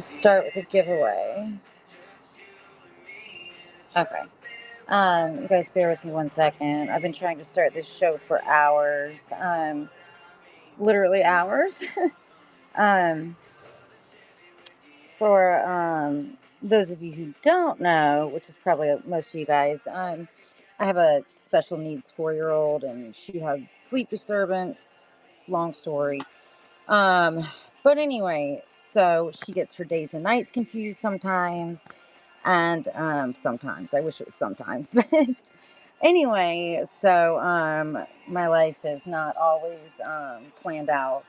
start with a giveaway. Okay. You guys bear with me 1 second. I've been trying to start this show for hours. Literally hours. um, for those of you who don't know, which is probably most of you guys, I have a special needs 4-year-old and she has sleep disturbance. Long story. Um, but anyway, so she gets her days and nights confused sometimes. And sometimes, I wish it was sometimes, but anyway, so my life is not always planned out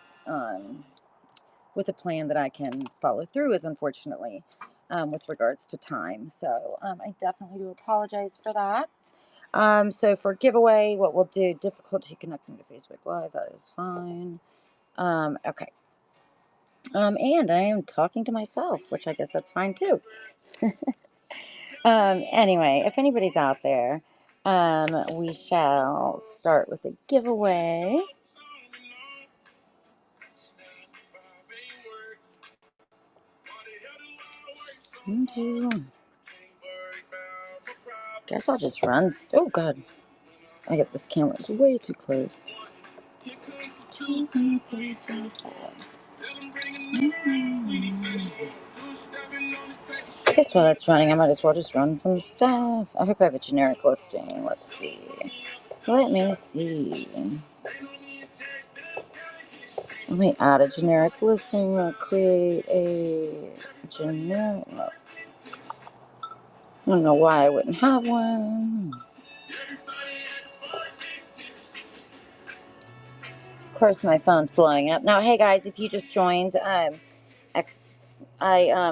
with a plan that I can follow through with, unfortunately, with regards to time. So I definitely do apologize for that. So for giveaway, what we'll do, difficulty connecting to Facebook Live, that is fine. Okay. And I am talking to myself, which I guess that's fine too. Anyway, if anybody's out there, we shall start with a giveaway. Guess I'll just run. Oh, God. I get this camera. It's way too close. Guess while that's running, I might as well just run some stuff. I hope I have a generic listing. Let's see. Let me see. Let me add a generic listing. I'll create a generic. No. I don't know why I wouldn't have one. Of course, my phone's blowing up. Now, hey guys, if you just joined, I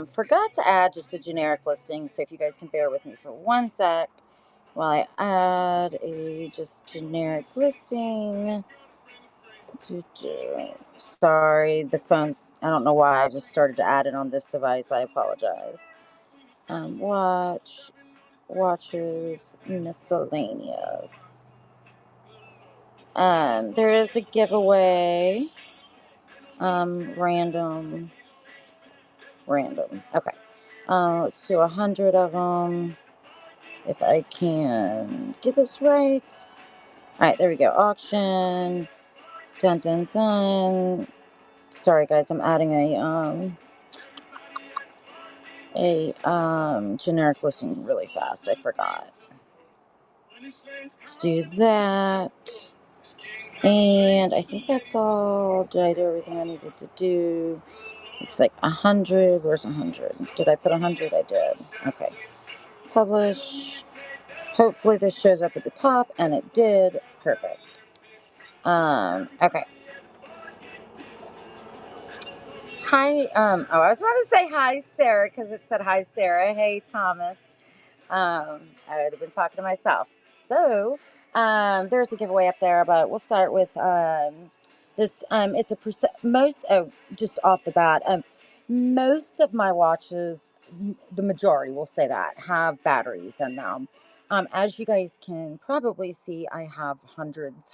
forgot to add just a generic listing. So if you guys can bear with me for 1 sec while I add a just generic listing. Sorry, the phone's, I don't know why I just started to add it on this device. I apologize. Watches, miscellaneous. There is a giveaway. Random. Okay. Let's do 100 of them. If I can get this right. All right, there we go. Auction. Dun dun dun. Sorry guys, I'm adding a generic listing really fast. I forgot. Let's do that. And I think that's all. Did I do everything I needed to do? It's like 100. Where's 100? Did I put 100? I did. Okay. Publish. Hopefully this shows up at the top, and it did. Perfect. Okay. Hi. I was about to say hi, Sarah, because it said hi, Sarah. Hey, Thomas. I would have been talking to myself. So, there's a giveaway up there, but we'll start with this. It's a most. Oh, just off the bat. Most of my watches, the majority, we'll say that, have batteries in them. As you guys can probably see, I have hundreds.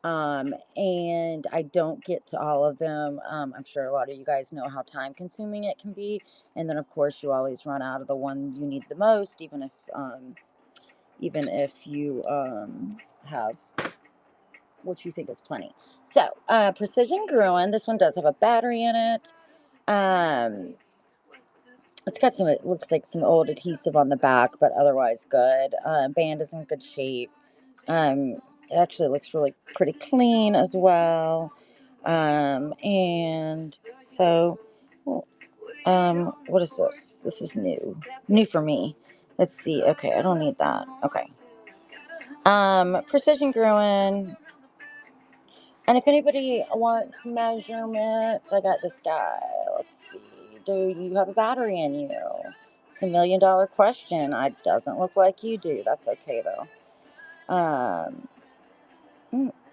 And I don't get to all of them. I'm sure a lot of you guys know how time consuming it can be. And then of course you always run out of the one you need the most, even if you have what you think is plenty. So Precision Gruen, this one does have a battery in it. It's got some, it looks like some old adhesive on the back, but otherwise good. Band is in good shape. It actually looks really pretty clean as well. And so, what is this? This is new for me. Let's see. Okay, I don't need that. Okay. Precision Gruen. And if anybody wants measurements, I got this guy. Let's see. Do you have a battery in you? It's $1 million question. It doesn't look like you do. That's okay though.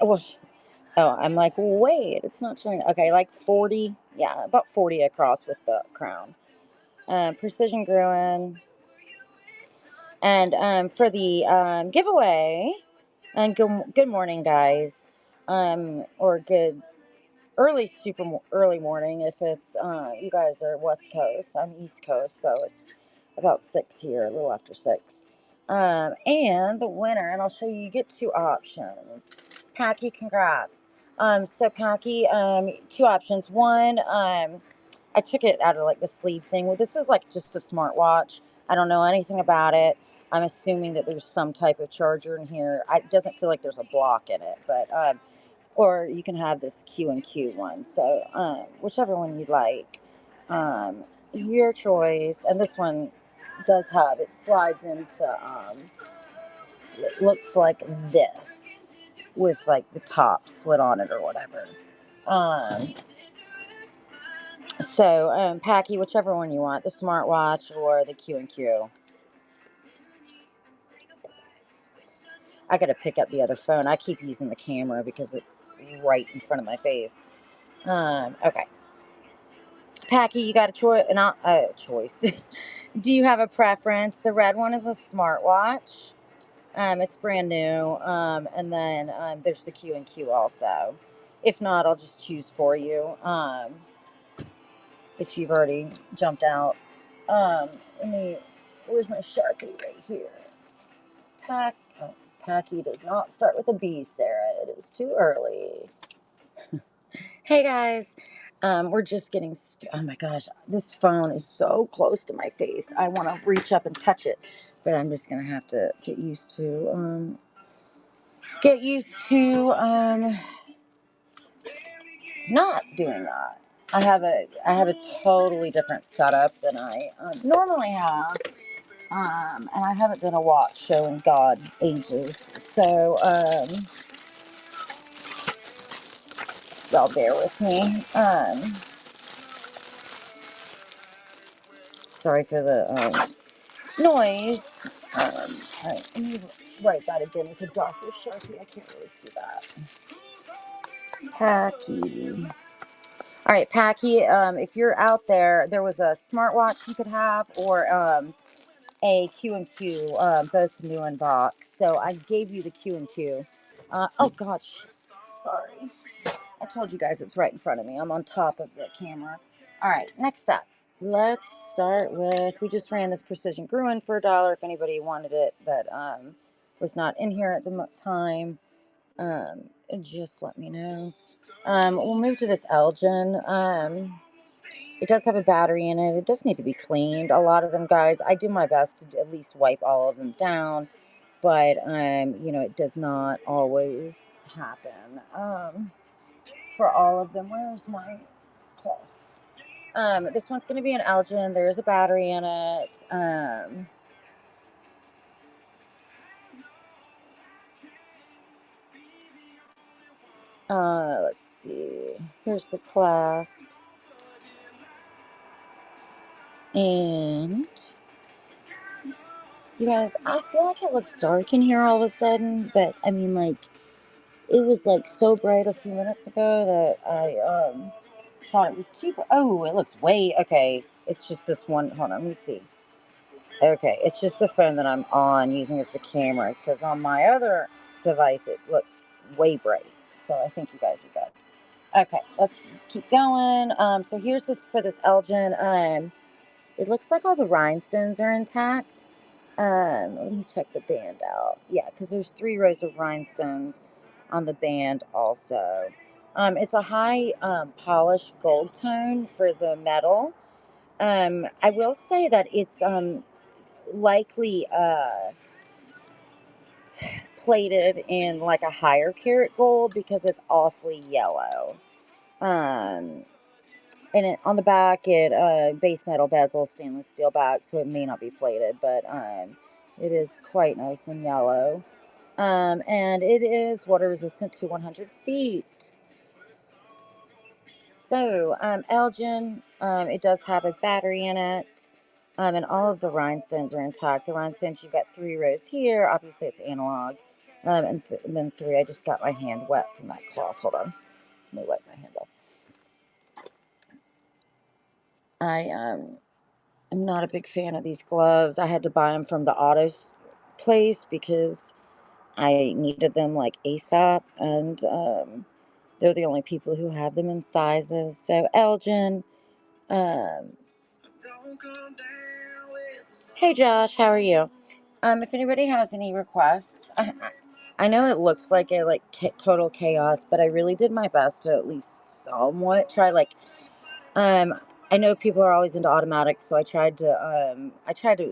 Well, oh, I'm like, wait, it's not showing. Okay, like 40. Yeah, about 40 across with the crown. Precision Gruen. And for the giveaway, and good morning, guys. Or good early morning. If it's you guys are West Coast, I'm East Coast, so it's about 6 here, a little after 6. And the winner, and I'll show you. You get two options. Packy, congrats. So Packy, two options. One, I took it out of like the sleeve thing. Well, this is like just a smartwatch. I don't know anything about it. I'm assuming that there's some type of charger in here. It doesn't feel like there's a block in it, but or you can have this Q and Q one. So whichever one you like, your choice. And this one does have, it slides into it looks like this with like the top slit on it or whatever. Um, Packy, whichever one you want, the smartwatch or the Q and Q. I gotta pick up the other phone. I keep using the camera because it's right in front of my face. Okay. Packy, you got a choice? Not a choice. Do you have a preference? The red one is a smartwatch. It's brand new. And then there's the Q and Q also. If not, I'll just choose for you. If you've already jumped out. Let me. Where's my Sharpie right here? Packy does not start with a B, Sarah. It is too early. Hey guys, we're just getting. Oh my gosh, this phone is so close to my face. I want to reach up and touch it, but I'm just gonna have to get used to not doing that. I have a totally different setup than I normally have, and I haven't done a watch show in God ages. So y'all bear with me. Sorry for the noise. All right, let me write that again with a darker Sharpie. I can't really see that. Packy. All right, Packy, if you're out there, there was a smartwatch you could have or a Q and Q, both new in box. So I gave you the Q and Q. Oh, gosh. Sorry. I told you guys it's right in front of me. I'm on top of the camera. All right, next up. Let's start with, we just ran this Precision Gruen for $1 if anybody wanted it that was not in here at the time. Just let me know. We'll move to this Elgin. It does have a battery in it. It does need to be cleaned. A lot of them, guys, I do my best to at least wipe all of them down, but it does not always happen. For all of them. Where's my cloth? This one's going to be an Elgin. There is a battery in it. Let's see. Here's the clasp. And you guys, I feel like it looks dark in here all of a sudden, but I mean, like, it was like so bright a few minutes ago that I thought it was too. Oh, it looks way okay. It's just this one. Hold on, let me see. Okay, it's just the phone that I'm on using as the camera because on my other device it looks way bright. So I think you guys are good. Okay, let's keep going. So here's this for this Elgin. It looks like all the rhinestones are intact. Let me check the band out. Yeah, because there's 3 rows of rhinestones on the band also. It's a high polished gold tone for the metal. I will say that it's likely plated in like a higher carat gold because it's awfully yellow. Um, and on the back, it base metal bezel, stainless steel back, so it may not be plated, but it is quite nice and yellow. And it is water resistant to 100 feet. So, Elgin, it does have a battery in it, and all of the rhinestones are intact. The rhinestones, you've got 3 rows here. Obviously, it's analog, and then 3. I just got my hand wet from that cloth. Hold on, let me wipe my hand off. I am not a big fan of these gloves. I had to buy them from the auto place because I needed them like ASAP, and They're the only people who have them in sizes. So Elgin, um, hey Josh, how are you? If anybody has any requests, I know it looks like a total chaos, but I really did my best to at least somewhat try. Um, I know people are always into automatics, so I tried to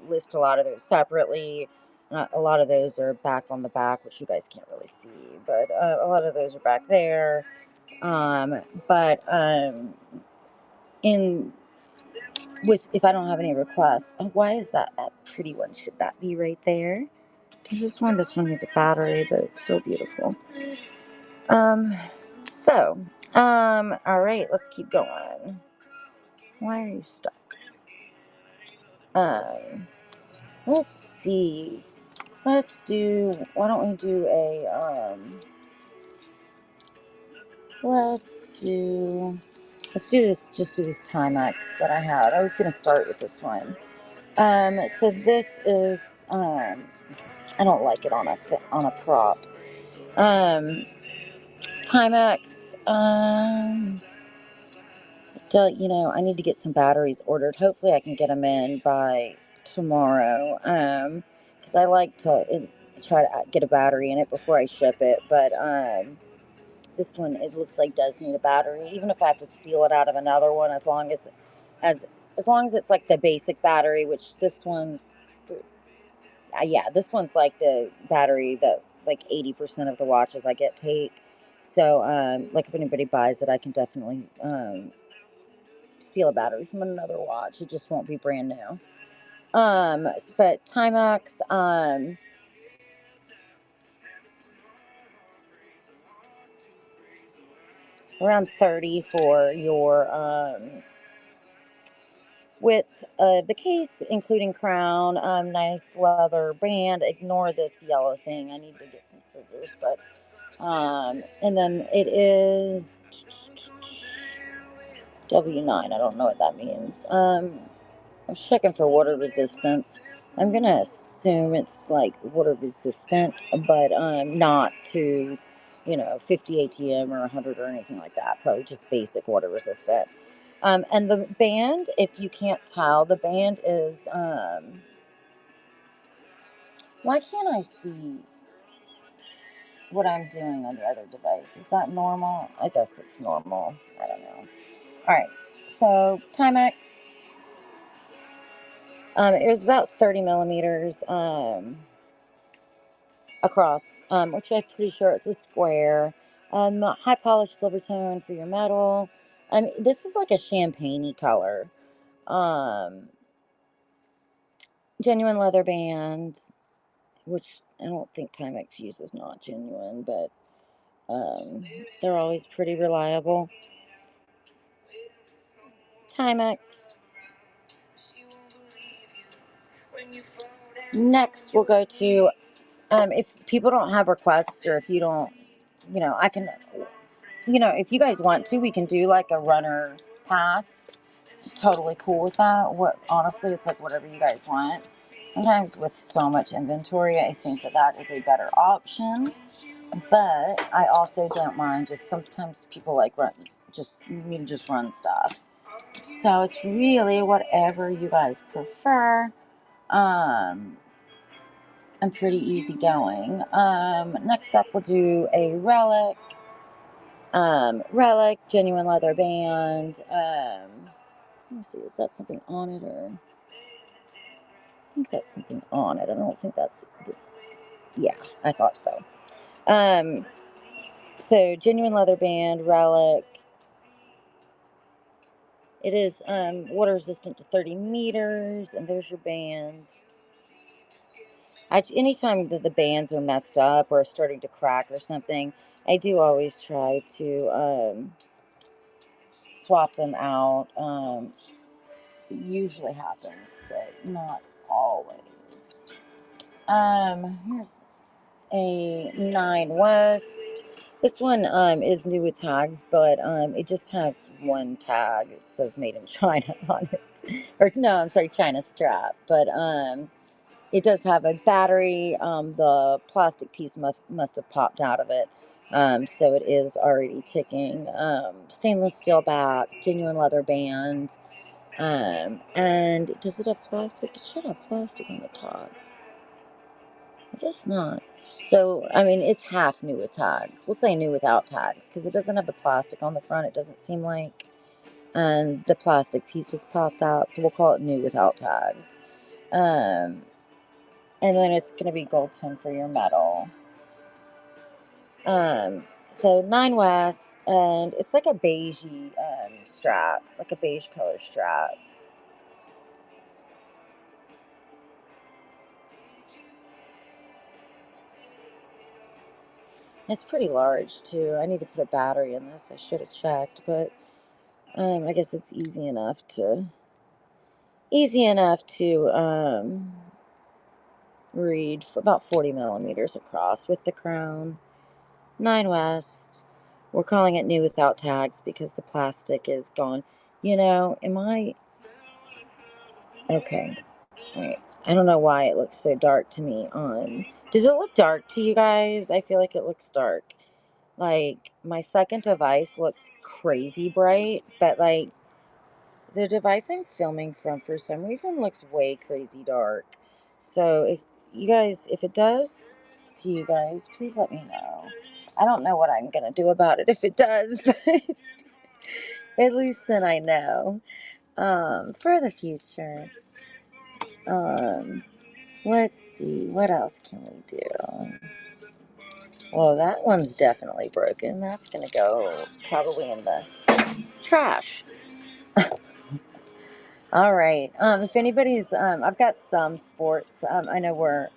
list a lot of those separately. A lot of those are back on the back, which you guys can't really see, but a lot of those are back there. But in with if I don't have any requests, why is that pretty one? Should that be right there? Does this one needs a battery, but it's still beautiful. Um, so, all right, let's keep going. Why are you stuck? Um, let's see. Why don't we do let's do this, just do this Timex that I had. I was going to start with this one. So this is, I don't like it on a prop. Timex, I need to get some batteries ordered. Hopefully I can get them in by tomorrow. Because I like to try to get a battery in it before I ship it. But this one, it looks like does need a battery, even if I have to steal it out of another one, as as long as it's like the basic battery, which this one, yeah, this one's like the battery that like 80% of the watches I get take. So, like if anybody buys it, I can definitely steal a battery from another watch. It just won't be brand new. But Timex, around 30 for your with the case, including crown, nice leather band. Ignore this yellow thing. I need to get some scissors, but and then it is W9. I don't know what that means. I'm checking for water resistance. I'm gonna assume it's like water resistant, but not to, 50 ATM or 100 or anything like that. Probably just basic water resistant. And the band, if you can't tell, the band is. Why can't I see what I'm doing on the other device? Is that normal? I guess it's normal. I don't know. All right. So Timex. It was about 30 millimeters across, which I'm pretty sure it's a square. High polished silver tone for your metal. This is like a champagne color. Um, Genuine leather band, which I don't think Timex uses not genuine, but they're always pretty reliable. Timex. Next, we'll go to if people don't have requests, or if you don't, I can, if you guys want to, we can do like a runner pass. Totally cool with that. Honestly, it's like whatever you guys want. Sometimes with so much inventory, I think that is a better option. But I also don't mind. Just sometimes people like just run stuff. So it's really whatever you guys prefer. Um, I'm pretty easygoing. Next up, we'll do a relic. Relic, genuine leather band. Let me see, is that something on it, or I think that's something on it. I don't think that's. Yeah, I thought so. Um, so genuine leather band, relic. It is water resistant to 30 meters, and there's your band. Anytime that the bands are messed up or starting to crack or something, I do always try to swap them out. It usually happens, but not always. Here's a 9 West. This one is new with tags, but it just has one tag. It says made in China on it. Or no, I'm sorry, China strap. But it does have a battery. The plastic piece must have popped out of it. So it is already ticking. Stainless steel back, genuine leather band. And does it have plastic? It should have plastic on the top. I guess not. So, I mean, it's half new with tags. We'll say new without tags because it doesn't have the plastic on the front. It doesn't seem like. And the plastic pieces popped out. So we'll call it new without tags. Um, and then it's going to be gold tone for your metal. So 9 West, and it's like a beigey strap, like a beige color strap. It's pretty large too. I need to put a battery in this. I should have checked, but I guess it's easy enough to read. About 40 millimeters across with the crown. 9 West. We're calling it new without tags because the plastic is gone. Am I okay? Right. I don't know why it looks so dark to me on. Does it look dark to you guys? I feel like it looks dark. Like my second device looks crazy bright, but like the device I'm filming from for some reason looks way crazy dark. So if it does to you guys, please let me know. I don't know what I'm gonna do about it if it does, but at least then I know. For the future. Um, let's see, what else can we do? Well, that one's definitely broken. That's gonna go probably in the trash. All right. If anybody's, I've got some sports. I know we're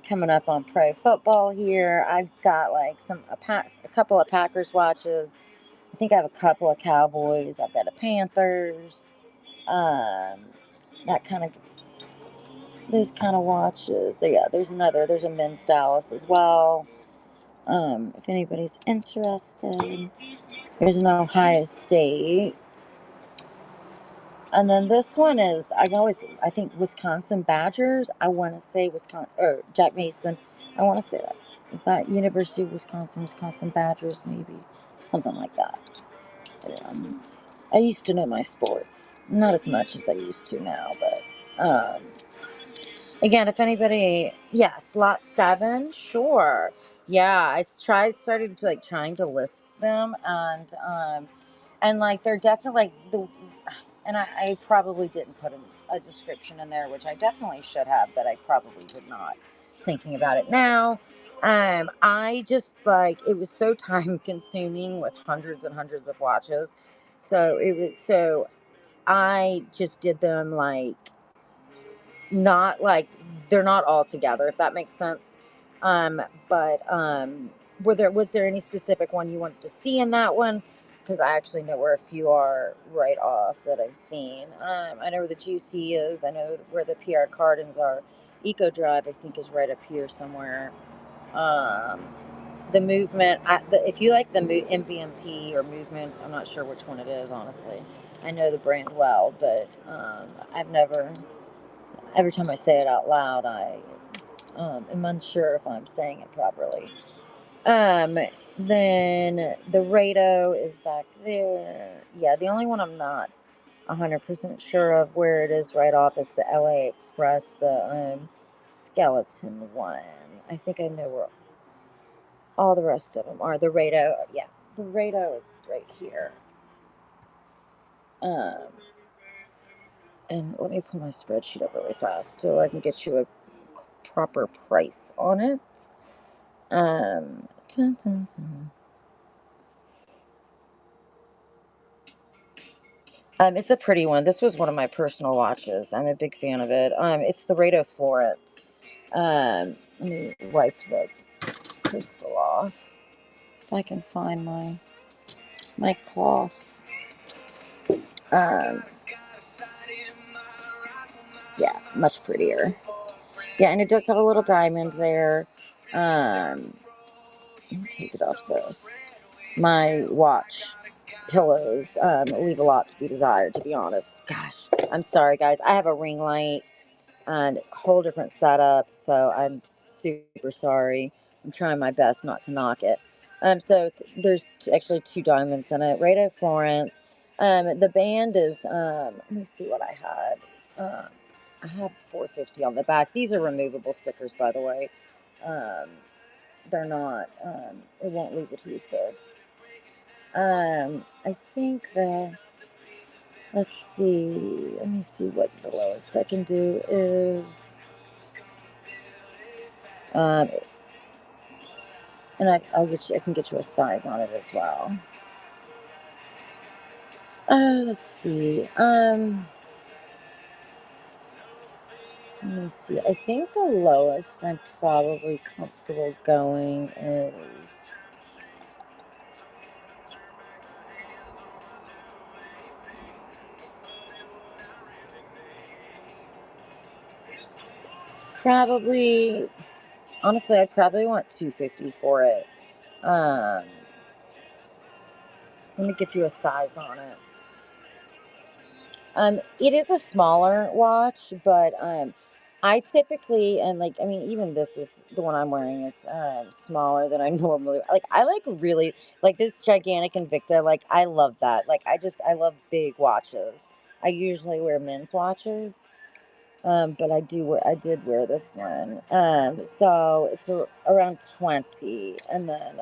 coming up on pro football here. I've got like a couple of Packers watches. I think I have a couple of Cowboys. I've got a Panthers. Um, that kind of those kind of watches. Yeah, there's a men's Dallas as well. If anybody's interested, there's an Ohio State. And then this one is, I think Wisconsin Badgers. I want to say Wisconsin, or Jack Mason. I want to say is that University of Wisconsin Badgers, maybe. Something like that. I used to know my sports. Not as much as I used to now, but again, if anybody, yes, lot 7, sure. Yeah, started to like trying to list them, and like they're definitely like and I probably didn't put a description in there, which I definitely should have, but I probably did not. Thinking about it now, I just like it was so time consuming with hundreds and hundreds of watches, so I just did them like not like they're not all together, if that makes sense. Um, but was there any specific one you wanted to see in that one? Because I actually know where a few are right off that I've seen. I know where the Juicy is. I know where the PR Cardins are. Eco Drive, I think, is right up here somewhere. Um, the Movement. If you like the MVMT or Movement, I'm not sure which one it is. Honestly, I know the brand well, but I've never. Every time I say it out loud, I am unsure if I'm saying it properly. Um, then the Rado is back there. Yeah, the only one I'm not 100% sure of where it is right off is the LA Express, the skeleton one. I think I know where all the rest of them are. The Rado, yeah, the Rado is right here. Um, and let me pull my spreadsheet up really fast so I can get you a proper price on it. Dun, dun, dun. It's a pretty one. This was one of my personal watches. I'm a big fan of it. It's the Rado Florence. Let me wipe the crystal off if I can find my cloth. Um, yeah, much prettier. Yeah, and it does have a little diamond there. Let me take it off this. My watch pillows leave a lot to be desired, to be honest. Gosh, I'm sorry, guys. I have a ring light and a whole different setup, so I'm super sorry. I'm trying my best not to knock it. There's actually two diamonds in it. Rado Florence. The band is. Let me see what I had. I have 450 on the back. These are removable stickers, by the way. Um, they're not. It won't leave adhesive. I think that. Let's see. Let me see what the lowest I can do is. Um, and I'll get you. I can get you a size on it as well. Let's see. Let me see. I think the lowest I'm probably comfortable going is probably. Honestly, I'd probably want 250 for it. Um, Let me get you a size on it. It is a smaller watch, but I typically, and like, I mean, even this is the one I'm wearing is smaller than I normally like. I like really like this gigantic Invicta. Like, I love that. Like, I love big watches. I usually wear men's watches, but I did wear this one. So it's around 20, and then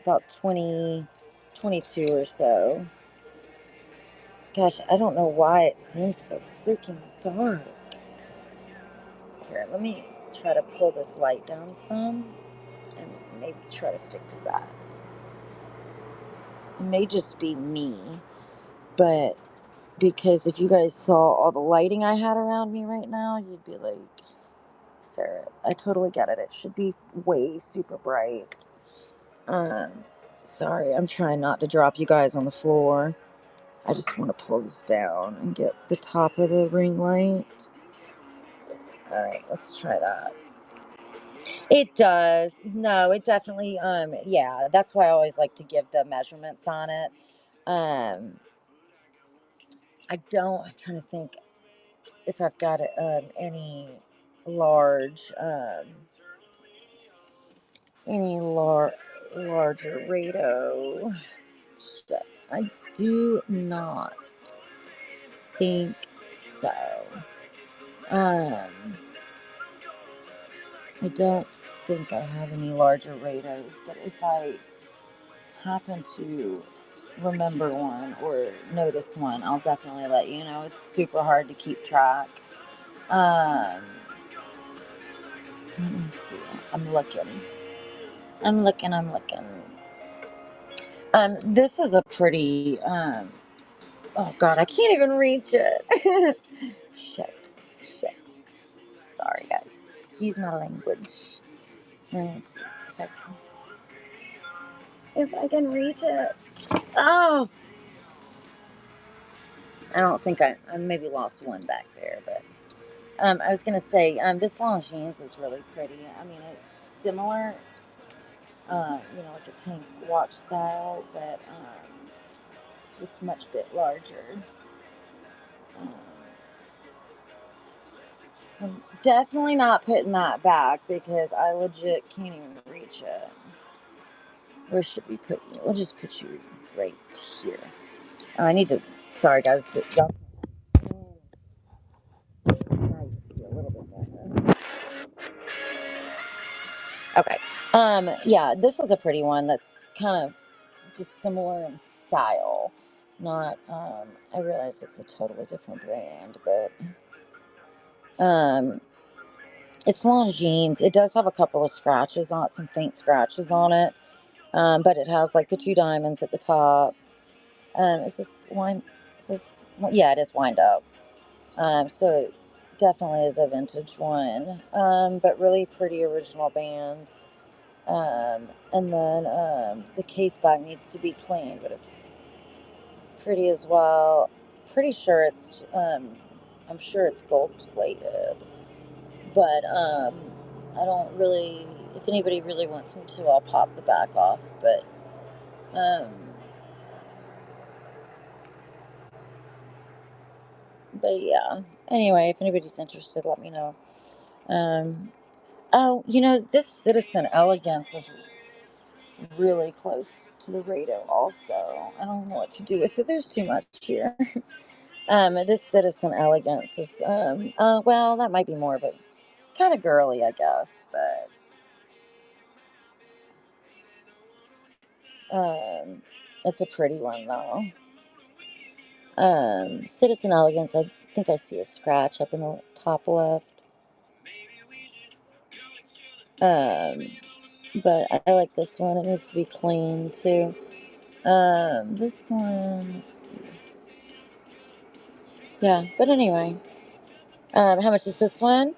about 20, 22 or so. Gosh, I don't know why it seems so freaking dark. Here, let me try to pull this light down some and maybe try to fix that. It may just be me, but because if you guys saw all the lighting I had around me right now, you'd be like, Sarah, I totally get it. It should be way super bright. Um, Sorry, I'm trying not to drop you guys on the floor. I just want to pull this down and get the top of the ring light. All right, let's try that. It does. No, it definitely, yeah, that's why I always like to give the measurements on it. Um, I'm trying to think if I've got any large, any larger Rado stuff. I do not think so. Um, I don't think I have any larger Rados, but if I happen to remember one or notice one, I'll definitely let you know. It's super hard to keep track. Um, Let me see. I'm looking. I'm looking. This is a pretty. Oh God, I can't even reach it. Shit. Shit. Sorry, guys. Excuse my language. Let me see if I can reach it. Oh, I don't think I maybe lost one back there, but I was gonna say this Longines is really pretty. I mean, it's similar, like a tank watch style, but it's much bit larger. Um, I'm definitely not putting that back because I legit can't even reach it. Where should we put you? We'll just put you right here. I need to. Sorry, guys. Y'all might be a little bit better. Okay. Yeah, this is a pretty one that's kind of just similar in style. Not, I realize it's a totally different brand, but it's Longines. It does have a couple of scratches on it, some faint scratches on it, but it has like the two diamonds at the top. Is this wine? Yeah, it is wind up. So it definitely is a vintage one, but really pretty original band. And then the case back needs to be cleaned, but it's pretty as well. Pretty sure I'm sure it's gold plated, but I don't really. If anybody really wants me to, I'll pop the back off. Um, but yeah. Anyway, if anybody's interested, let me know. Um, Oh, you know, this Citizen Elegance is really close to the Rado also. I don't know what to do with it. There's too much here. This Citizen Elegance is, well, that might be more, but kind of girly, I guess. But it's a pretty one though. Citizen Elegance. I think I see a scratch up in the top left. Um, but I like this one. It needs to be clean too. This one. Let's see. Yeah, but anyway. How much is this one?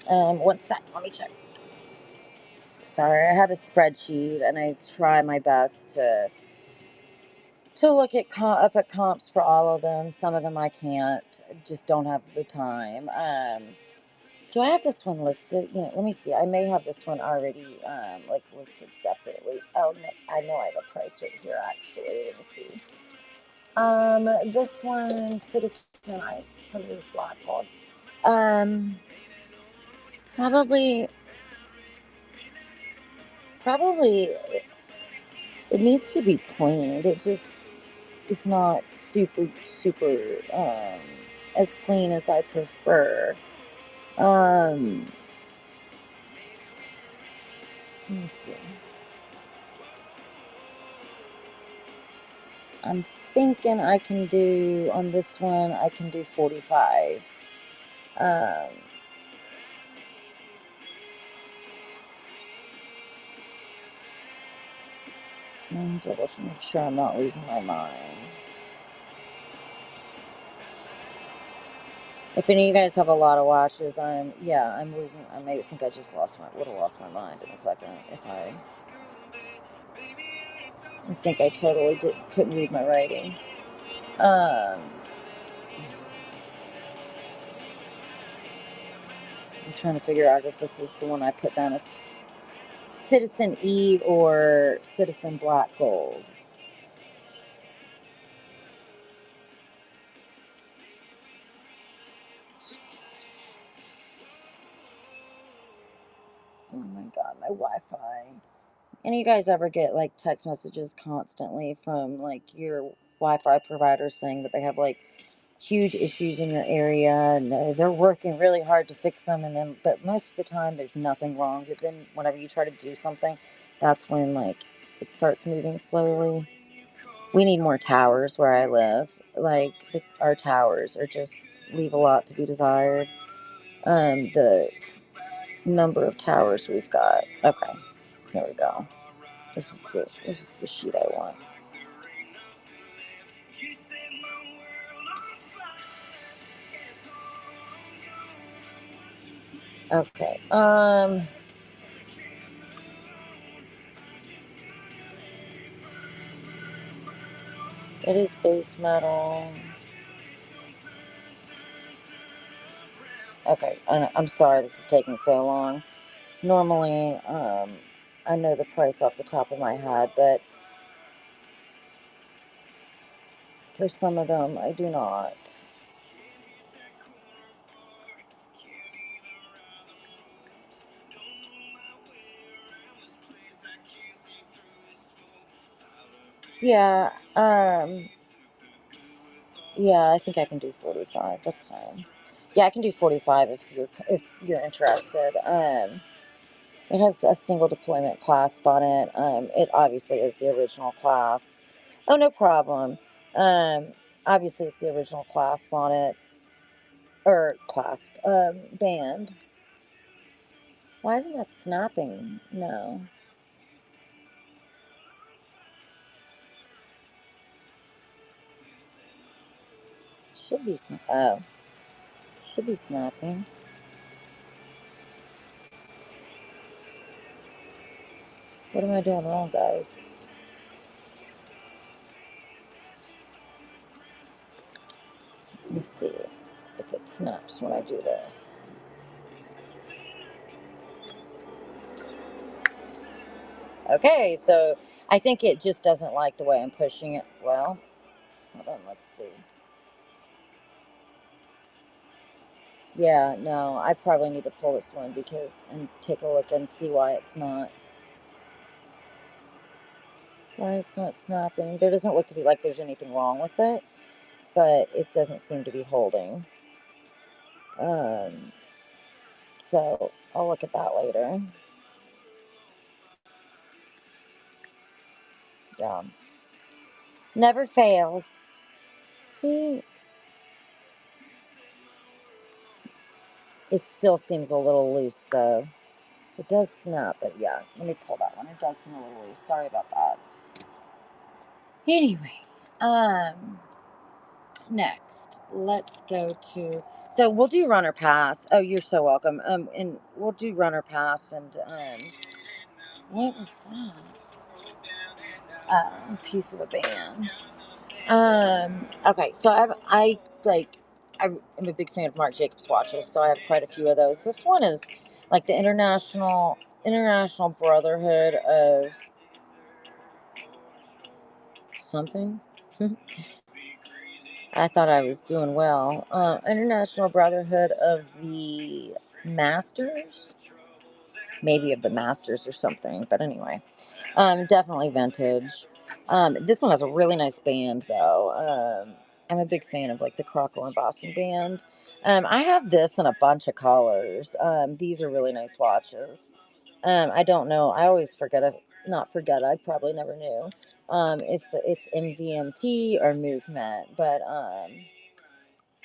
1 sec. Let me check. Sorry, I have a spreadsheet and I try my best to look at up at comps for all of them. Some of them I can't. Just don't have the time. Do I have this one listed? You know, let me see. I may have this one already like listed separately. Oh no, I know I have a price right here actually. Let me see. This one, Citizen, I put it as black gold. Um, probably, probably it needs to be cleaned. It just is not super as clean as I prefer. Um, Let me see. I'm thinking I can do on this one. I can do 45. Um, Let me double to make sure I'm not losing my mind. If any of you guys have a lot of watches, I'm losing. I may think I just would have lost my mind in a second if I think I totally couldn't read my writing. I'm trying to figure out if this is the one I put down as Citizen E or Citizen Black Gold. Oh my god, my Wi-Fi. Any of you guys ever get like text messages constantly from like your Wi-Fi provider saying that they have like huge issues in your area and they're working really hard to fix them, and then but most of the time there's nothing wrong, but then whenever you try to do something, that's when like it starts moving slowly. We need more towers where I live. Like our towers are just leave a lot to be desired. The number of towers we've got. Okay, here we go. This is the sheet I want. Okay. It is base metal. Okay, I'm sorry this is taking so long. Normally, I know the price off the top of my head, but for some of them, I do not. Yeah, yeah, I think I can do 45. That's fine. Yeah, I can do 45 if you're interested. It has a single deployment clasp on it. It obviously is the original clasp. Oh, no problem. Um, Obviously it's the original clasp on it, or clasp, band. Why isn't that snapping? No, should be. Oh, should be snapping. What am I doing wrong, guys? Let me see if it snaps when I do this. Okay, so I think it just doesn't like the way I'm pushing it. Well, hold on, let's see. Yeah, no, I probably need to pull this one because and take a look and see why it's not snapping. There doesn't look to be like there's anything wrong with it, but it doesn't seem to be holding. Um, so I'll look at that later. Yeah, never fails. See, it still seems a little loose though. It does snap, but yeah, let me pull that one. It does seem a little loose. Sorry about that. Anyway, um, next, let's go to. So we'll do runner pass. Oh, you're so welcome. And we'll do runner pass. And what was that? Piece of a band. Okay, so I like I'm a big fan of Marc Jacobs watches, so I have quite a few of those. This one is like the International Brotherhood of something. I thought I was doing well. International Brotherhood of the Masters, maybe of the Masters or something. But anyway, definitely vintage. This one has a really nice band though. I'm a big fan of like the Crocker and Boston band. I have this in a bunch of colors. These are really nice watches. I don't know. I always forget. Not forget. I probably never knew. If it's MVMT or movement, but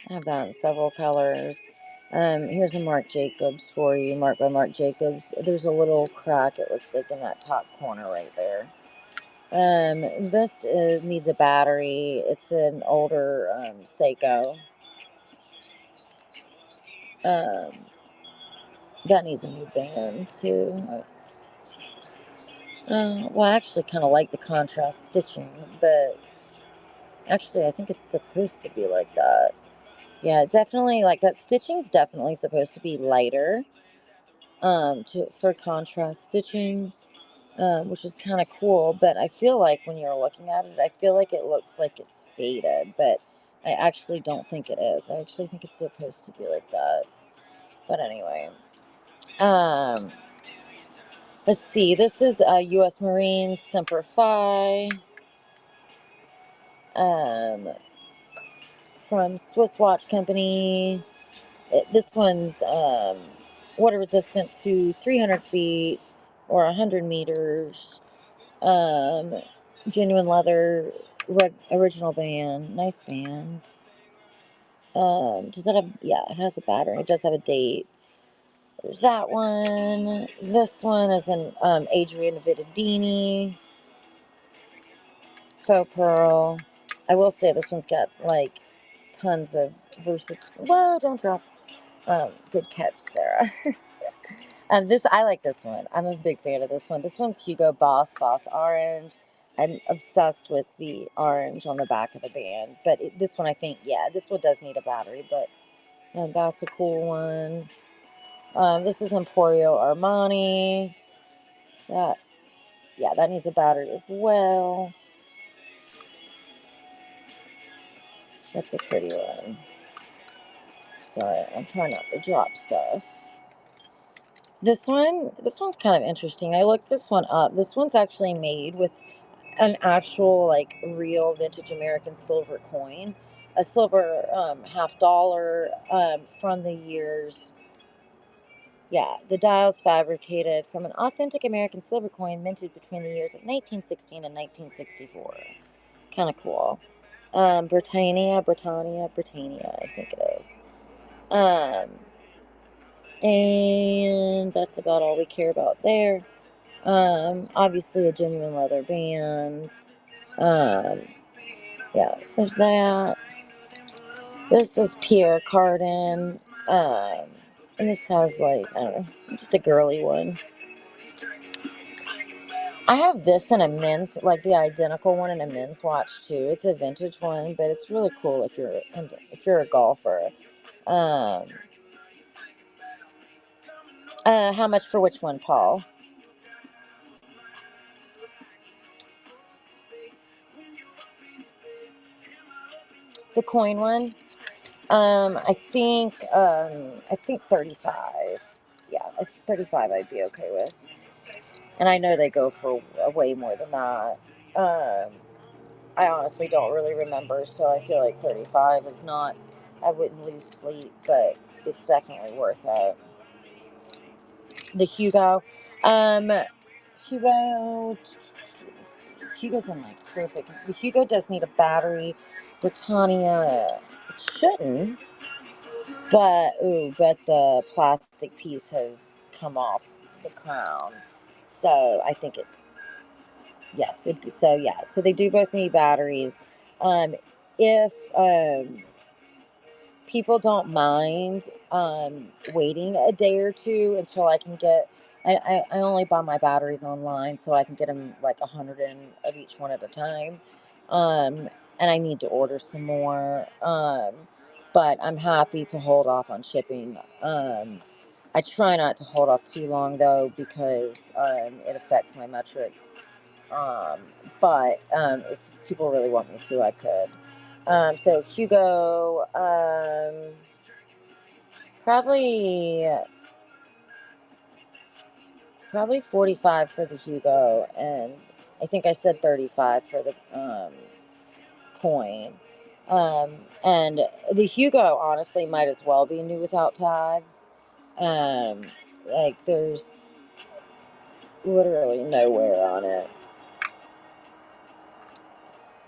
I have that in several colors. Here's a Marc Jacobs for you. Mark by Marc Jacobs. There's a little crack. It looks like in that top corner right there. This needs a battery. It's an older Seiko. Um, that needs a new band too. Well, I actually kind of like the contrast stitching, but actually, I think it's supposed to be like that. Yeah, definitely like that. Stitching's definitely supposed to be lighter. For contrast stitching, which is kind of cool. But I feel like when you're looking at it, I feel like it looks like it's faded, but I actually don't think it is. I actually think it's supposed to be like that. But anyway, um, let's see. This is U.S. Marines Semper Fi, um, from Swiss Watch Company. This one's water resistant to 300 feet or 100 meters. Um, Genuine leather, original band, nice band. Does that have? Yeah, it has a battery. It does have a date. There's that one. This one is an Adrian Vittadini faux pearl. I will say this one's got like tons of versatility. Whoa! Don't drop. Good catch, Sarah. This I like this one. I'm a big fan of this one. This one's Hugo Boss Orange. I'm obsessed with the orange on the back of the band. But this one, I think, yeah, this one does need a battery. But that's a cool one. This is Emporio Armani. That, yeah, that needs a battery as well. That's a pretty one. Sorry, I'm trying not to drop stuff. This one's kind of interesting. I looked this one up. This one's actually made with an actual like real vintage American silver coin, a silver half-dollar from the years. Yeah, the dial's fabricated from an authentic American silver coin minted between the years of 1916 and 1964. Kind of cool. Britannia, I think it is. Um, and that's about all we care about there. Obviously a genuine leather band. Um, yeah, so there's that. This is Pierre Cardin. Um, and this has like, I don't know, just a girly one. I have this in a men's, like the identical one in a men's watch too. It's a vintage one, but it's really cool if you're a golfer. Um, how much for which one, Paul? The coin one? I think 35. Yeah, 35 I'd be okay with. And I know they go for way more than that. Um, I honestly don't really remember, so I feel like 35 is not, I wouldn't lose sleep, but it's definitely worth it. The Hugo. Um, Hugo, Hugo's in like perfect. The Hugo does need a battery. Britannia, it shouldn't, but the plastic piece has come off the crown, so I think it. Yes, so yeah, so they do both need batteries. Um, if people don't mind waiting a day or two until I can get. I only buy my batteries online, so I can get them like 100 of each one at a time. Um, and I need to order some more. But I'm happy to hold off on shipping. I try not to hold off too long though because it affects my metrics. Um, but if people really want me to, I could. So Hugo, probably probably 45 for the Hugo, and I think I said 35 for the coin. And the Hugo honestly might as well be new without tags. Um, like there's literally nowhere on it.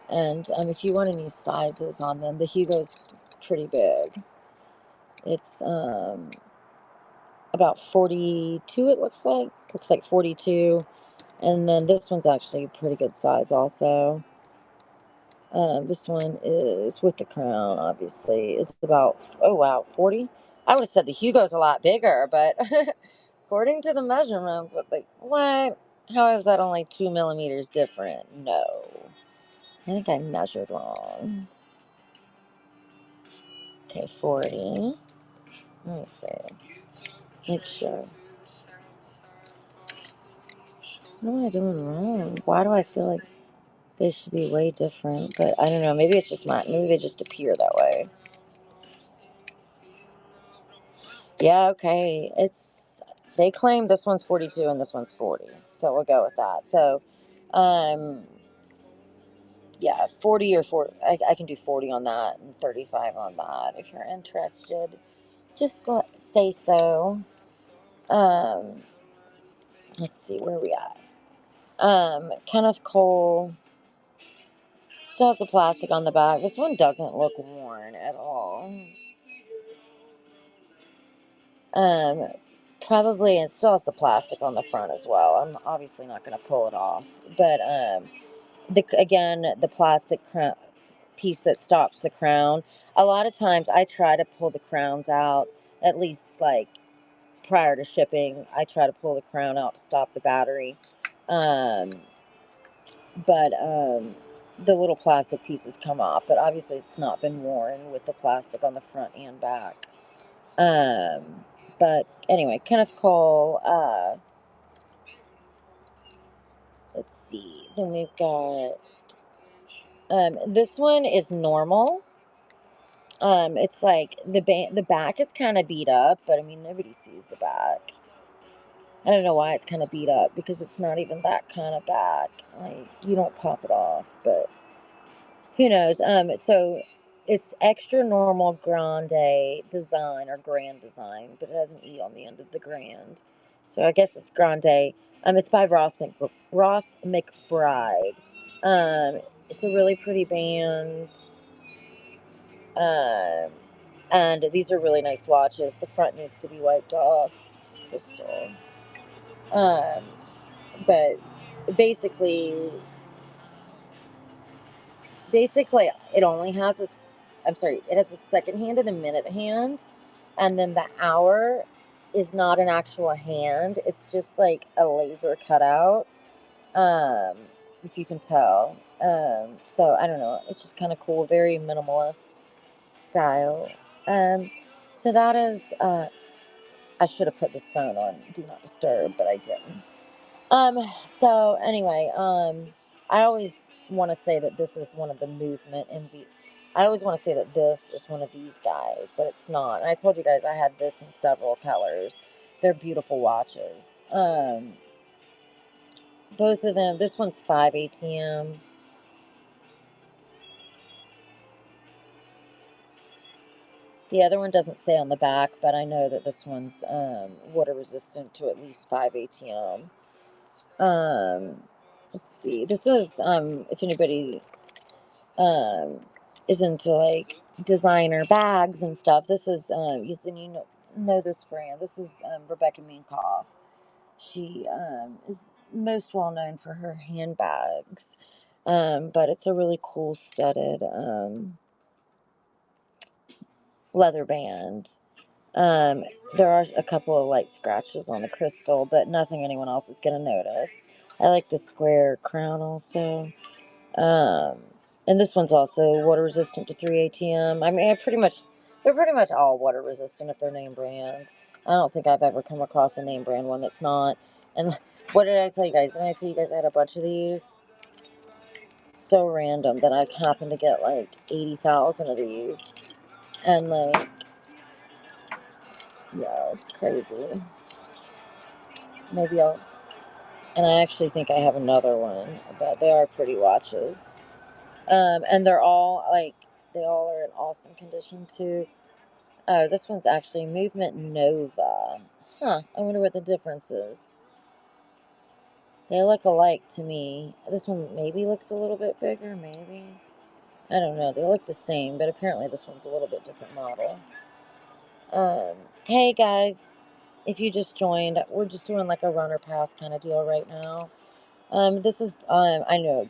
And if you want any sizes on them, the Hugo's pretty big. It's about 42, it looks like 42. And then this one's actually a pretty good size also. This one is with the crown, obviously, is about, oh wow, 40. I would have said the Hugo's a lot bigger, but according to the measurements, I'm like, what? How is that only 2 millimeters different? No, I think I measured wrong. Okay, 40. Let me see. Make sure. What am I doing wrong? Why do I feel like they should be way different? But I don't know. Maybe it's just maybe they just appear that way. Yeah, okay. They claim this one's 42 and this one's 40. So we'll go with that. So um yeah, 40 or 40. I can do 40 on that and 35 on that if you're interested. Just say so. Um let's see where we at. Kenneth Cole still has the plastic on the back. This one doesn't look worn at all. Um, Probably, it still has the plastic on the front as well. I'm obviously not going to pull it off, but the plastic piece that stops the crown. A lot of times, I try to pull the crowns out at least like prior to shipping. I try to pull the crown out to stop the battery, um, but the little plastic pieces come off. But obviously, it's not been worn with the plastic on the front and back. Um, but anyway, Kenneth Cole. Let's see. Then we've got this one is normal. It's like the back is kind of beat up, but I mean nobody sees the back. I don't know why it's kind of beat up because it's not even that kind of back. Like you don't pop it off, but who knows? So it's extra normal grande design or grand design, but it has an E on the end of the grand. So I guess it's grande. It's by Ross McBride. It's a really pretty band. Um, and these are really nice watches. The front needs to be wiped off. Crystal. Um, but basically, basically it only has I'm sorry, it has a second hand and a minute hand, and then the hour is not an actual hand, it's just like a laser cutout. um if you can tell. So I don't know, it's just kind of cool, very minimalist style. So that is I should have put this phone on do not disturb, but I didn't. So anyway, I always want to say that this is one of the movement I always want to say that this is one of these guys, but it's not. And I told you guys I had this in several colors. They're beautiful watches. Both of them. This one's 5 ATM. The other one doesn't say on the back, but I know that this one's water resistant to at least 5 ATM. Let's see. This is if anybody um is into like designer bags and stuff. This is then you know this brand. This is Rebecca Minkoff. She is most well known for her handbags, but it's a really cool studded leather band. Um, there are a couple of light scratches on the crystal, but nothing anyone else is going to notice. I like the square crown also. Um, and this one's also water resistant to 3 ATM. I mean, they're pretty much all water resistant if they're name brand. I don't think I've ever come across a name brand one that's not. And what did I tell you guys? Did I tell you guys I had a bunch of these? So random that I happened to get like 80,000 of these. And like, yeah, it's crazy. Maybe I'll, and I actually think I have another one, but they are pretty watches. And they're all like, they all are in awesome condition too. Oh, this one's actually Movement Nova. Huh, I wonder what the difference is. They look alike to me. This one maybe looks a little bit bigger, maybe. I don't know. They look the same, but apparently this one's a little bit different model. Hey guys, if you just joined, we're just doing like a runner pass kind of deal right now. This is I know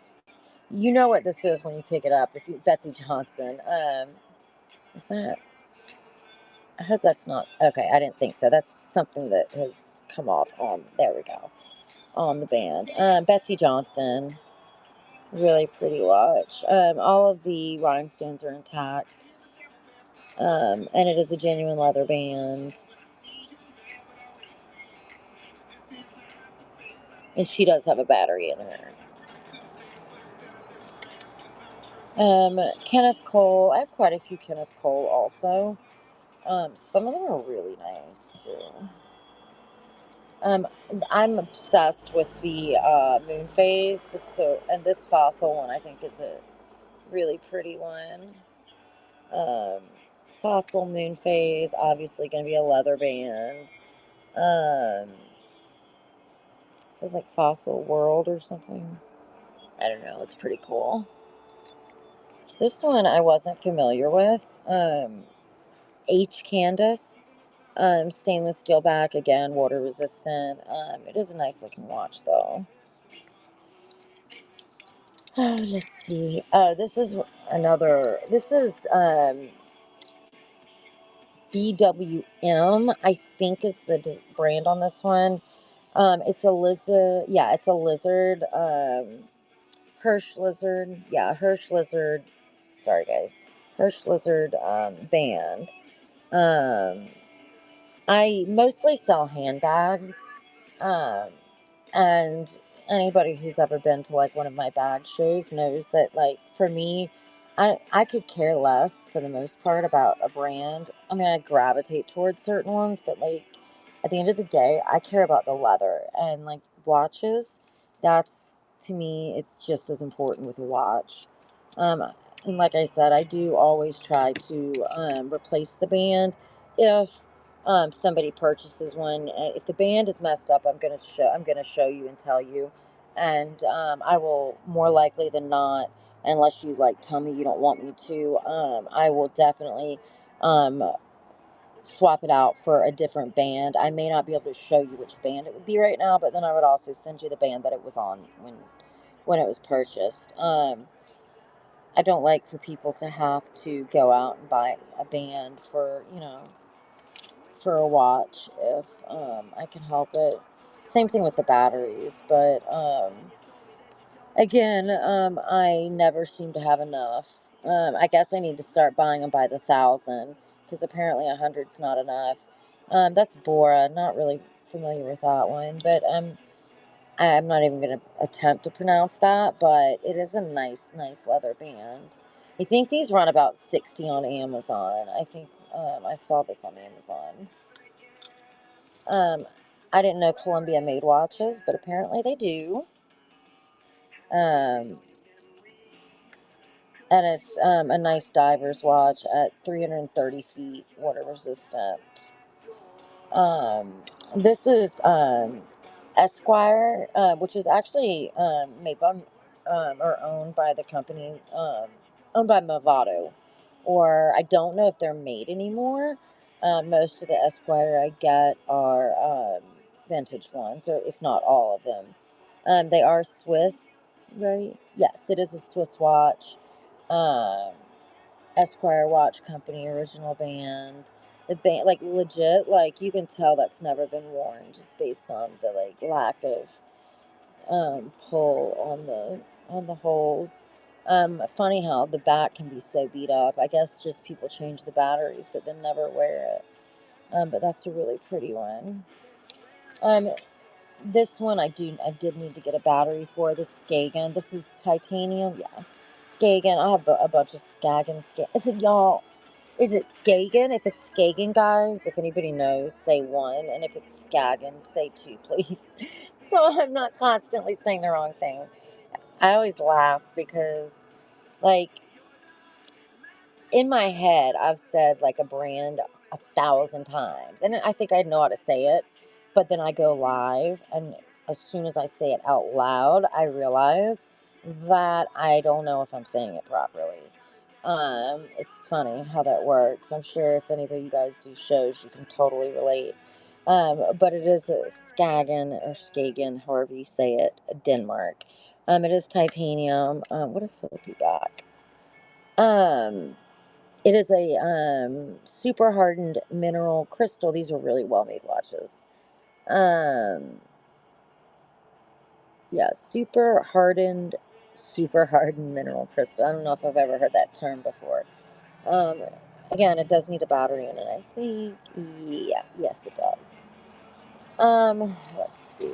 you know what this is when you pick it up. If you Betsy Johnson, is that? I hope that's not okay. I didn't think so. That's something that has come off on. There we go on the band. Betsy Johnson, really pretty watch. All of the rhinestones are intact, and it is a genuine leather band. And she does have a battery in her. Kenneth Cole. I have quite a few Kenneth Cole also. Some of them are really nice too. Um, I'm obsessed with the moon phase. And this fossil one I think is a really pretty one. Um, Fossil moon phase, obviously going to be a leather band. It says like Fossil World or something. I don't know. It's pretty cool. This one I wasn't familiar with. H. Candace. Stainless steel back, again, water resistant. It is a nice looking watch though. Oh, let's see. This is another. This is BWM, I think is the brand on this one. It's a lizard. Yeah, it's a lizard. Hirsch lizard. Yeah, Hirsch lizard. Sorry, guys. Hirsch lizard band. Um, I mostly sell handbags. Um, and anybody who's ever been to like one of my bag shows knows that like for me, I could care less for the most part about a brand. I mean, I gravitate towards certain ones, but like at the end of the day, I care about the leather and like watches. That's to me, it's just as important with a watch. Um, and like I said, I do always try to replace the band if somebody purchases one. If the band is messed up, I'm gonna show you and tell you, and I will more likely than not, unless you like tell me you don't want me to, I will definitely um, swap it out for a different band. I may not be able to show you which band it would be right now, but then I would also send you the band that it was on when it was purchased. I don't like for people to have to go out and buy a band for for a watch if I can help it. Same thing with the batteries, but again, I never seem to have enough. I guess I need to start buying them by the thousand because apparently 100's not enough. That's Bora. Not really familiar with that one, but I'm not even going to attempt to pronounce that. But it is a nice leather band. I think these run about 60 on Amazon. I think I saw this on Amazon. Um, I didn't know Columbia made watches, but apparently they do. Um, and it's a nice diver's watch at 330 feet, water resistant. Um, this is Esquire, which is actually made by or owned by the company owned by Movado, or I don't know if they're made anymore. Most of the Esquire I get are vintage ones, or if not all of them. They are Swiss, right? Yes, it is a Swiss watch. Um, Esquire Watch Company, original band. The band, like legit, like you can tell that's never been worn just based on the like lack of pull on the holes. Funny how the back can be so beat up. I guess just people change the batteries, but then never wear it. But that's a really pretty one. Um, this one I did need to get a battery for. This Skagen. This is titanium. Yeah, Skagen. I have a bunch of Skagen. Is it y'all? Is it Skagen? If it's Skagen, guys, if anybody knows, say one. And if it's Skagen, say two, please. So I'm not constantly saying the wrong thing. I always laugh because, like, in my head, I've said like a brand 1,000 times, and I think I know how to say it, but then I go live, and as soon as I say it out loud, I realize that I don't know if I'm saying it properly. It's funny how that works. I'm sure if any of you guys do shows, you can totally relate. But it is a Skagen or Skagen, however you say it, Denmark. It is titanium. What a filthy back. Um, it is a super hardened mineral crystal. These are really well made watches. Um, yeah, super hardened mineral crystal. I don't know if I've ever heard that term before. Um, Again, it does need a battery in it, I think. Yeah, yes, it does. Let's see.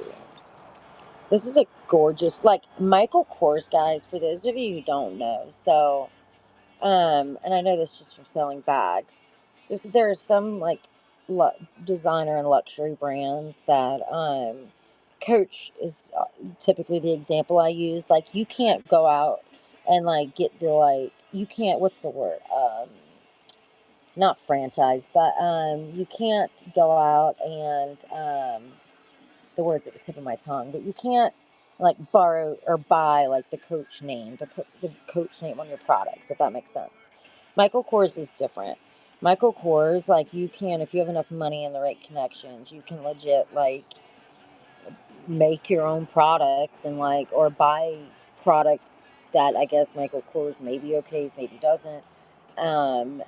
This is a gorgeous, like Michael Kors, guys. For those of you who don't know, so and I know this just from selling bags. So there are some like designer and luxury brands that Coach is typically the example I use. Like you can't go out and like get the like you can't what's the word not franchise, but you can't go out and the words at the tip of my tongue, but you can't like borrow or buy like the Coach name to put the Coach name on your products, if that makes sense. Michael Kors is different. Michael Kors, like you can, if you have enough money and the right connections, you can legit like make your own products and like or buy products that I guess Michael Kors maybe okays, maybe doesn't. And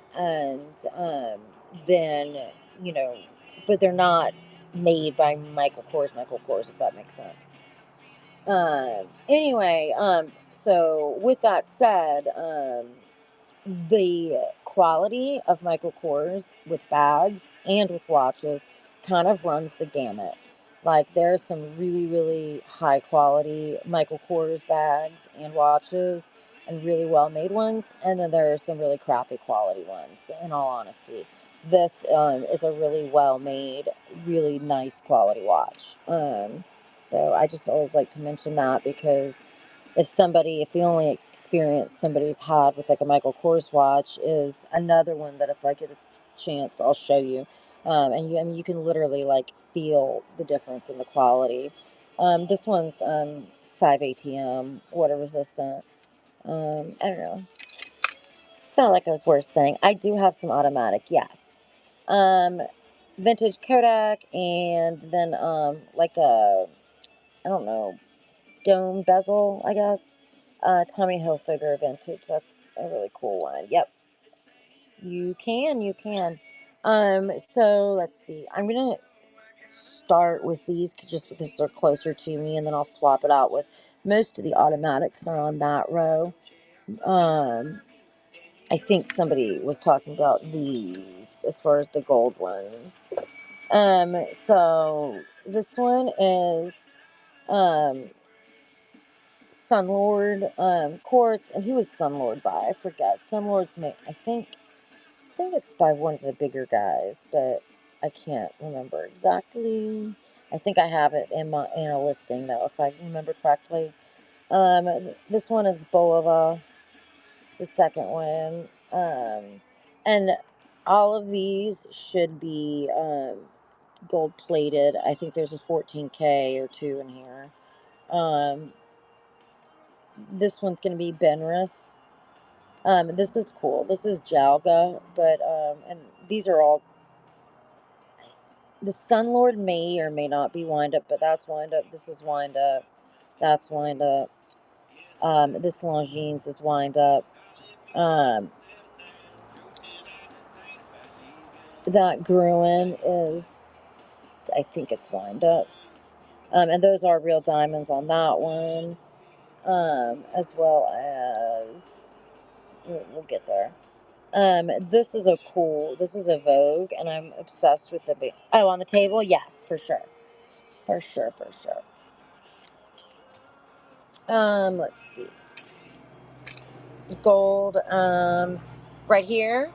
then you know, but they're not made by Michael Kors, if that makes sense. Anyway, so with that said, the quality of Michael Kors with bags and with watches kind of runs the gamut. Like there's some really, really high quality Michael Kors bags and watches and really well made ones. And then there are some really crappy quality ones, in all honesty. This is a really well made, really nice quality watch. So I just always like to mention that because if the only experience somebody's had with like a Michael Kors watch is another one that if I get a chance, I'll show you. I mean, you can literally like feel the difference in the quality. This one's 5 ATM, water resistant. I don't know. Felt like it was worth saying. I do have some automatic, yes. Um, Vintage Kodak, and then like a I don't know dome bezel, I guess. Tommy Hilfiger vintage. That's a really cool one. Yep, you can. So let's see. I'm gonna start with these just because they're closer to me, and then I'll swap it out with most of the automatics are on that row. Um, I think somebody was talking about these as far as the gold ones. So this one is um Sunlord quartz. And who was Sunlord by? I forget. Sunlord's made, I think it's by one of the bigger guys, but I can't remember exactly. I think I have it in a listing though, if I remember correctly. This one is Bolova, the second one. And all of these should be gold plated. I think there's a 14K or two in here. Um, this one's going to be Benris. This is cool. This is Jalga, but and these are all, the Sunlord may or may not be wind up, but that's wind up. This is wind up. That's wind up. This Longines is wind up. Um, that Gruen is, I think it's wind up. And those are real diamonds on that one. As well as, we'll get there. This is a Vogue, and I'm obsessed with the, oh, on the table? Yes, for sure. For sure, for sure. Let's see. Gold, right here.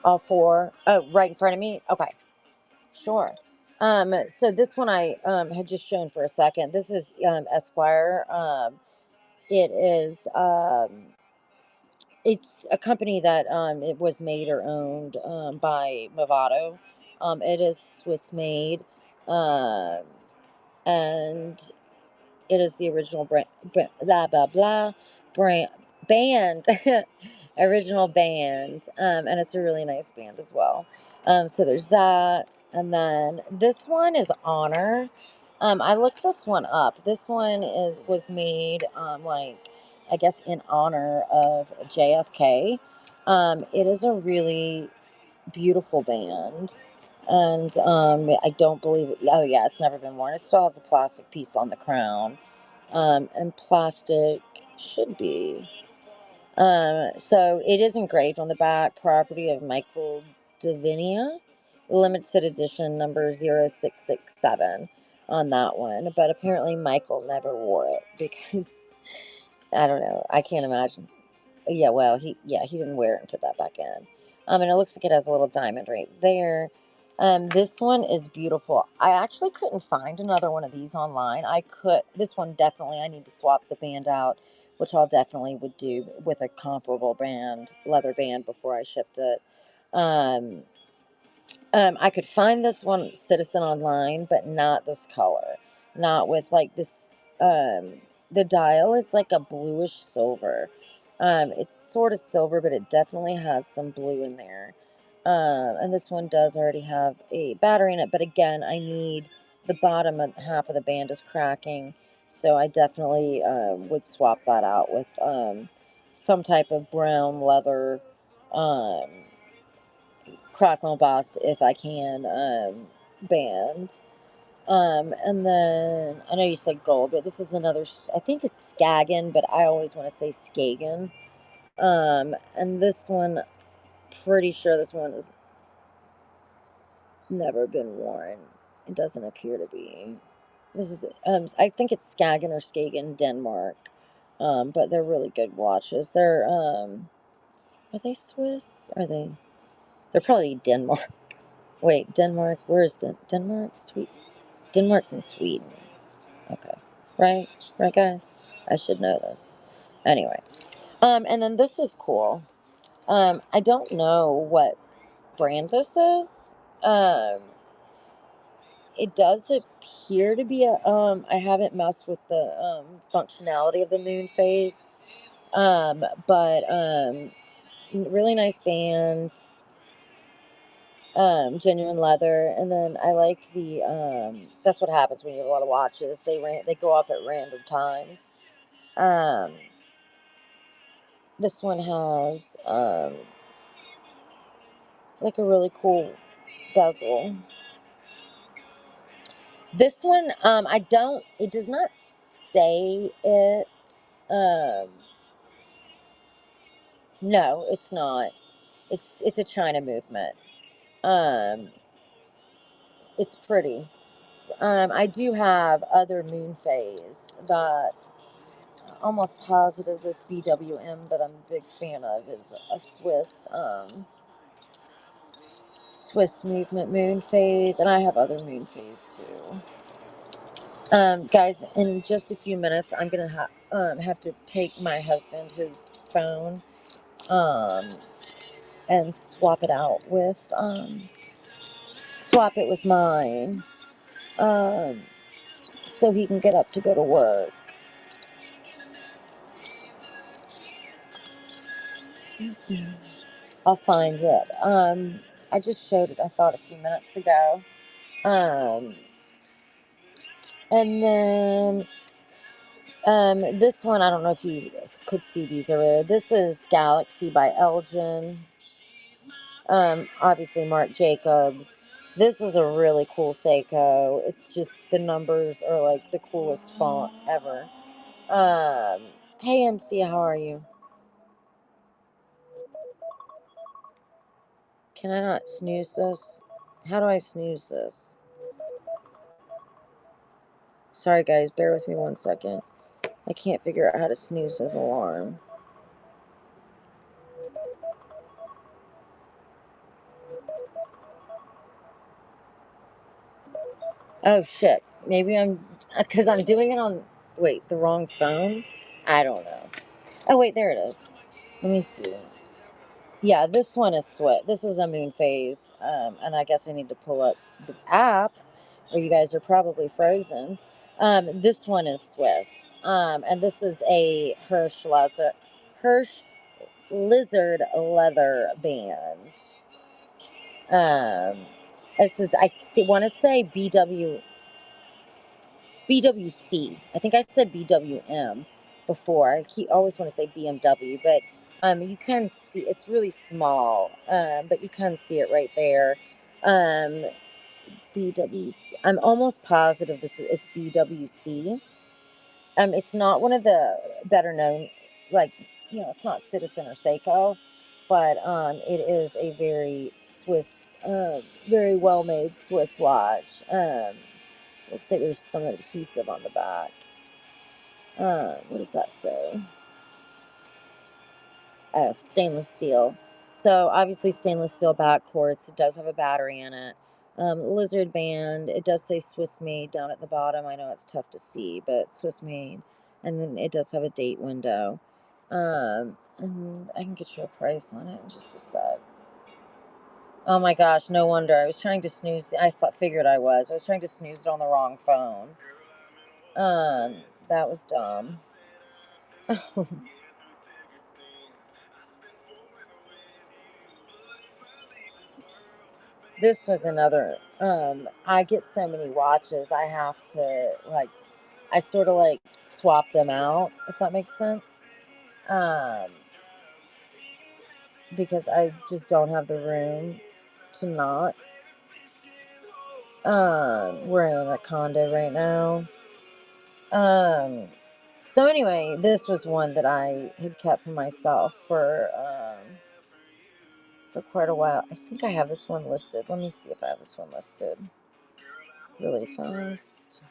All four. Oh, right in front of me? Okay, sure. So this one I had just shown for a second. This is Esquire. It is it's a company that it was made or owned by Movado. It is Swiss made, um, and it is the original blah blah blah brand band, original band, and it's a really nice band as well. So there's that, and then this one is Honor. I looked this one up. This one was made like, I guess, in honor of JFK. It is a really beautiful band. And I don't believe it. Oh, yeah, it's never been worn. It still has the plastic piece on the crown. And plastic should be. So it is engraved on the back, property of Michael Davinia, limited edition number 0667 on that one. But apparently Michael never wore it because I don't know. I can't imagine. Yeah, well, he didn't wear it and put that back in. And it looks like it has a little diamond right there. This one is beautiful. I actually couldn't find another one of these online. This one definitely, I need to swap the band out, which I'll definitely would do with a comparable leather band before I shipped it. Um, I could find this one Citizen online, but not this color. Not with like this. The dial is like a bluish silver. It's sort of silver, but it definitely has some blue in there. And this one does already have a battery in it, but again, I need the bottom half of the band is cracking, so I definitely would swap that out with some type of brown leather. Um, Croc Boss if I can, band. And then I know you said gold, but this is another. I think it's Skagen, but I always want to say Skagen. And this one, pretty sure this one has never been worn. It doesn't appear to be. This is I think it's Skagen or Skagen, Denmark. But they're really good watches. Are they Swiss? Are they? They're probably Denmark. Wait, Denmark. Where is Denmark? Denmark's in Sweden. Okay. Right? Right, guys? I should know this. Anyway. And then this is cool. I don't know what brand this is. Um, it does appear to be I haven't messed with the functionality of the moon phase. But really nice band, genuine leather, and then I like the that's what happens when you have a lot of watches. They go off at random times. Um, this one has like a really cool bezel. This one, I don't. It does not say it. Um, no, it's not. It's a China movement. Um, it's pretty. I do have other moon phase that almost positive this BWM that I'm a big fan of is a Swiss movement moon phase, and I have other moon phase too. Guys, in just a few minutes, I'm gonna have to take my husband his phone um, and swap it with mine, um, so he can get up to go to work. I'll find it. I just showed it, I thought, a few minutes ago. Um, and then this one, I don't know if you could see these earlier. This is Galaxy by Elgin. Obviously Marc Jacobs. This is a really cool Seiko. It's just the numbers are like the coolest font ever. Um, hey MC, how are you? Can I not snooze this? How do I snooze this? Sorry guys, bear with me 1 second. I can't figure out how to snooze this alarm. Oh shit. Maybe because I'm doing it on, wait, the wrong phone? I don't know. Oh wait, there it is. Let me see. Yeah, this one is Swiss. This is a moon phase. And I guess I need to pull up the app, or you guys are probably frozen. This one is Swiss. And this is a Hirsch lizard leather band. Um, this is, want to say BWC. I think I said BWM before. Always want to say BMW, but you can see it's really small, but you can see it right there. Um, BWC. I'm almost positive it's BWC. It's not one of the better known, like, it's not Citizen or Seiko, but it is a very well made Swiss watch. Looks like there's some adhesive on the back. What does that say? Oh, stainless steel. So obviously stainless steel back quartz. It does have a battery in it. Lizard band. It does say Swiss made down at the bottom. I know it's tough to see, but Swiss made. And then it does have a date window. And I can get you a price on it in just a sec. Oh my gosh, no wonder. I was trying to snooze. Figured I was. I was trying to snooze it on the wrong phone. That was dumb. This was another. I get so many watches. I have to I sort of like swap them out, if that makes sense. Um, because I just don't have the room to not. We're in a condo right now. Um, so anyway, this was one that I had kept for myself for quite a while. I think I have this one listed. Let me see if I have this one listed really fast.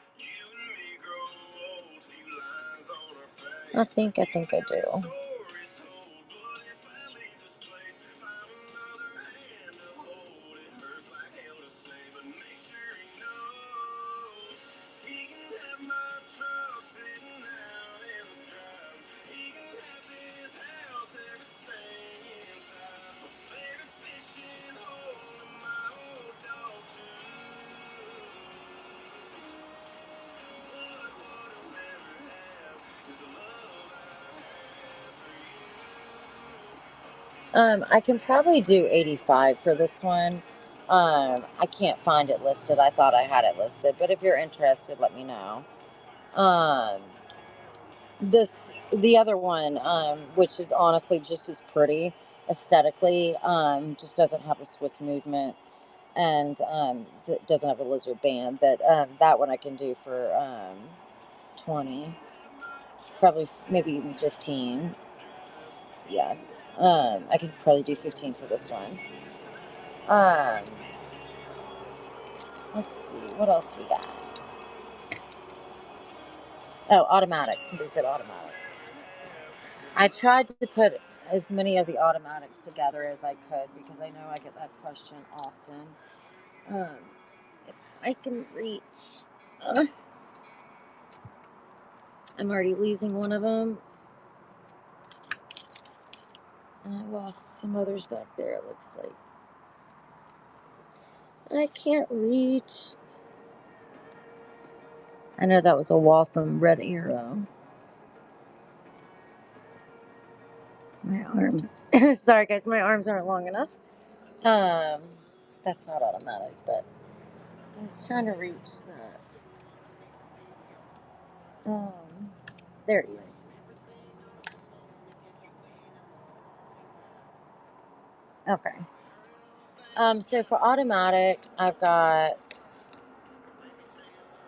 I think I do. I can probably do 85 for this one. I can't find it listed. I thought I had it listed, but if you're interested, let me know. Um, the other one, which is honestly just as pretty aesthetically, just doesn't have a Swiss movement and doesn't have the lizard band, but that one I can do for 20, probably maybe even 15. Yeah. I could probably do 15 for this one. Um, let's see, what else we got? Oh, automatic. Somebody said automatic. I tried to put as many of the automatics together as I could because I know I get that question often. If I can reach, uh, I'm already losing one of them. And I lost some others back there, it looks like. I can't reach. I know that was a Waltham red arrow. My arms. Sorry, guys, my arms aren't long enough. Um, that's not automatic, but I was trying to reach that. There he is. Okay. So for automatic, I've got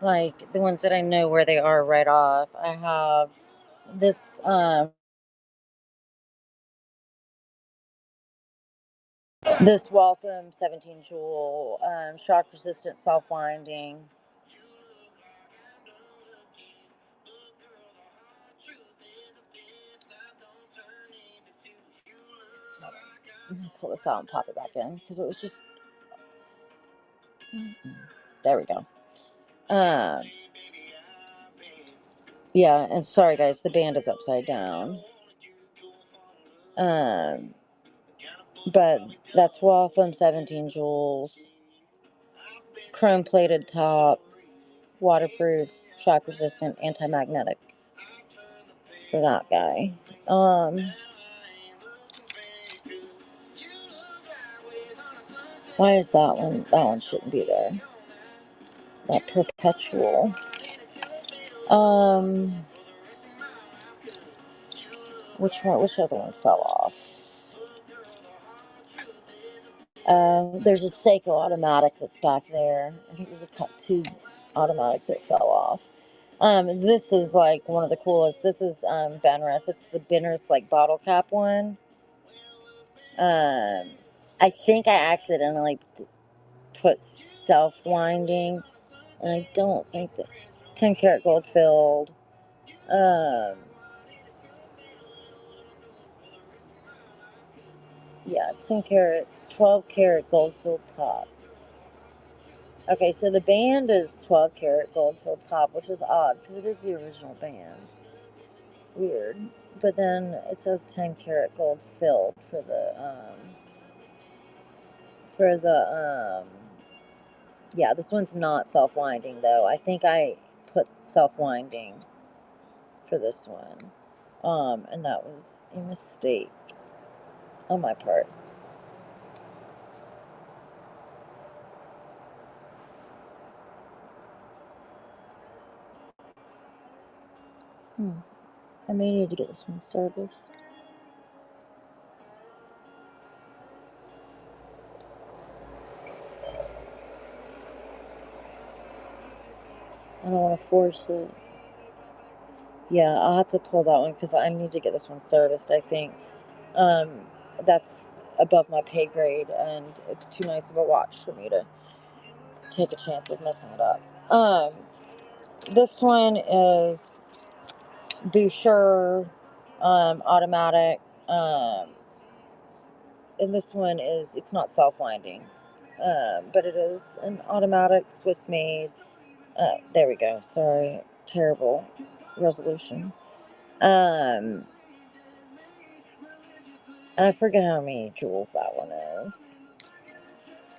like the ones that I know where they are right off. I have this this Waltham 17 jewel shock resistant self winding. Let me pull this out and pop it back in because it was just. There we go. Yeah, and sorry guys, the band is upside down. But that's Waltham 17 jewels, chrome plated top, waterproof, shock resistant, anti magnetic for that guy. Why is that one? That one shouldn't be there. That perpetual. Which one? Which other one fell off? There's a Seiko automatic that's back there. I think there's a Cut 2 automatic that fell off. This is like one of the coolest. This is Benris. It's the Benris like bottle cap one. I think I accidentally put self winding, and I don't think that 10 karat gold filled. Yeah, 10 karat, 12 karat gold filled top. Okay, so the band is 12 karat gold filled top, which is odd because it is the original band. Weird. But then it says 10 karat gold filled for the yeah, this one's not self winding though. I think I put self winding for this one. And that was a mistake on my part. I may need to get this one serviced. I don't want to force it. Yeah, I'll have to pull that one because I need to get this one serviced, I think. That's above my pay grade, and it's too nice of a watch for me to take a chance with messing it up. This one is Boucher automatic, and this one is, it's not self-winding, but it is an automatic Swiss made. There we go. Sorry, terrible resolution. And I forget how many jewels that one is.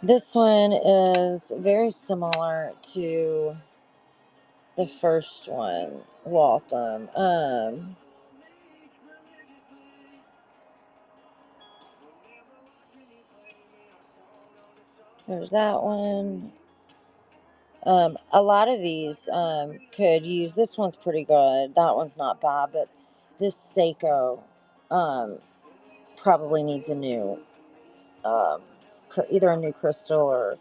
This one is very similar to the first one, Waltham. There's that one. A lot of these could use. This one's pretty good. That one's not bad, but this Seiko probably needs a new, um, either a new crystal or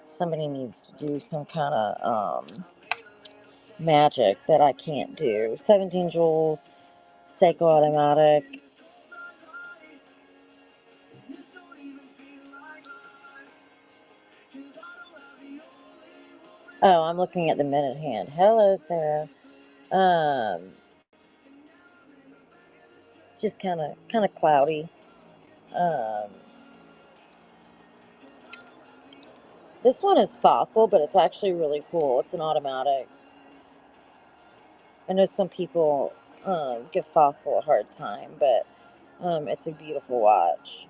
somebody needs to do some kind of magic that I can't do. 17 jewels, Seiko automatic. Oh, I'm looking at the minute hand. Hello, Sarah. Um, just kind of cloudy. Um, this one is fossil, but it's actually really cool. It's an automatic. I know some people give fossil a hard time, but it's a beautiful watch.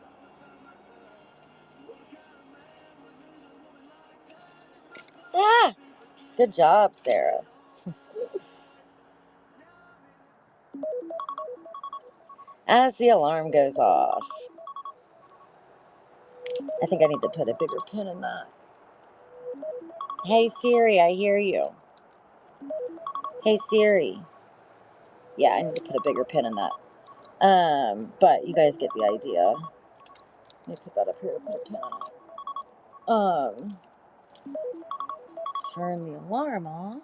Ah, good job, Sarah. As the alarm goes off, I think I need to put a bigger pin in that. Hey Siri, I hear you. Hey Siri. Yeah, I need to put a bigger pin in that. But you guys get the idea. Let me put that up here to put a pin on it. Turn the alarm off.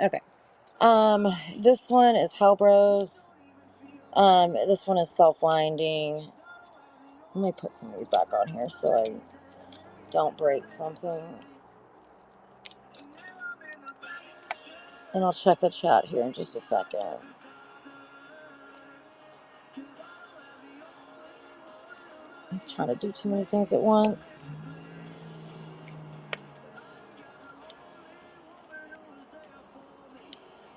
Okay. This one is Hellbros. This one is self-winding. Let me put some of these back on here so I don't break something. And I'll check the chat here in just a second. I'm trying to do too many things at once.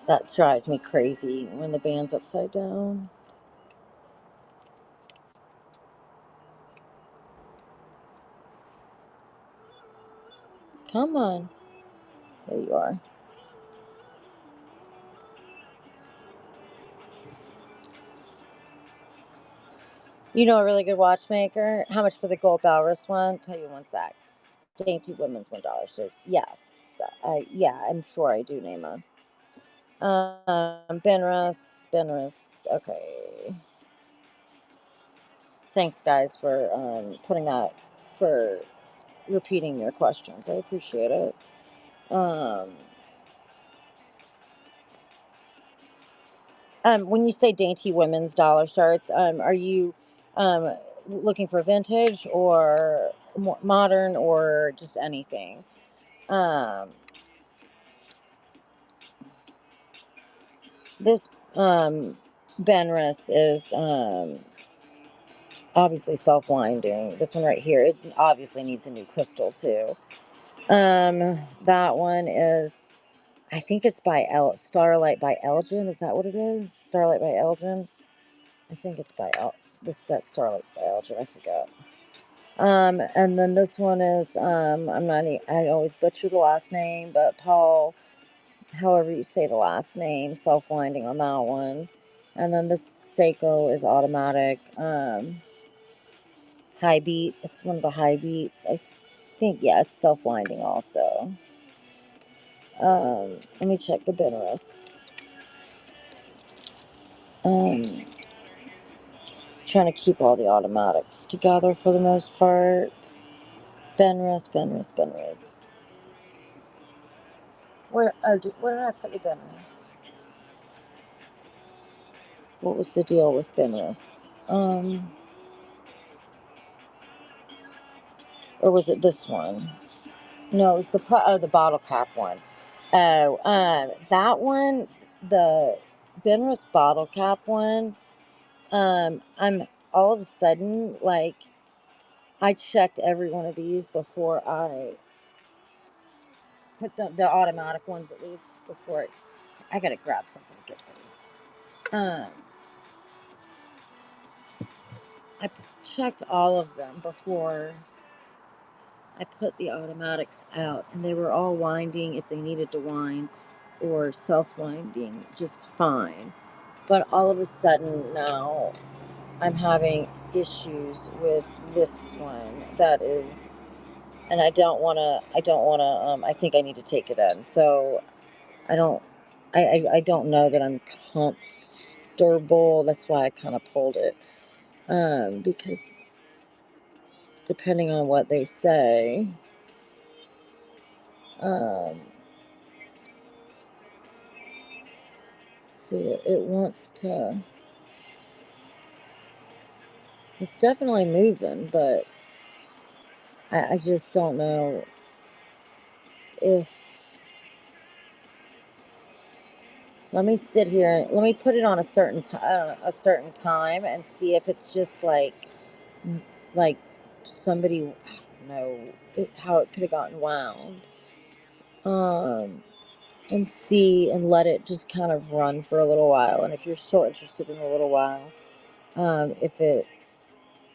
That drives me crazy when the band's upside down. Come on. There you are. You know a really good watchmaker? How much for the gold Balrus one? Tell you in one sec. Dainty Women's $1 shirts. Yes. Yeah, I'm sure I do, Nema. Benrus. Okay. Thanks, guys, for putting that, for repeating your questions. I appreciate it. When you say dainty women's dollar shirts, are you um, looking for vintage or modern or just anything? Um, this Benrus is obviously self-winding. This one right here, it obviously needs a new crystal too. That one is, I think it's by Starlight by Elgin. Is that what it is? Starlight by Elgin. I think it's by that Starlight's by Elgin. I forgot. And then this one is I always butcher the last name, but Paul, however you say the last name, self-winding on that one. And then this Seiko is automatic. High beat. It's one of the high beats. I think, yeah, it's self-winding also. Let me check the Benrus. Trying to keep all the automatics together for the most part. Benrus. Where did I put the Benrus? What was the deal with Benrus? Or was it this one? No, it was the bottle cap one. Oh, that one, the Benrus bottle cap one. I'm all of a sudden like I checked every one of these before I put the automatic ones at least before I gotta grab something to get these. I checked all of them before I put the automatics out, and they were all winding if they needed to wind, or self-winding just fine. But all of a sudden now I'm having issues with this one that is, and I don't want to, I think I need to take it in. So I don't, I don't know that I'm comfortable. That's why I kind of pulled it. Because depending on what they say, um, see, it wants to, it's definitely moving, but I just don't know if let me sit here. Let me put it on a a certain time and see if it's just like somebody. I don't know how it could have gotten wound. Um, and see and let it just kind of run for a little while. And if you're still interested in a little while, if it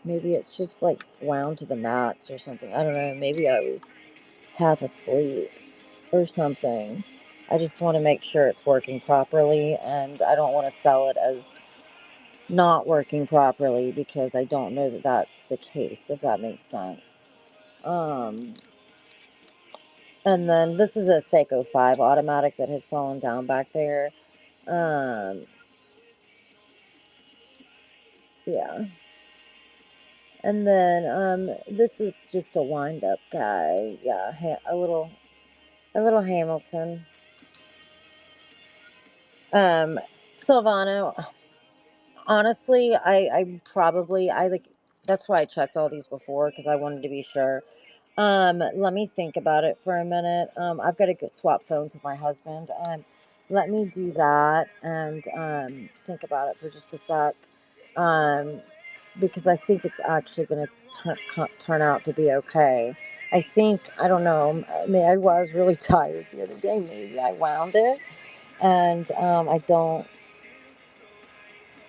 maybe it's just like wound to the max or something. I don't know. Maybe I was half asleep or something. I just want to make sure it's working properly, and I don't want to sell it as not working properly because I don't know that that's the case, if that makes sense. Um, and then this is a Seiko 5 automatic that had fallen down back there. Um, yeah. And then this is just a wind up guy. Yeah, a little Hamilton. Um, Silvano, honestly, I probably I like that's why I checked all these before because I wanted to be sure. Let me think about it for a minute. I've got to go swap phones with my husband. Let me do that and think about it for just a sec. Um, because I think it's actually going to turn out to be okay. I think I don't know. I mean, I was really tired the other day. Maybe I wound it, and I don't.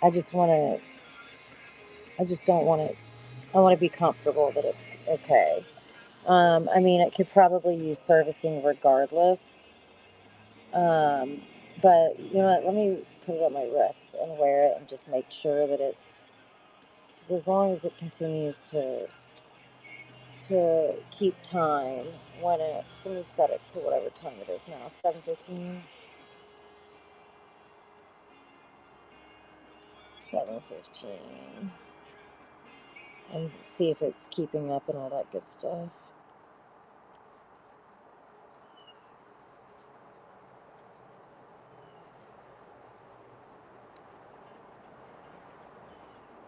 I just want to. I just don't want to. I want to be comfortable that it's okay. I mean, it could probably use servicing regardless. Um, but you know what? Let me put it on my wrist and wear it and just make sure that it's. Because as long as it continues to keep time when it's. Let me set it to whatever time it is now. 7:15. 7:15. And see if it's keeping up and all that good stuff.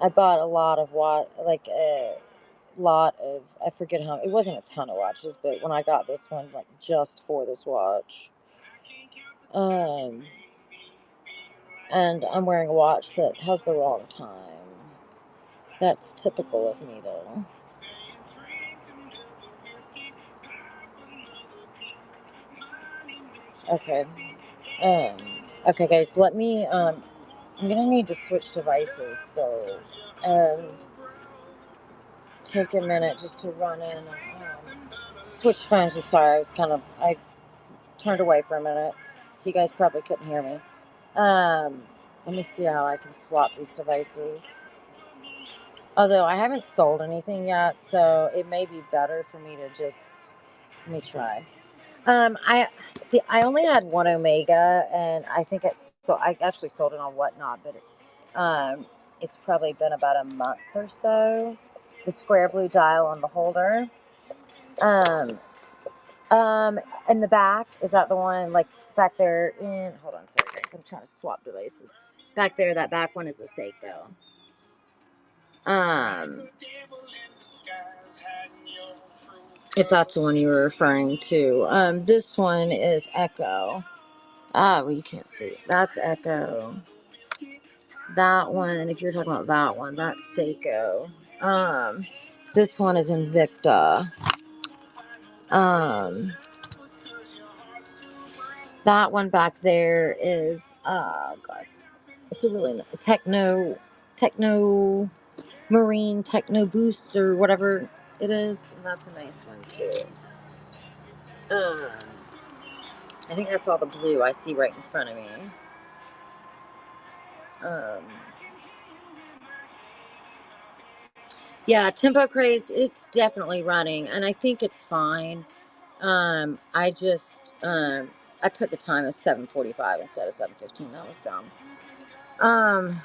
I bought a lot of like a lot of, I forget how, it wasn't a ton of watches, but when I got this one, like just for this watch, um, and I'm wearing a watch that has the wrong time. That's typical of me, though. Okay. Um, okay, guys, let me, I'm gonna need to switch devices, so, take a minute just to run in and, switch phones. I'm sorry, I turned away for a minute, so you guys probably couldn't hear me. Um, Let me see how I can swap these devices. Although I haven't sold anything yet, so it may be better for me to just let me try. I only had one Omega, and I think I actually sold it on Whatnot, but it's probably been about a month or so. The square blue dial on the holder. Um, Um, in the back, is that the one like back there in hold on, sorry guys, I'm trying to swap devices. Back there, that back one is a Seiko. Um if that's the one you were referring to. This one is Echo. Ah, well you can't see it. That's Echo. That one, if you're talking about that one, that's Seiko. This one is Invicta. Um that one back there is God. It's a really techno marine techno boost or whatever it is. And that's a nice one too. Um, I think that's all the blue I see right in front of me. Um, yeah, Tempo Crazed is definitely running, and I think it's fine. I just I put the time as 7:45 instead of 7:15. That was dumb. Um,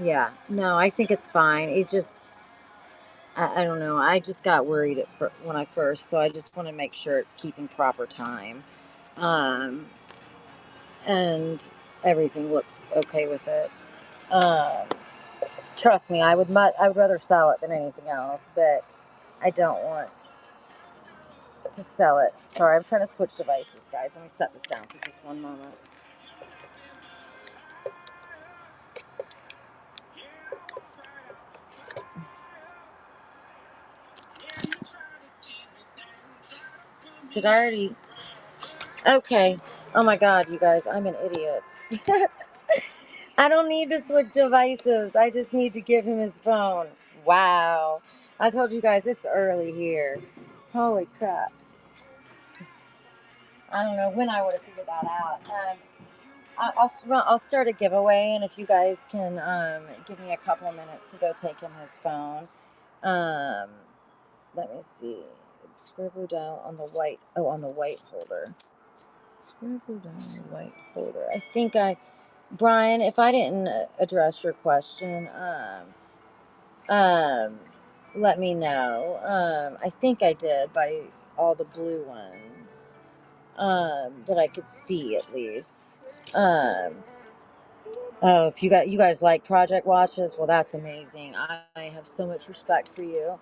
yeah, no, I think it's fine. It just I don't know. I just got worried when I first, so I just want to make sure it's keeping proper time, um, and everything looks okay with it. Um, Trust me, I would rather sell it than anything else, but I don't want to sell it. Sorry, I'm trying to switch devices, guys. Let me set this down for just one moment. Did I already? Okay. Oh my God, you guys, I'm an idiot. I don't need to switch devices. I just need to give him his phone. Wow. I told you guys it's early here. Holy crap. I don't know when I would have figured that out. I'll start a giveaway, and if you guys can give me a couple of minutes to go take him his phone. Um, Let me see. Scribble down on the white. Oh, on the white holder. Scribble down the white holder. I think Brian, if I didn't address your question, um, let me know. I think I did by all the blue ones. That I could see at least. Oh, if you guys like project watches, well, that's amazing. I have so much respect for you.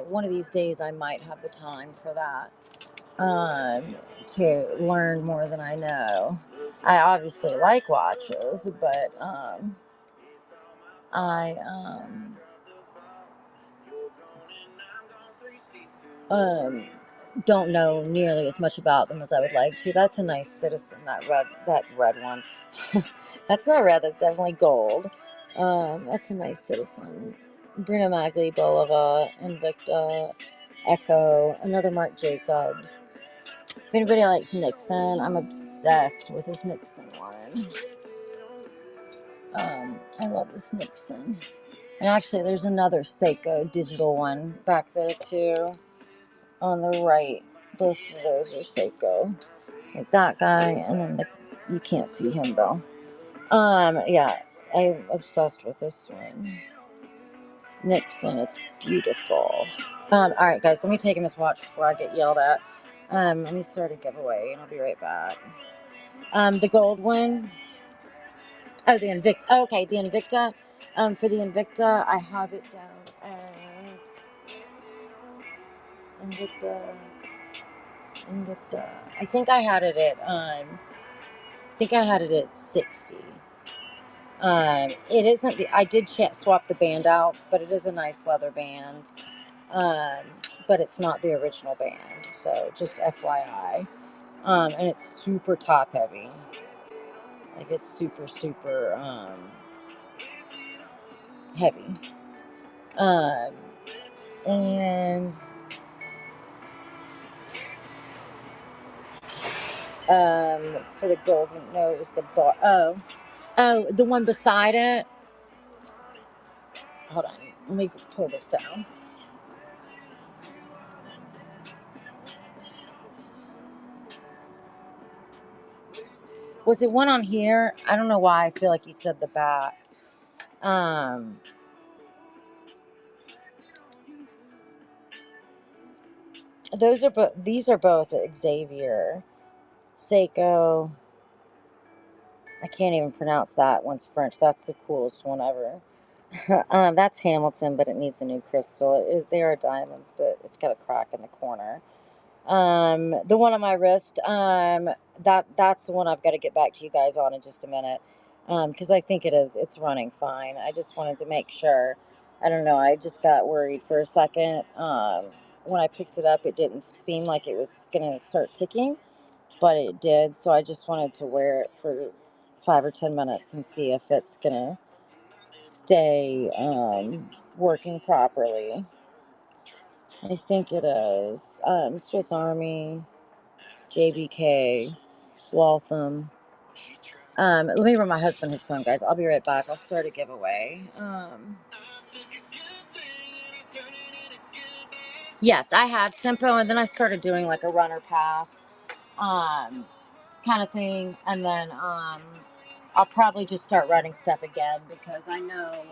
One of these days I might have the time for that. Um, to learn more than I know. I obviously like watches, but I um don't know nearly as much about them as I would like to. That's a nice Citizen, that red one. That's not red, that's definitely gold. That's a nice Citizen. Bruno Magli, Bulova, Invicta, Echo, another Marc Jacobs. If anybody likes Nixon, I'm obsessed with this Nixon one. I love this Nixon. And actually, there's another Seiko digital one back there too, on the right. Both of those are Seiko. Like that guy, and then you can't see him though. Yeah, I'm obsessed with this one. Nixon, it's beautiful. All right, guys, let me take him his watch before I get yelled at. Let me start a giveaway, and I'll be right back. The gold one. Oh, the Invicta. Oh, okay, the Invicta. For the Invicta, I have it down as Invicta. Invicta. I think I had it at I think I had it at 60. It isn't the. I did swap the band out, but it is a nice leather band. Um, but it's not the original band, so just FYI. And it's super top heavy. Like it's super heavy. Um, and for the golden, no, it was the bar. Oh, the one beside it. Hold on, let me pull this down. Was it one on here? I don't know why I feel like you said the back. Um, these are both Xavier, Seiko. I can't even pronounce that one's French. That's the coolest one ever. That's Hamilton, but it needs a new crystal. They are diamonds, but it's got a crack in the corner. The one on my wrist, that's the one I've got to get back to you guys on in just a minute. Because I think it's running fine. I just wanted to make sure. I don't know, I just got worried for a second. When I picked it up, it didn't seem like it was gonna start ticking, but it did. So I just wanted to wear it for 5 or 10 minutes and see if it's gonna stay working properly. I think it is. Swiss Army, JBK, Waltham. Let me run my husband his phone, guys. I'll be right back. I'll start a giveaway. Yes, I have Tempo, and then I started doing like a runner pass kind of thing, and then I'll probably just start running stuff again because I know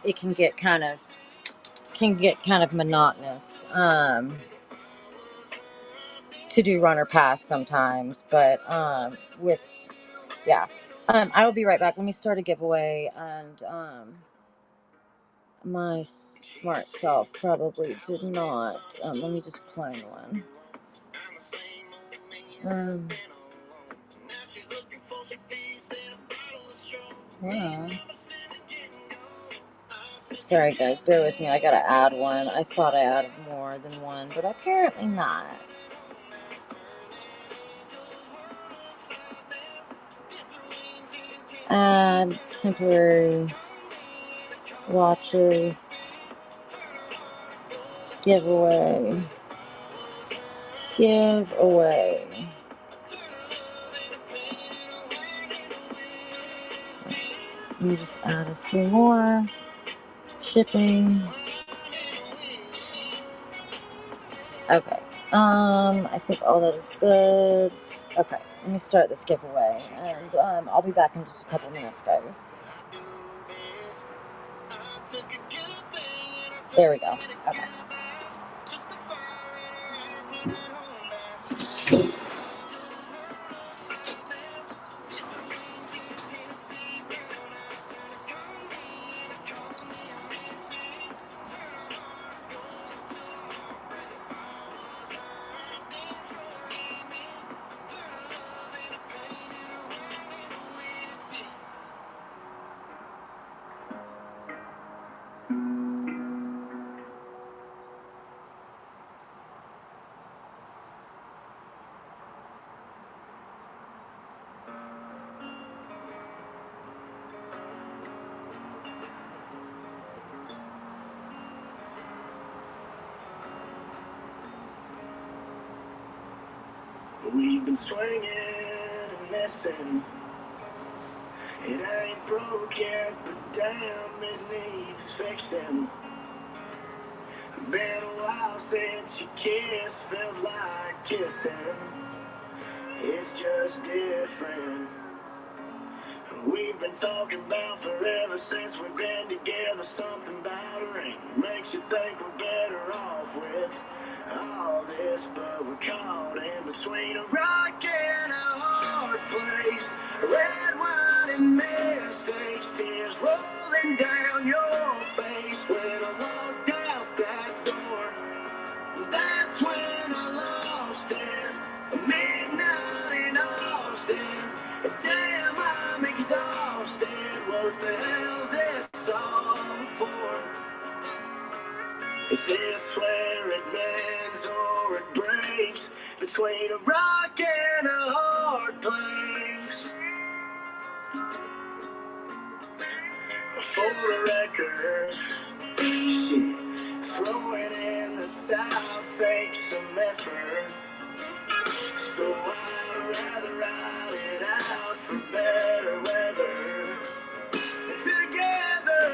it can get kind of monotonous to do runner pass sometimes, but with yeah. I will be right back. Let me start a giveaway, and my smart self probably did not. Let me just clone one. Yeah. Sorry guys, bear with me. I gotta add one. I thought I added more than one, but apparently not. Add temporary watches. Giveaway. Giveaway. Let me just add a few more. Shipping. Okay. I think all that is good. Okay, let me start this giveaway, and I'll be back in just a couple minutes, guys. There we go. Okay. We've been swinging and missing. It ain't broke yet, but damn, it needs fixing. Been a while since you kissed, felt like kissing. It's just different. We've been talking about forever since we've been together. Something about a ring makes you think we're better off with all this, but we're caught in between a rock and a hard place. Red wine and mistakes, tears rolling down your face when I walked out that door. That's when I lost it. Midnight in Austin. Damn, I'm exhausted. What the hell's this all for? Is this where it mends or it breaks? Between a rock and a hard place. For the record, shit, throwing in the towel takes some effort. So I'd rather ride it out for better weather. Together,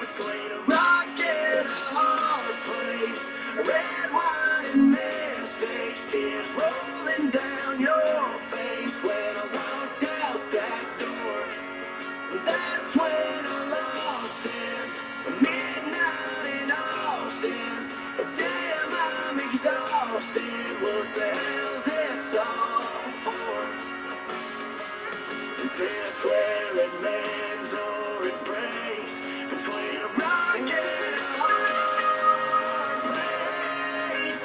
between a rock and a hard place. Red wine and mistakes, tears rolling down your face when I walked out that door. That's when I lost it. Midnight in Austin. Damn, I'm exhausted. What the hell's this all for? Is this where it mends or it breaks? Between a rock and a hard place.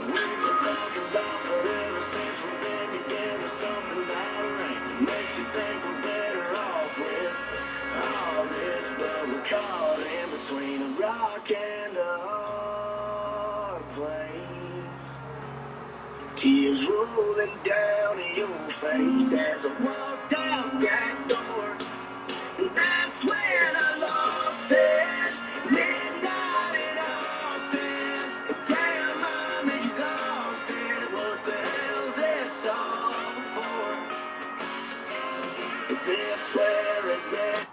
We've been talking about forever since we've been together. Something about a ring makes you think we're better off with all this, but we're caught in between a rock and a hard place. Tears rolling down in your face as I walked out that door. And that's when I lost it. Midnight in Austin. Damn, I'm exhausted. What the hell's this all for? Is this where it met?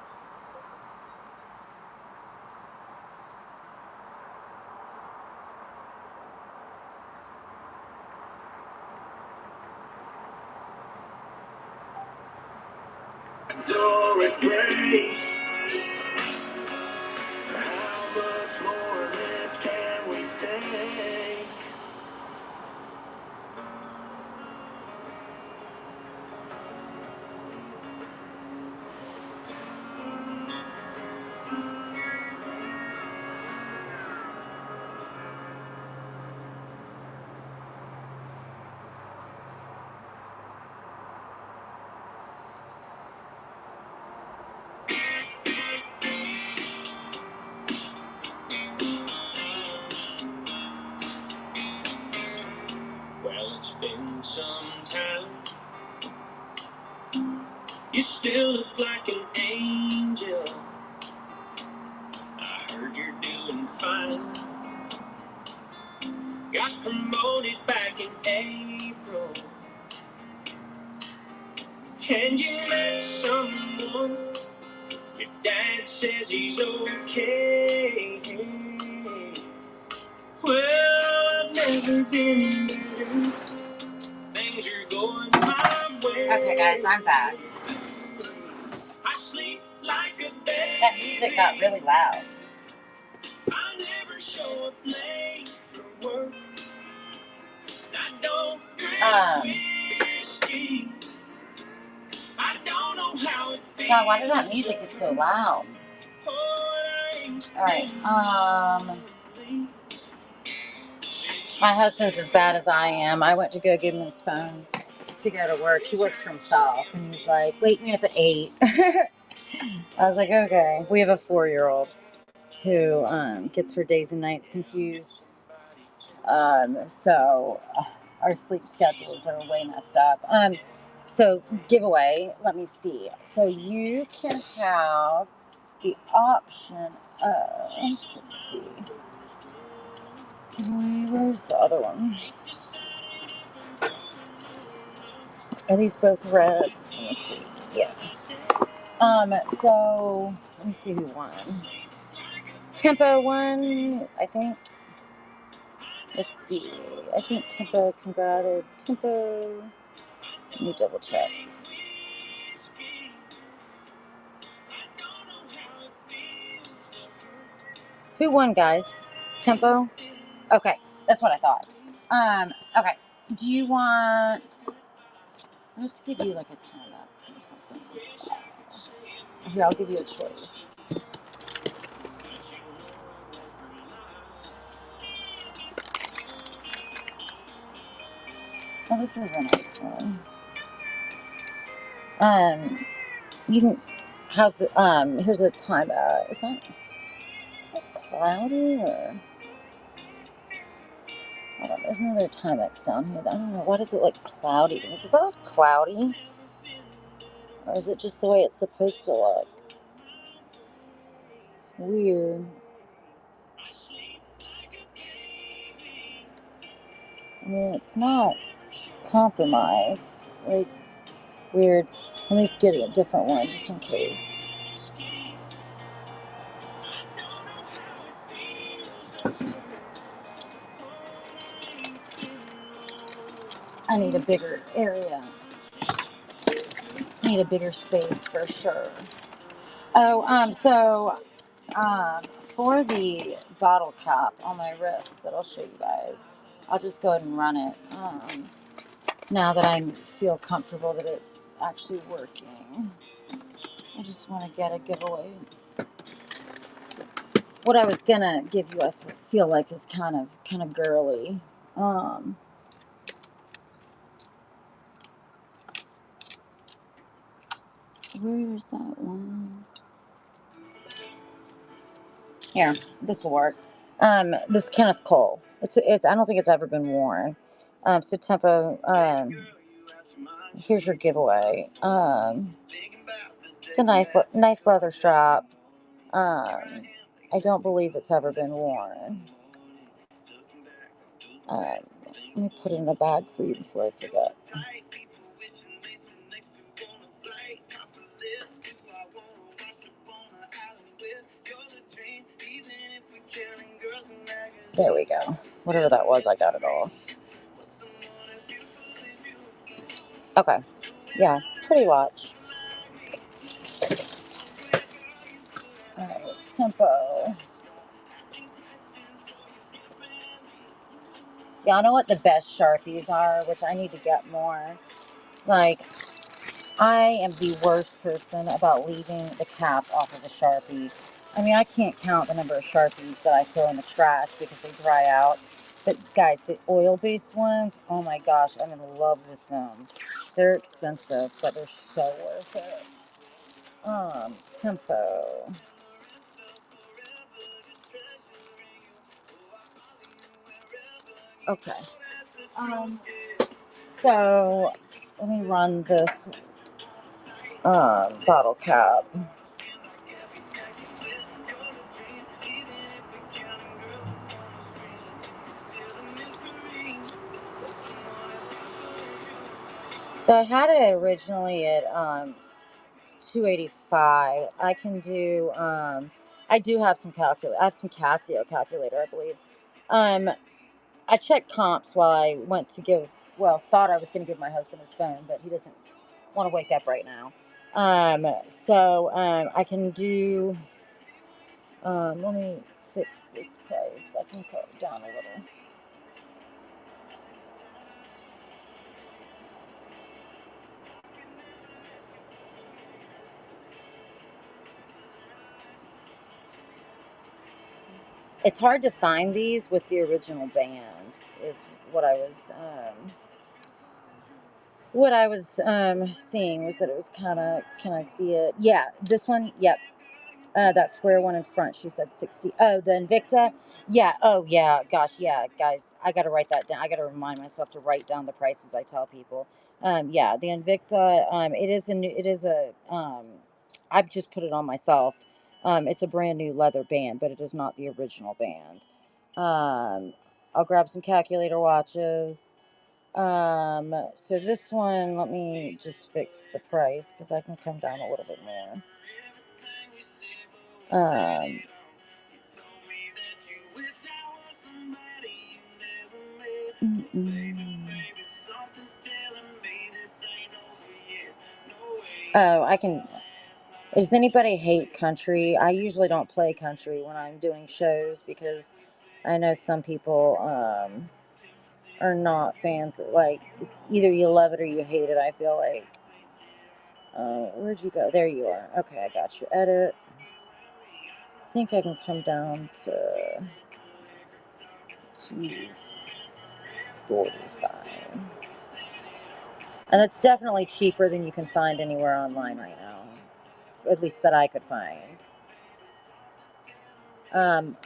Or it breaks. How much more of this can we take? You still look like an angel. I heard you're doing fine. Got promoted back in April. And you met someone. Your dad says he's okay. Well, I've never been better. Things are going my way. Okay, guys, I'm back. I sleep like a baby. That music got really loud. I never show up late for work. I don't drink whiskey. I don't know how it feels. God, why does that music get so loud? Alright, my husband's as bad as I am. I went to go give him his phone to go to work. He works for himself. And he's like, wake me up at 8. I was like, okay. We have a 4-year-old who gets her days and nights confused. So our sleep schedules are way messed up. So giveaway, let me see. So you can have the option of, let's see. Where's the other one? Are these both red? Let me see. Yeah. So let me see who won. Tempo won, I think. Let's see. I think Tempo congratulated Tempo. Let me double check. Who won, guys? Tempo? Okay, that's what I thought. Okay. Do you want? Let's give you like a 10x or something instead. Here, I'll give you a choice. Oh, this is a nice one. You can. How's the Here's a time. Is that cloudy or? Hold on, there's another Timex down here. I don't know. What is it like cloudy? Does that look cloudy? Or is it just the way it's supposed to look? Weird. I mean, it's not compromised. Like, weird. Let me get a different one just in case. I need a bigger area. I need a bigger space for sure. Oh, for the bottle cap on my wrist that I'll show you guys, I'll just go ahead and run it. Now that I feel comfortable that it's actually working. I just want to get a giveaway. What I was gonna give you, I feel like is kind of girly. Where's that one? Here, this will work. This Kenneth Cole. It's. I don't think it's ever been worn. So Tempo. Here's your giveaway. It's a nice leather strap. I don't believe it's ever been worn. Let me put it in a bag for you before I forget. There we go. Whatever that was, I got it off. Okay. Yeah, pretty watch. Alright, Tempo. Y'all know what the best Sharpies are, which I need to get more. Like, I am the worst person about leaving the cap off of a Sharpie. I mean, I can't count the number of Sharpies that I throw in the trash because they dry out. But guys, the oil-based ones, oh my gosh, I'm in love with them. They're expensive, but they're so worth it. Tempo. Okay. So let me run this. bottle cap. So I had it originally at 285. I can do I do have some calculator. I have some Casio calculator, I believe. Um I checked comps while I went to give, well, thought I was going to give my husband his phone, but he doesn't want to wake up right now. So I can do, let me fix this price. I can cut it down a little. It's hard to find these with the original band, is what I was, seeing was that it was kind of, can I see it? Yeah, this one, yep. That square one in front, she said 60. Oh, the Invicta? Yeah. Oh, yeah. Gosh, yeah, guys. I got to write that down. I got to remind myself to write down the prices I tell people. Yeah, the Invicta, it is a, I've just put it on myself. It's a brand new leather band, but it is not the original band. I'll grab some calculator watches. So this one, let me just fix the price because I can come down a little bit more. Um, Oh, I can. Does anybody hate country? I usually don't play country when I'm doing shows because I know some people are not fans. Like, either you love it or you hate it. I feel like. Where'd you go? There you are. Okay, I got you. Edit. I think I can come down to 245. And it's definitely cheaper than you can find anywhere online right now. At least that I could find. Um,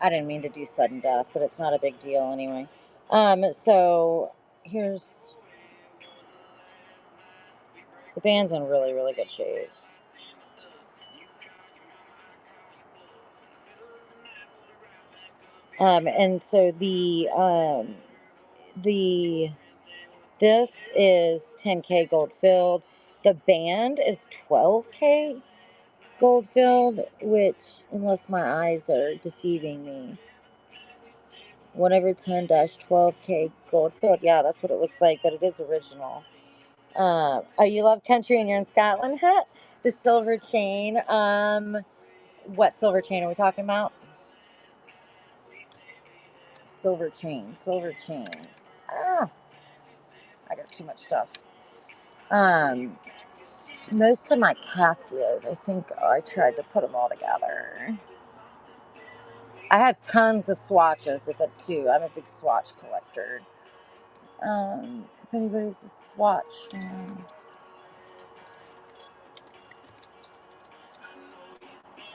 I didn't mean to do sudden death, but it's not a big deal anyway. So here's the band's in really, really good shape. And so the this is 10K gold filled. The band is 12K gold filled, which, unless my eyes are deceiving me, whatever 10-12K gold filled. Yeah, that's what it looks like, but it is original. Oh, you love country and you're in Scotland? Huh? The silver chain. What silver chain are we talking about? Silver chain. Silver chain. Ah, I got too much stuff. Um, Most of my Casios, I think I tried to put them all together. I have tons of swatches of it too. I'm a big swatch collector. If anybody's a swatch fan.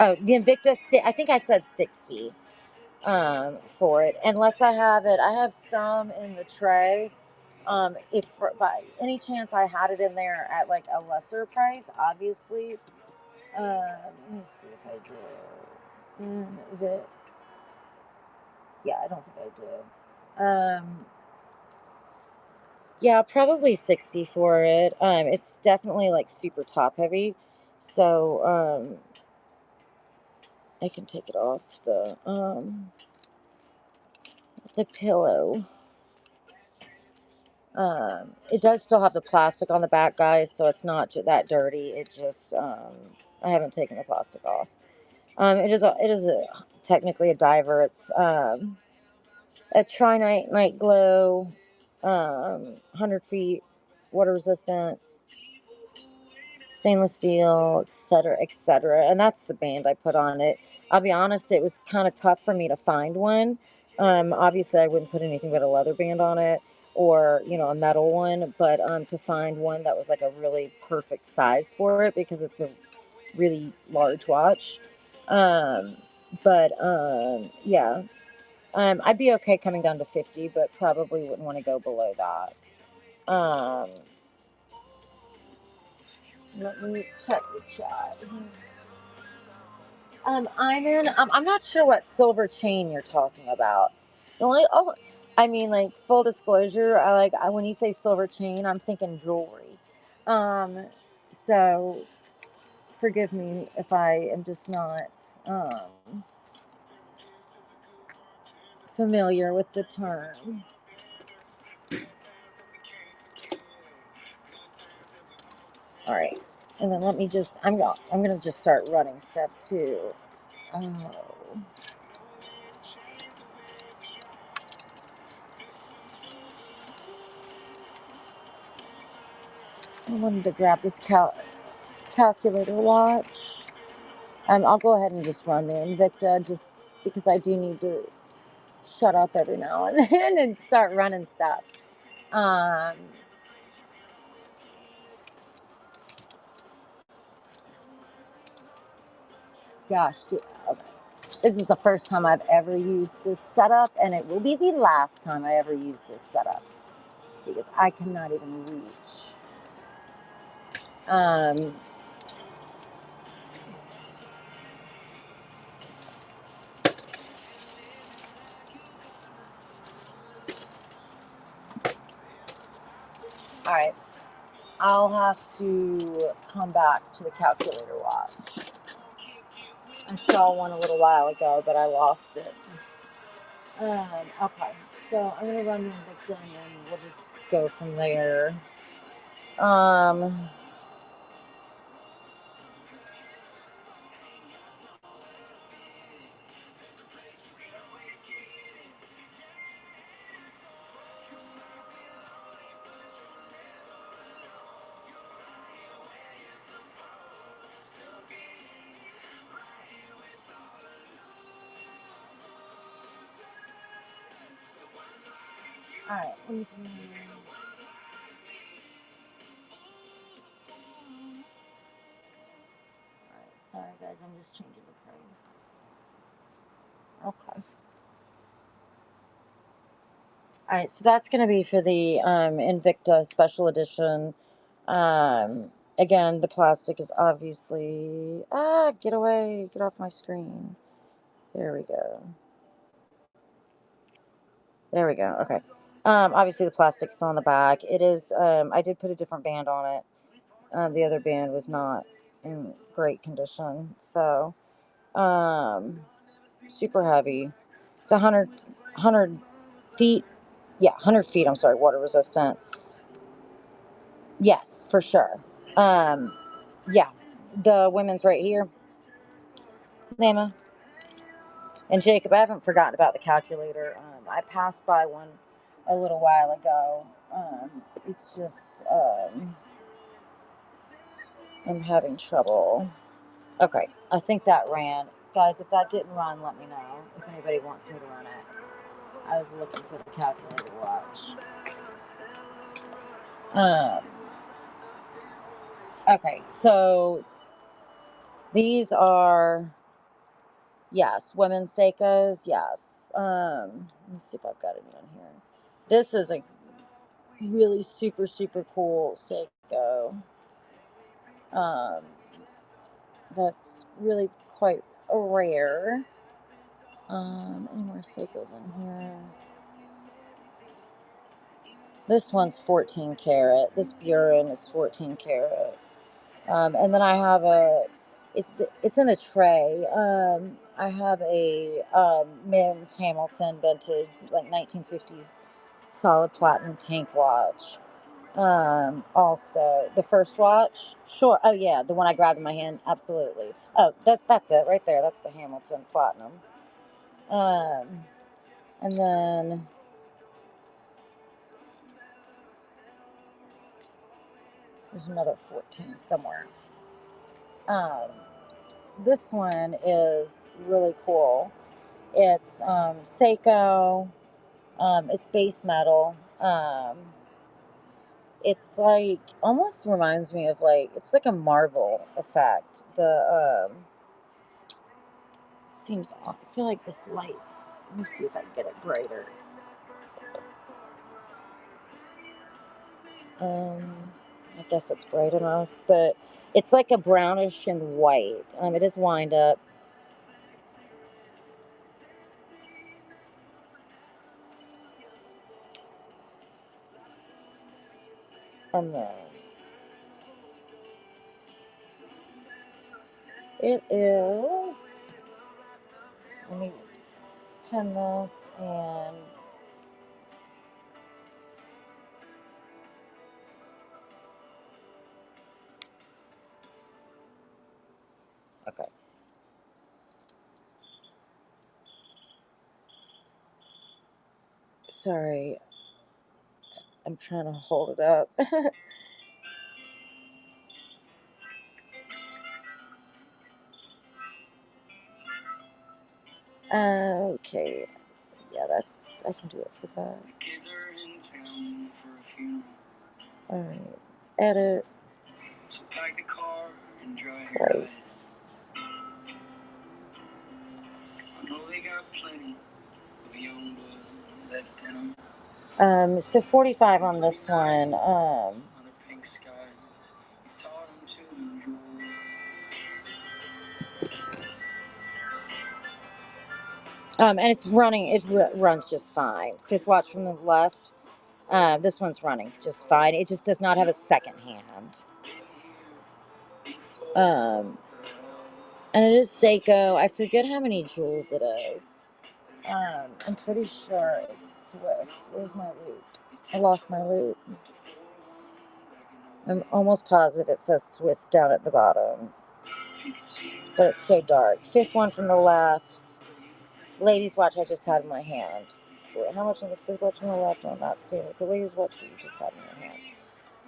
Oh, the Invicta, I think I said 60 for it. Unless I have it, I have some in the tray. If by any chance I had it in there at like a lesser price, obviously. Let me see if I do. Yeah, I don't think I do. Yeah, probably 60 for it. It's definitely like super top heavy, so I can take it off the pillow. It does still have the plastic on the back, guys, so it's not that dirty. It just I haven't taken the plastic off. It is technically a diver. It's a Trinite Night Glow, 100 feet, water resistant, stainless steel, etc., etc. And that's the band I put on it. I'll be honest, it was kind of tough for me to find one. Obviously, I wouldn't put anything but a leather band on it, or a metal one. But to find one that was like a really perfect size for it, because it's a really large watch. Um, but yeah, I'd be okay coming down to 50, but probably wouldn't want to go below that. Let me check the chat. I'm not sure what silver chain you're talking about. The only, oh, I mean, like full disclosure, when you say silver chain, I'm thinking jewelry. Um, so forgive me if I am just not familiar with the term. All right, and then let me just, I'm gonna just start running stuff too. Oh. I wanted to grab this calculator watch. I'll go ahead and just run the Invicta just because I do need to shut up every now and then and start running stuff. Gosh, okay. This is the first time I've ever used this setup, and it will be the last time I ever use this setup because I cannot even reach. All right, I'll have to come back to the calculator watch. I saw one a little while ago, but I lost it. Okay, so I'm gonna run the Invicta and then we'll just go from there. All right, let me do. All right, sorry guys, I'm just changing the price. Okay. All right, so that's going to be for the Invicta Special Edition. Again, the plastic is obviously get away, get off my screen. There we go. There we go. Okay. Obviously the plastic's still on the back. It is. I did put a different band on it. The other band was not in great condition, so super heavy. It's 100 feet. Yeah, 100 feet. I'm sorry, water resistant. Yes, for sure. Um, yeah, the women's right here, Lama and Jacob. I haven't forgotten about the calculator. I passed by one a little while ago. It's just I'm having trouble. Okay, I think that ran. Guys, if that didn't run, let me know if anybody wants me to run it. I was looking for the calculator watch. Okay, so these are, yes, women's Seikos, yes. Let me see if I've got any on here. This is a really super, super cool Seiko. That's really quite rare. Any more Seikos in here? This one's 14 karat. This Buren is 14 karat. And then I have it's in a tray. I have a men's Hamilton vintage, like 1950s solid platinum tank watch. Also the first watch, sure. Oh yeah, the one I grabbed in my hand, absolutely. Oh, that's it right there. That's the Hamilton platinum. And then there's another 14 somewhere. This one is really cool. It's Seiko. It's base metal. It's like almost reminds me of like it's like a marble effect. The seems off. I feel like this light Let me see if I can get it brighter. I guess it's bright enough, but it's like a brownish and white. It is wind up. And then it is. Let me pen this and. Okay. Sorry. I'm trying to hold it up. Okay. Yeah, I can do it for that. Alright. Edit. Price. So 45 on this one. And it's running. It runs just fine. Fifth watch from the left. This one's running just fine. It just does not have a second hand. And it is Seiko. I forget how many jewels it is. I'm pretty sure it's Swiss. Where's my loop? I lost my loop. I'm almost positive it says Swiss down at the bottom. But it's so dark. Fifth one from the left. Ladies' watch I just had in my hand. How much on the fifth watch from the left on that stand? The ladies' watch that you just had in your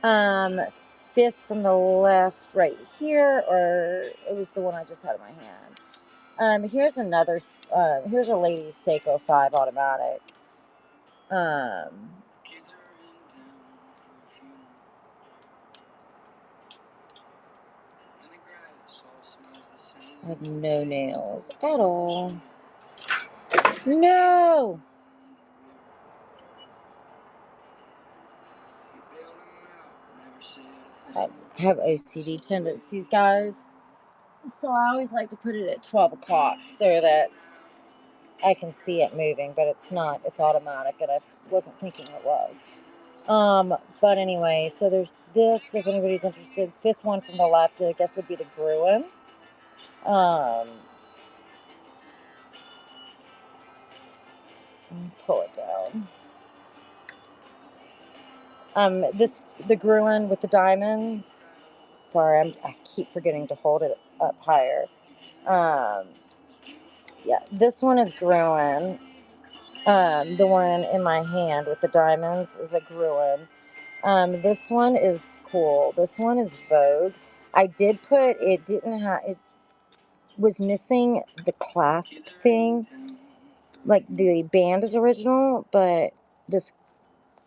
hand. Fifth from the left right here, or it was the one I just had in my hand. Here's another. Here's a ladies' Seiko 5 automatic. I have no nails at all. No! I have OCD tendencies, guys. So I always like to put it at 12 o'clock so that I can see it moving, but it's not. It's automatic, and I wasn't thinking it was. But anyway, so there's this, if anybody's interested. Fifth one from the left, I guess, would be the Gruen. Pull it down. The Gruen with the diamonds. Sorry, I keep forgetting to hold it up higher. Yeah, this one is Gruen. The one in my hand with the diamonds is a Gruen. This one is cool. This one is Vogue. I did put, it was missing the clasp thing. Like the band is original, but this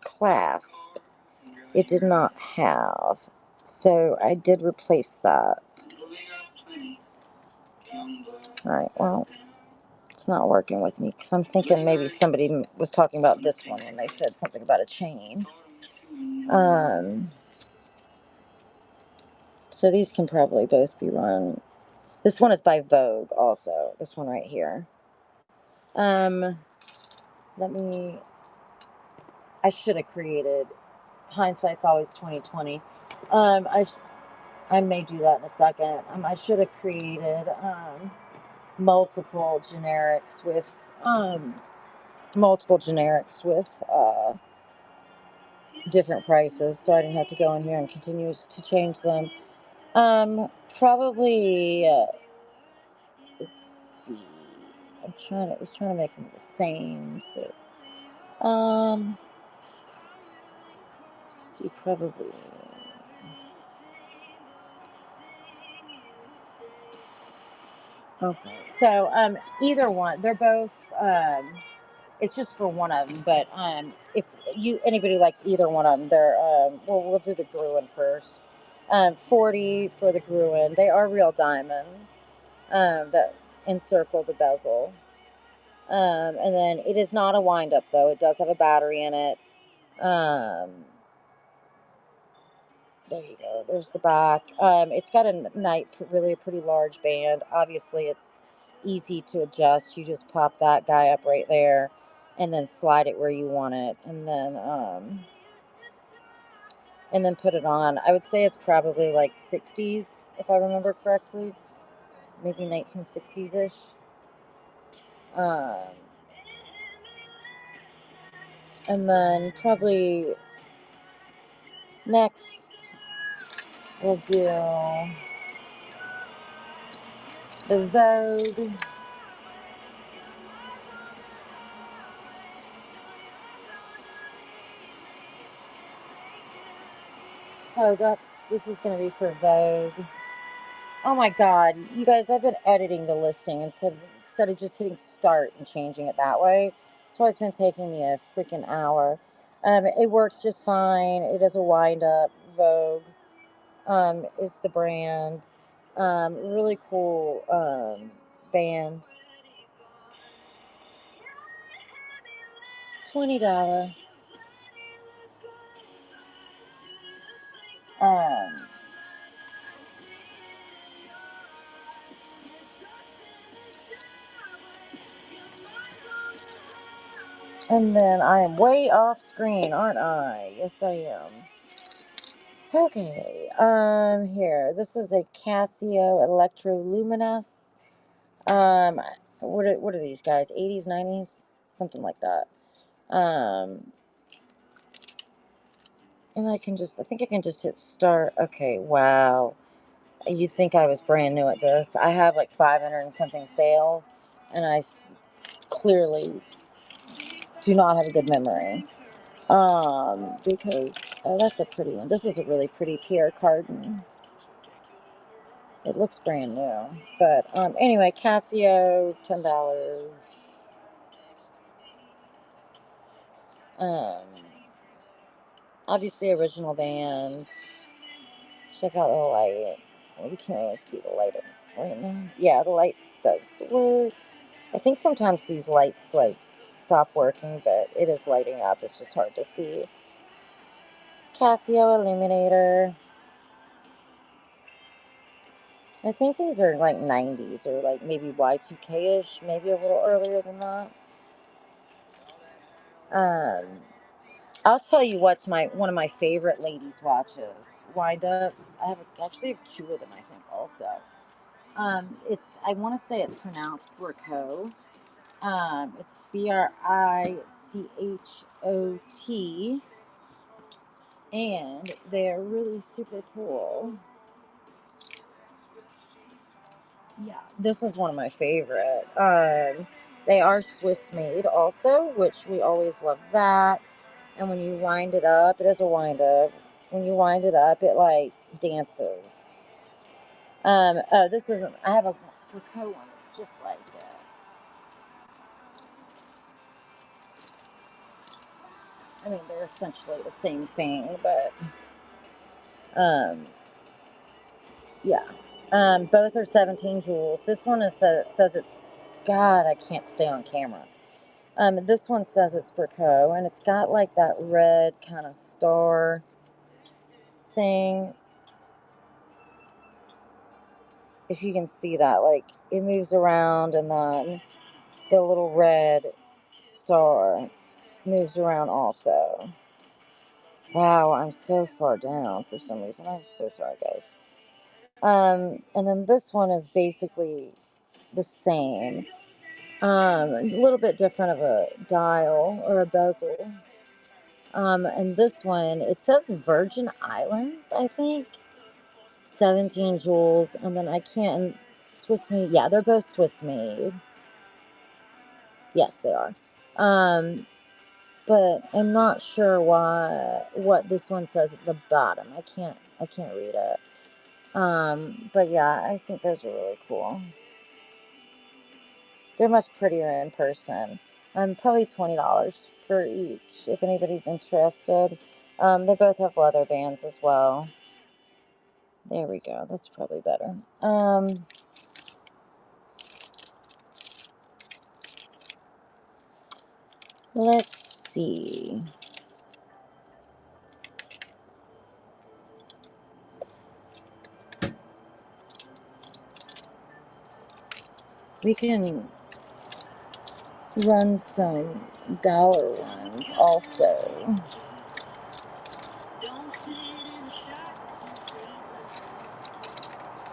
clasp, it did not have. So I did replace that. Alright, well, it's not working with me because I'm thinking maybe somebody was talking about this one when they said something about a chain. So these can probably both be run. This one is by Vogue also. This one right here. I should have created, hindsight's always 2020. I may do that in a second. I should have created multiple generics with different prices, so I didn't have to go in here and continue to change them. Probably. Let's see. I was trying to make them the same. So, you probably. Okay. So, either one. They're both. It's just for one of them, but if anybody likes either one of them, they're we'll do the Gruen first. 40 for the Gruen. They are real diamonds. That encircle the bezel. And then it is not a wind up though. It does have a battery in it. There you go. There's the back. It's got really a pretty large band. Obviously, it's easy to adjust. You just pop that guy up right there, and then slide it where you want it, and then put it on. I would say it's probably like 60s, if I remember correctly, maybe 1960s ish. Um, and then probably next we'll do the Vogue. So this is going to be for Vogue. Oh my God, you guys! I've been editing the listing instead of just hitting start and changing it that way. That's why it's been taking me a freaking hour. It works just fine. It is a wind up. Vogue is the brand. Really cool band. $20. Um, and then I am way off screen, aren't I? Yes, I am. Okay, here. This is a Casio Electroluminesce. Um, what are these guys? 80s, 90s, something like that. And I think I can just hit start. Okay, wow. You'd think I was brand new at this. I have like 500 and something sales, and clearly do not have a good memory. Because that's a pretty one. This is a really pretty Pierre Cardin. It looks brand new. But anyway, Casio, $10. Um, Obviously original band. Check out the light. Well, we can't really see the light right now. Yeah, the light does work. I think sometimes these lights like stop working, but it is lighting up. It's just hard to see. Casio Illuminator. I think these are like 90s or like maybe Y2K-ish, maybe a little earlier than that. Um, I'll tell you what's one of my favorite ladies' watches. Wind ups. Actually have two of them, I think, also. I want to say it's pronounced Brichot. It's Brichot, and they're really super cool. Yeah, this is one of my favorite. They are Swiss made also, which we always love that. And when you wind it up, it is a wind up. When you wind it up, it like dances. Oh, this isn't. I have a Brichot one that's just like it. I mean, they're essentially the same thing, but um, yeah. Both are 17 jewels. This one says it's. God, I can't stay on camera. This one says it's Brichot, and it's got like that red kind of star thing. If you can see that, like it moves around, and then the little red star moves around also. Wow, I'm so far down for some reason. I'm so sorry, guys. And then this one is basically the same. A little bit different of a dial or a bezel. And this one, it says Virgin Islands, I think. 17 jewels. And then I can't, Swiss made. Yeah, they're both Swiss made. Yes, they are. But I'm not sure what this one says at the bottom. I can't read it. But yeah, I think those are really cool. They're much prettier in person. Probably $20 for each if anybody's interested. They both have leather bands as well. There we go. That's probably better. Let's see. We can run some dollar ones also.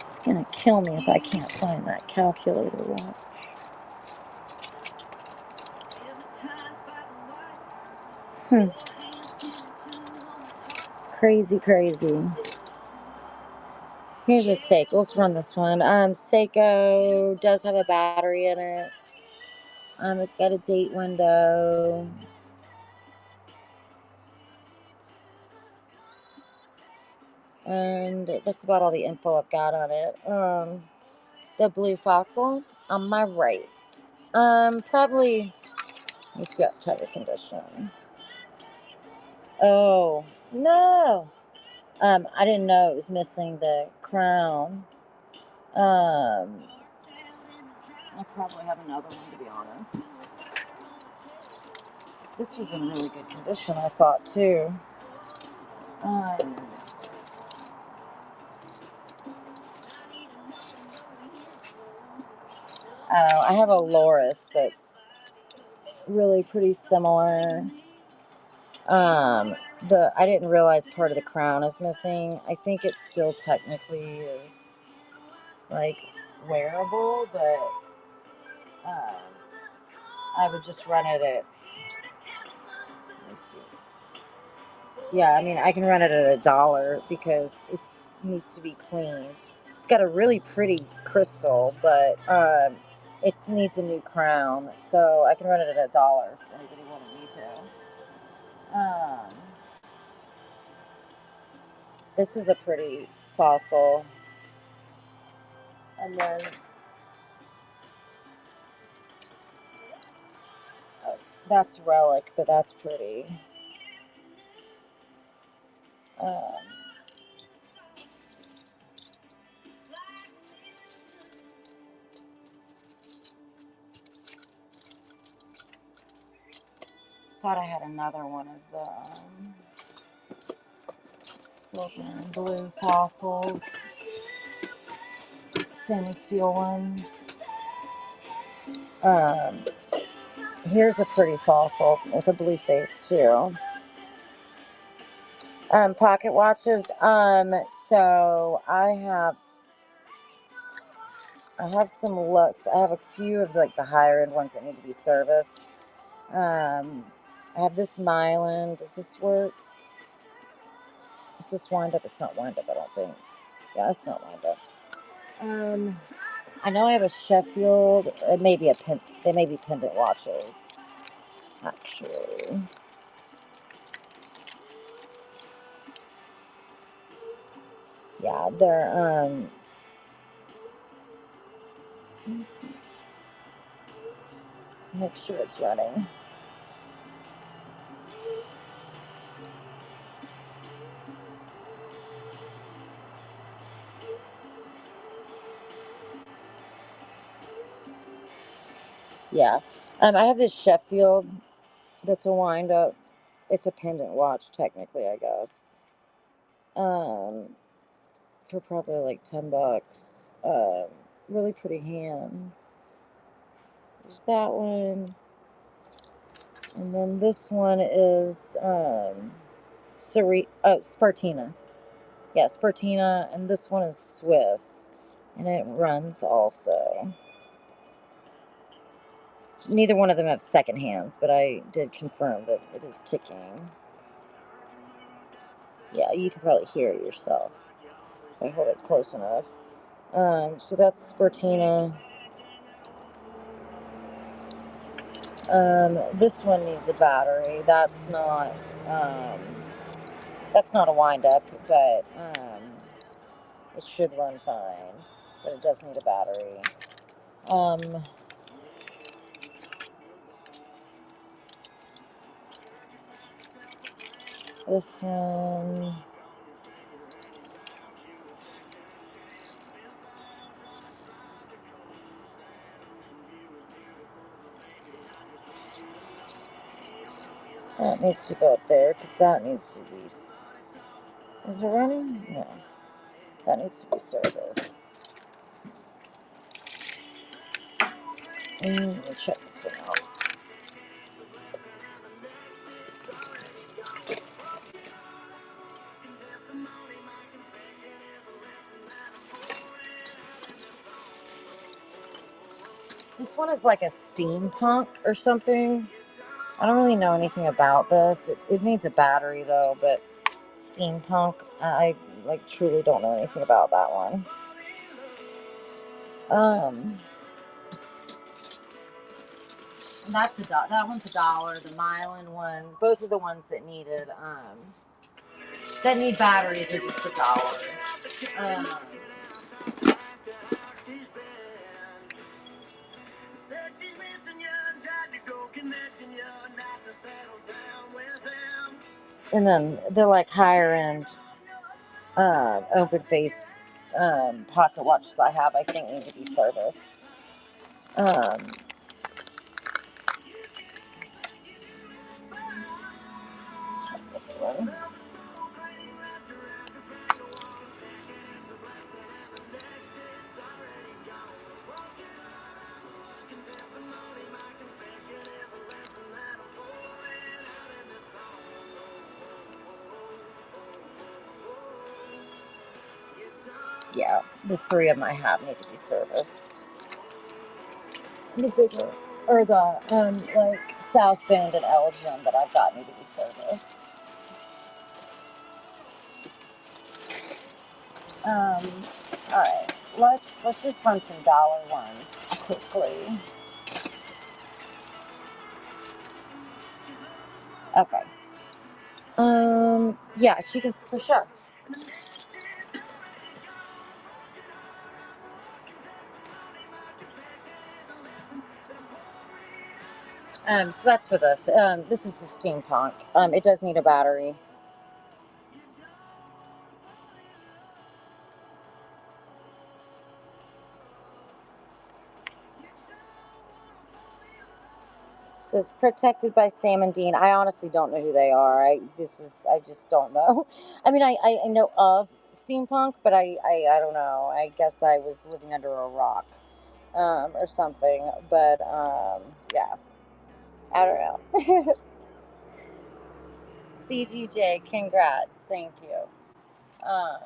It's gonna kill me if I can't find that calculator watch. Crazy, crazy. Here's a Seiko. Let's run this one. Seiko does have a battery in it. It's got a date window. And that's about all the info I've got on it. The blue fossil on my right. Probably, let me see what type of condition. Oh, no. I didn't know it was missing the crown. I'll probably have another one, to be honest. This was in really good condition, I thought, too. Oh, I have a Loris that's really pretty similar. I didn't realize part of the crown is missing. I think it still technically is like wearable, but I would just run it at. Let me see. Yeah, I mean I can run it at $1 because it needs to be clean. It's got a really pretty crystal, but it needs a new crown, so I can run it at $1 if anybody wanted me to. This is a pretty fossil. And then that's relic, but that's pretty. Um, Thought I had another one of the silver and blue fossils, stainless steel ones. Um, Here's a pretty fossil with a blue face too. Pocket watches. So I have some looks. I have a few of like the higher end ones that need to be serviced. I have this Mylan. Does this work? Is this wind up? It's not wind up, I don't think. Yeah, it's not wind up. I know I have a Sheffield. It may be they may be pendant watches, actually. Yeah, they're let me see. Make sure it's running. Yeah. I have this Sheffield that's a wind up. It's a pendant watch, technically, I guess. For probably like $10. Really pretty hands. There's that one. And then this one is Spartina. Yeah, Spartina, and this one is Swiss, and it runs also. Neither one of them have second hands, but I did confirm that it is ticking. Yeah, you can probably hear it yourself if I hold it close enough. So that's Spartina. This one needs a battery. Um, that's not a wind up, but it should run fine. But it does need a battery. This one. That needs to go up there because that needs to be. Is it running? No. That needs to be serviced. Let me check this one out. This one is like a steampunk or something. I don't really know anything about this. It needs a battery though, but steampunk, I like truly don't know anything about that one. That one's $1. The Mylan one, both of the ones that need batteries are just $1. And then they're like higher end open face pocket watches I have, I think need to be serviced. Check this one. Yeah, the 3 of them I have need to be serviced. The bigger, or the like South Bend and Elgin that I've got need to be serviced. All right, let's just run some dollar ones quickly. Okay. Yeah, she can for sure. So that's for this. This is the steampunk. It does need a battery. It says protected by Sam and Dean. I honestly don't know who they are. I just don't know. I mean, I know of steampunk, but I don't know. I guess I was living under a rock, or something. But yeah, I don't know. CGJ, congrats. Thank you. Um,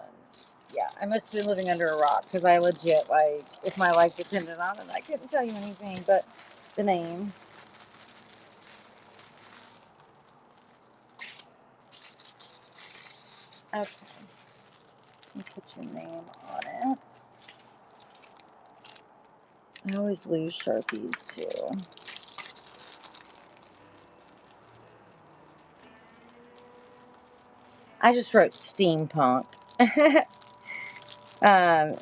yeah, I must have been living under a rock because I legit, like, if my life depended on it, I couldn't tell you anything but the name. Okay, you put your name on it. I always lose Sharpies too. I just wrote steampunk. um,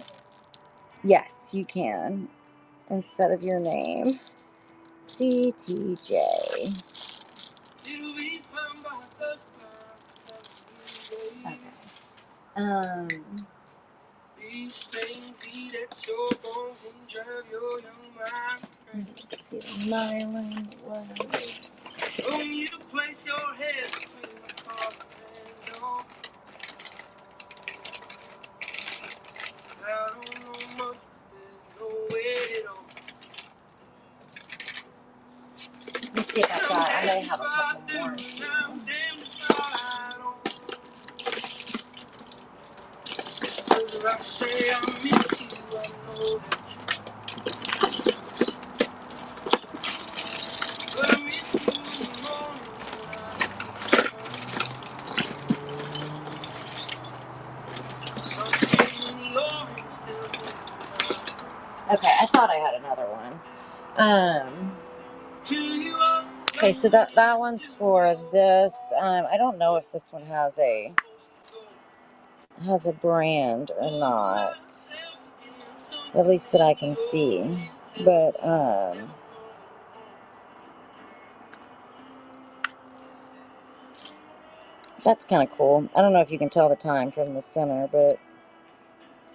yes, you can instead of your name. CTJ. Okay. These things eat at your bones and drive your young mind crazy. Let's see, the Mylan was. When you place your head between the heart and door, I don't know much, but there's no way at all. Let me see if I got. I may have a couple more. I say I miss you, I know that. But I miss you in the morning when I Okay, I thought I had another one. Okay, so that one's for this. I don't know if this one has a brand or not. At least that I can see. But that's kind of cool. I don't know if you can tell the time from the center, but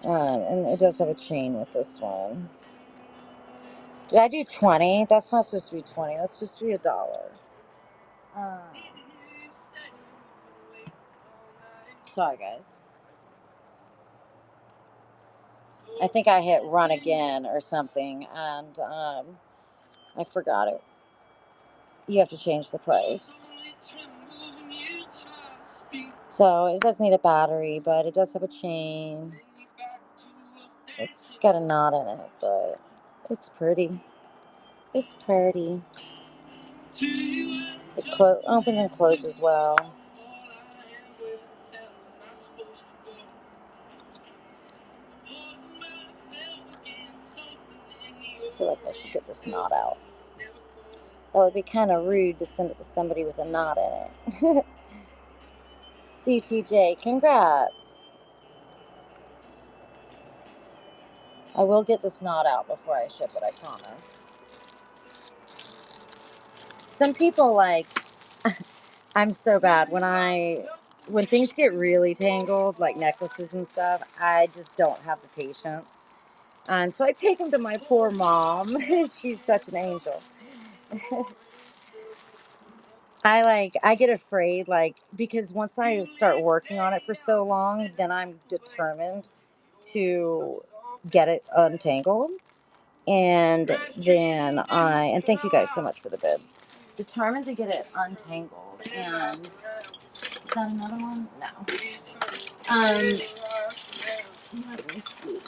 and it does have a chain with this one. Did I do 20? That's not supposed to be 20. That's supposed to be $1. Sorry, guys. I think I hit run again or something, and I forgot it. You have to change the price. So it does need a battery, but it does have a chain. It's got a knot in it, but it's pretty. It's pretty. It opens and closes well. I feel like I should get this knot out. That would be kind of rude to send it to somebody with a knot in it. CTJ, congrats. I will get this knot out before I ship it, I promise. Some people like, I'm so bad when things get really tangled, like necklaces and stuff, I just don't have the patience. And so I take them to my poor mom. She's such an angel. I get afraid, because once I start working on it for so long, then I'm determined to get it untangled. And then and thank you guys so much for the bibs. Determined to get it untangled. And is that another one? No. Let me see.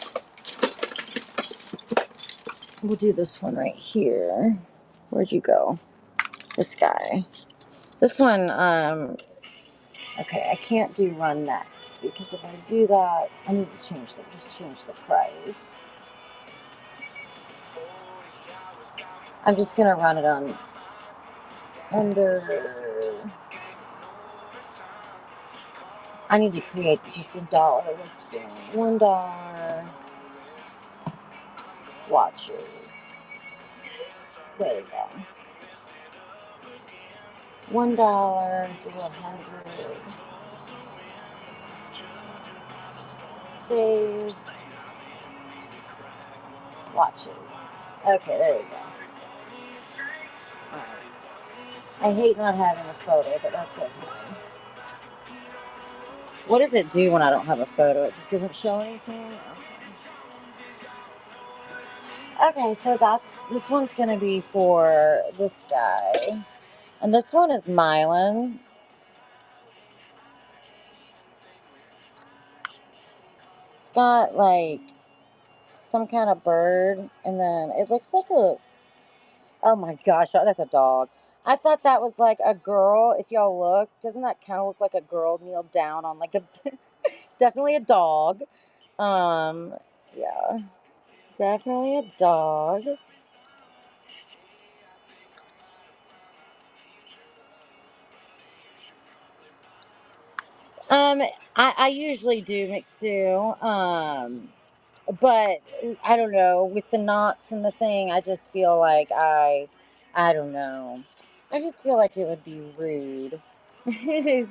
We'll do this one right here. Where'd you go? This guy. This one, okay, I can't do run next because if I do that, I need to change the price. I'm just gonna run it on under. I need to create just $1 listing. $1 watches. There we go. $1 to 100. Save watches. Okay, there we go. Alright. I hate not having a photo, but that's okay. What does it do when I don't have a photo? It just doesn't show anything? Okay, so this one's going to be for this guy. And this one is Mylan. It's got some kind of bird, and then it looks like oh my gosh, that's a dog. I thought that was like a girl. If y'all look, doesn't that kind of look like a girl kneeled down on definitely a dog. Yeah, definitely a dog. Um, I usually do Mixu. But I don't know, with the knots and the thing, I just feel like I don't know. I just feel like it would be rude. And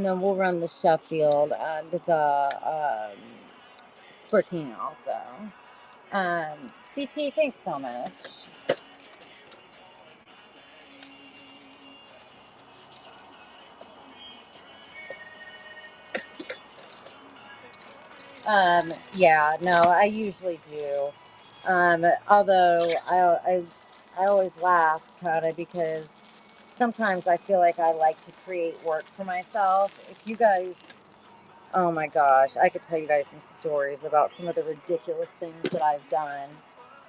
then we'll run the Sheffield and the Sporting also. CT, thanks so much. Yeah, no, I usually do. Although I always laugh kind of because sometimes I feel like I like to create work for myself. If you guys, oh my gosh, I could tell you guys some stories about some of the ridiculous things that I've done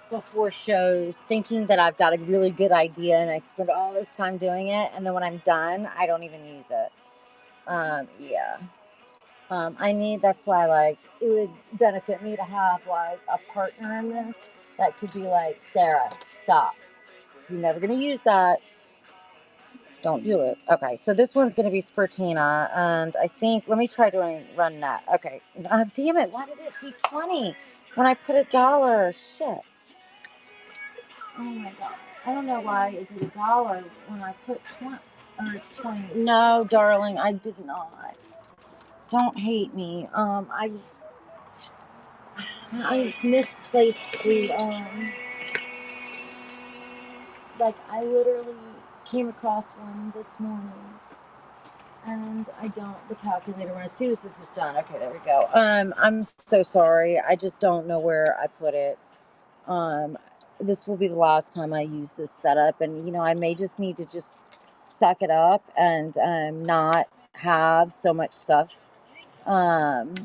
before shows, thinking that I've got a really good idea and I spend all this time doing it, and then when I'm done, I don't even use it. Yeah. That's why, it would benefit me to have, a partner in this that could be like, Sarah, stop. You're never going to use that. Don't do it. Okay, so this one's going to be Spertina, and I think, let me try doing run net. Okay. Damn it, why did it do 20 when I put $1? Shit. Oh my God. I don't know why it did $1 when I put 20. Or it's 20. No, darling, I did not. Don't hate me. I misplaced the I literally came across one this morning And I don't, the calculator, as soon as this is done. Okay, there we go. I'm so sorry. I just don't know where I put it. Um, this will be the last time I use this setup, and I may just need to just suck it up and not have so much stuff. Um,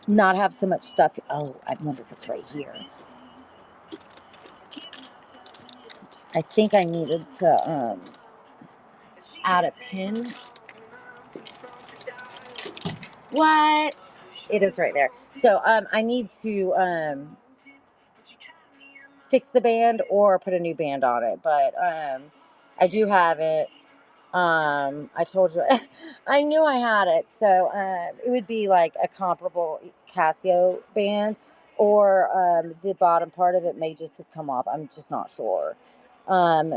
not have so much stuff. Oh, I wonder if it's right here. I think I needed to add a pin. What? It is right there. So I need to fix the band or put a new band on it, but I do have it. I told you, I knew I had it. So it would be like a comparable Casio band, or the bottom part of it may just have come off. I'm just not sure. Um,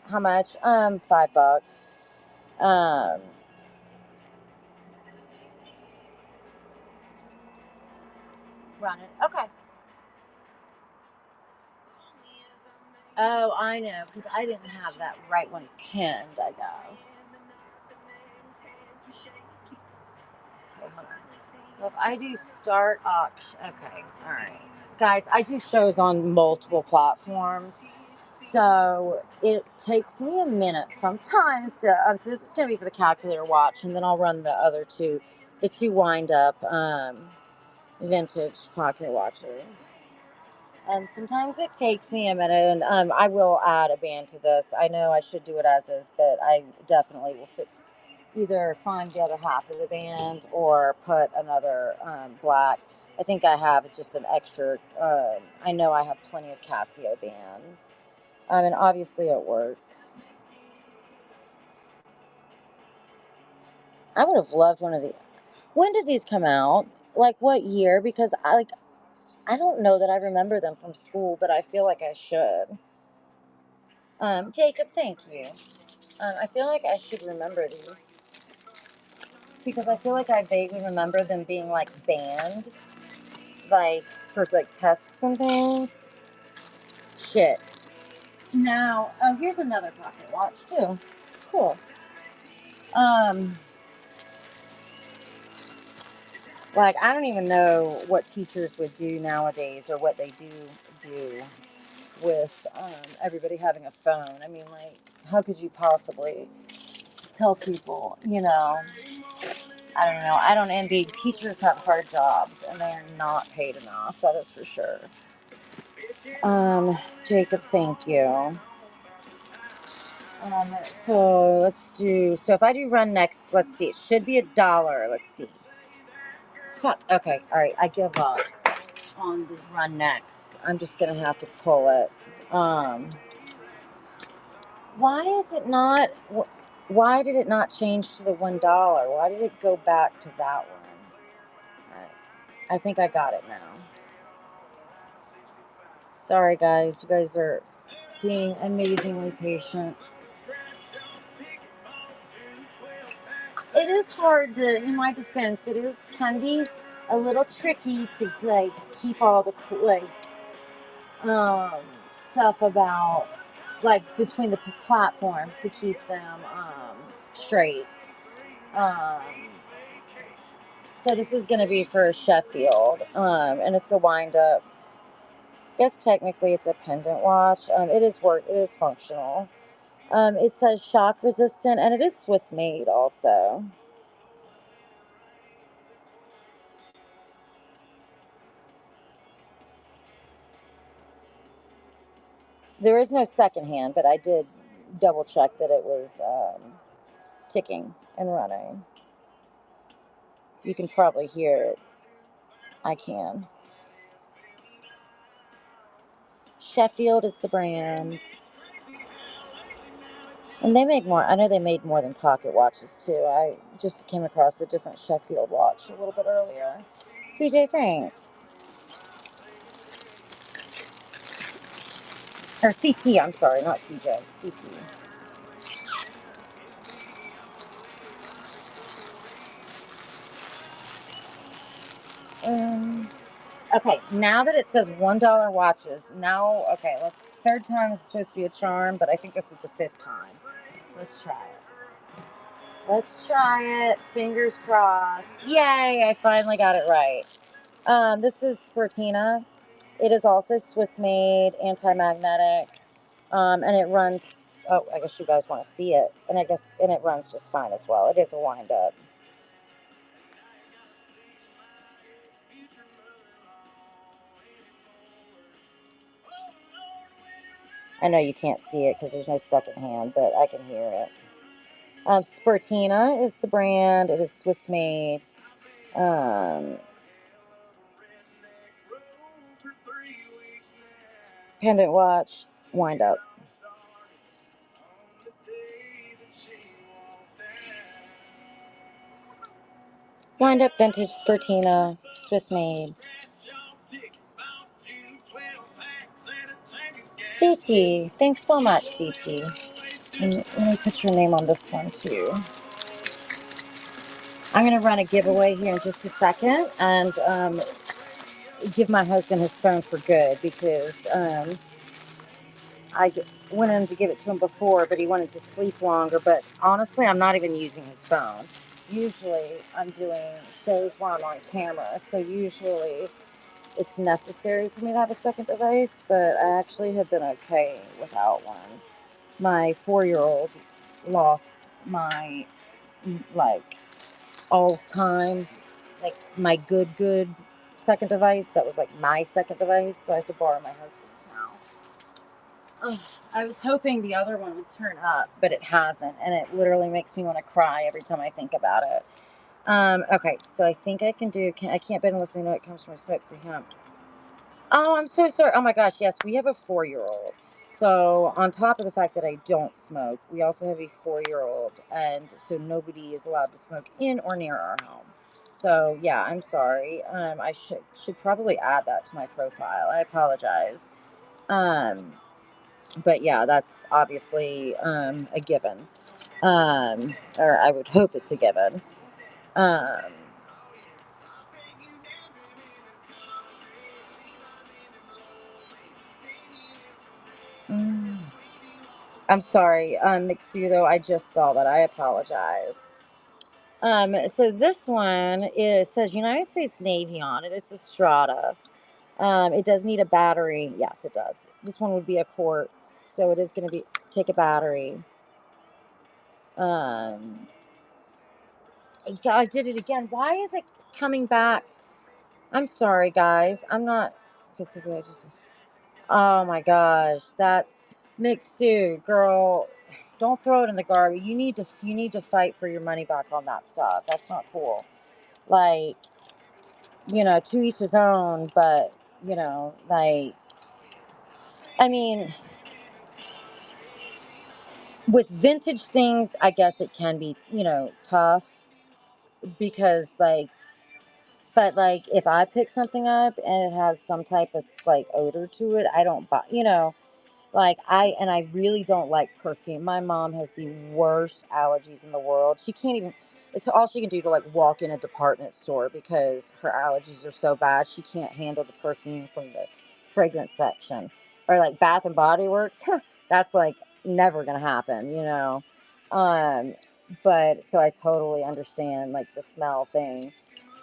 how much? $5. Um, Run it. Okay. Oh, I know, because I didn't have that right one pinned, I guess. So if I do start auction, okay, all right. Guys, I do shows on multiple platforms. So it takes me a minute sometimes to, so this is going to be for the calculator watch, and then I'll run the other two, the two wind up vintage pocket watches. Sometimes it takes me a minute, and I will add a band to this. I know I should do it as is, but I definitely will fix, either find the other half of the band or put another black. I think I have just an extra. I know I have plenty of Casio bands, and obviously it works. I would have loved one of these. When did these come out? Like what year? Because I don't know that I remember them from school, but I feel like I should. Jacob, thank you. I feel like I should remember these because I feel like I vaguely remember them being like banned, like for like tests and things. Shit. Now, oh, here's another pocket watch too. Cool. Um, like I don't even know what teachers would do nowadays or what they do with everybody having a phone. I mean, like, how could you possibly tell people, I don't know. I don't envy teachers have hard jobs and they are not paid enough. That is for sure. Jacob, thank you. So let's do. So if I do run next, let's see. It should be $1. Let's see. Fuck. Okay. All right. I give up on the run next. I'm just gonna have to pull it. Why is it not? Why did it not change to the $1? Why did it go back to that one? I think I got it now. Sorry, guys. You guys are being amazingly patient. It is hard to, in my defense, can be a little tricky to like keep all the um stuff about like between the platforms to keep them straight. Um, so this is going to be for Sheffield, and it's a wind up. Yes, technically it's a pendant watch. It is work. It is functional. It says shock resistant, and it is Swiss made also. There is no second hand, but I did double check that it was ticking and running. You can probably hear it. I can. Sheffield is the brand. And they make more. I know they made more than pocket watches too. I just came across a different Sheffield watch a little bit earlier. CJ, thanks. Or CT, I'm sorry, not CJ. CT. Um, okay, now that it says $1 watches, now, okay, third time is supposed to be a charm, but I think this is the fifth time. Let's try it. Let's try it. Fingers crossed. Yay, I finally got it right. This is Spertina. It is also Swiss made, anti-magnetic, and it runs. Oh, I guess you guys want to see it, and it runs just fine as well. It is a wind up. I know you can't see it because there's no second hand, but I can hear it. Spertina is the brand. It is Swiss made. Um, pendant watch, wind up. Wind up vintage Spertina, Swiss made. CT, thanks so much, CT. And let me put your name on this one too. I'm going to run a giveaway here in just a second and give my husband his phone for good because went in to give it to him before, but he wanted to sleep longer. But honestly, I'm not even using his phone. Usually, I'm doing shows while I'm on camera, so usually it's necessary for me to have a second device, but I actually have been okay without one. My 4-year-old lost my, like, all time, like, my good second device. That was like my second device, so I have to borrow my husband's now. Oh, I was hoping the other one would turn up, but it hasn't, and it literally makes me want to cry every time I think about it. Okay, so I think I can do. I can't bend listening to it comes from smoke for him. Oh, I'm so sorry. Oh my gosh, yes, we have a 4-year-old. So on top of the fact that I don't smoke, we also have a 4-year-old, and so nobody is allowed to smoke in or near our home. So yeah, I'm sorry. I should probably add that to my profile. I apologize. Um, but yeah, that's obviously a given. Or I would hope it's a given. Um, mm, I'm sorry, Mixudo. I just saw that. I apologize. So this one says United States Navy on it. It's a Strata. It does need a battery. Yes, it does. This one would be a quartz, so it is going to be take a battery. Um, I did it again. Why is it coming back? I'm sorry, guys. I'm not. I just. Oh my gosh, that Mixu girl. Don't throw it in the garbage. You need to fight for your money back on that stuff. That's not cool. Like, to each his own, but, like, I mean, with vintage things, I guess it can be, tough because, like, but, like, if I pick something up and it has some type of, like, odor to it, I don't buy, like, I really don't like perfume. My mom has the worst allergies in the world. She can't even, it's all she can do to, like, walk in a department store because her allergies are so bad. She can't handle the perfume from the fragrance section. Or, like, Bath and Body Works. That's, like, never gonna happen. Um, but so I totally understand, like, the smell thing.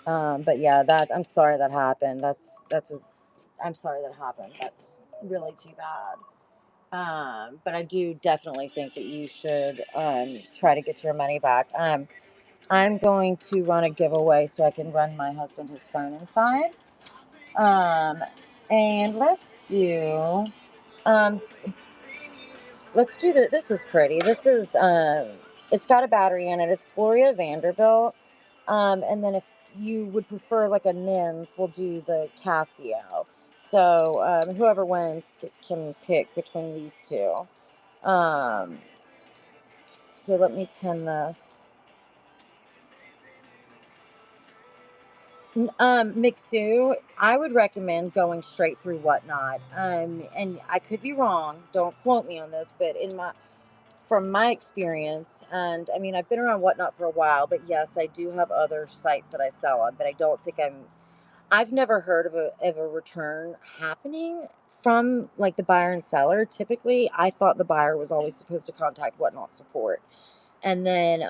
But yeah, I'm sorry that happened. I'm sorry that happened. That's really too bad. But I do definitely think that you should try to get your money back. I'm going to run a giveaway so I can run my husband his phone inside. Um, and um, let's do the. This is pretty. It's got a battery in it. It's Gloria Vanderbilt. And then if you would prefer like a men's, we'll do the Casio. So whoever wins can pick between these two. Um, so let me pin this. Mixu, I would recommend going straight through Whatnot. And I could be wrong. Don't quote me on this, but from my experience, and I mean, I've been around Whatnot for a while, but yes, I do have other sites that I sell on, but I don't think I've never heard of a return happening from like the buyer and seller. Typically, I thought the buyer was always supposed to contact Whatnot support. And then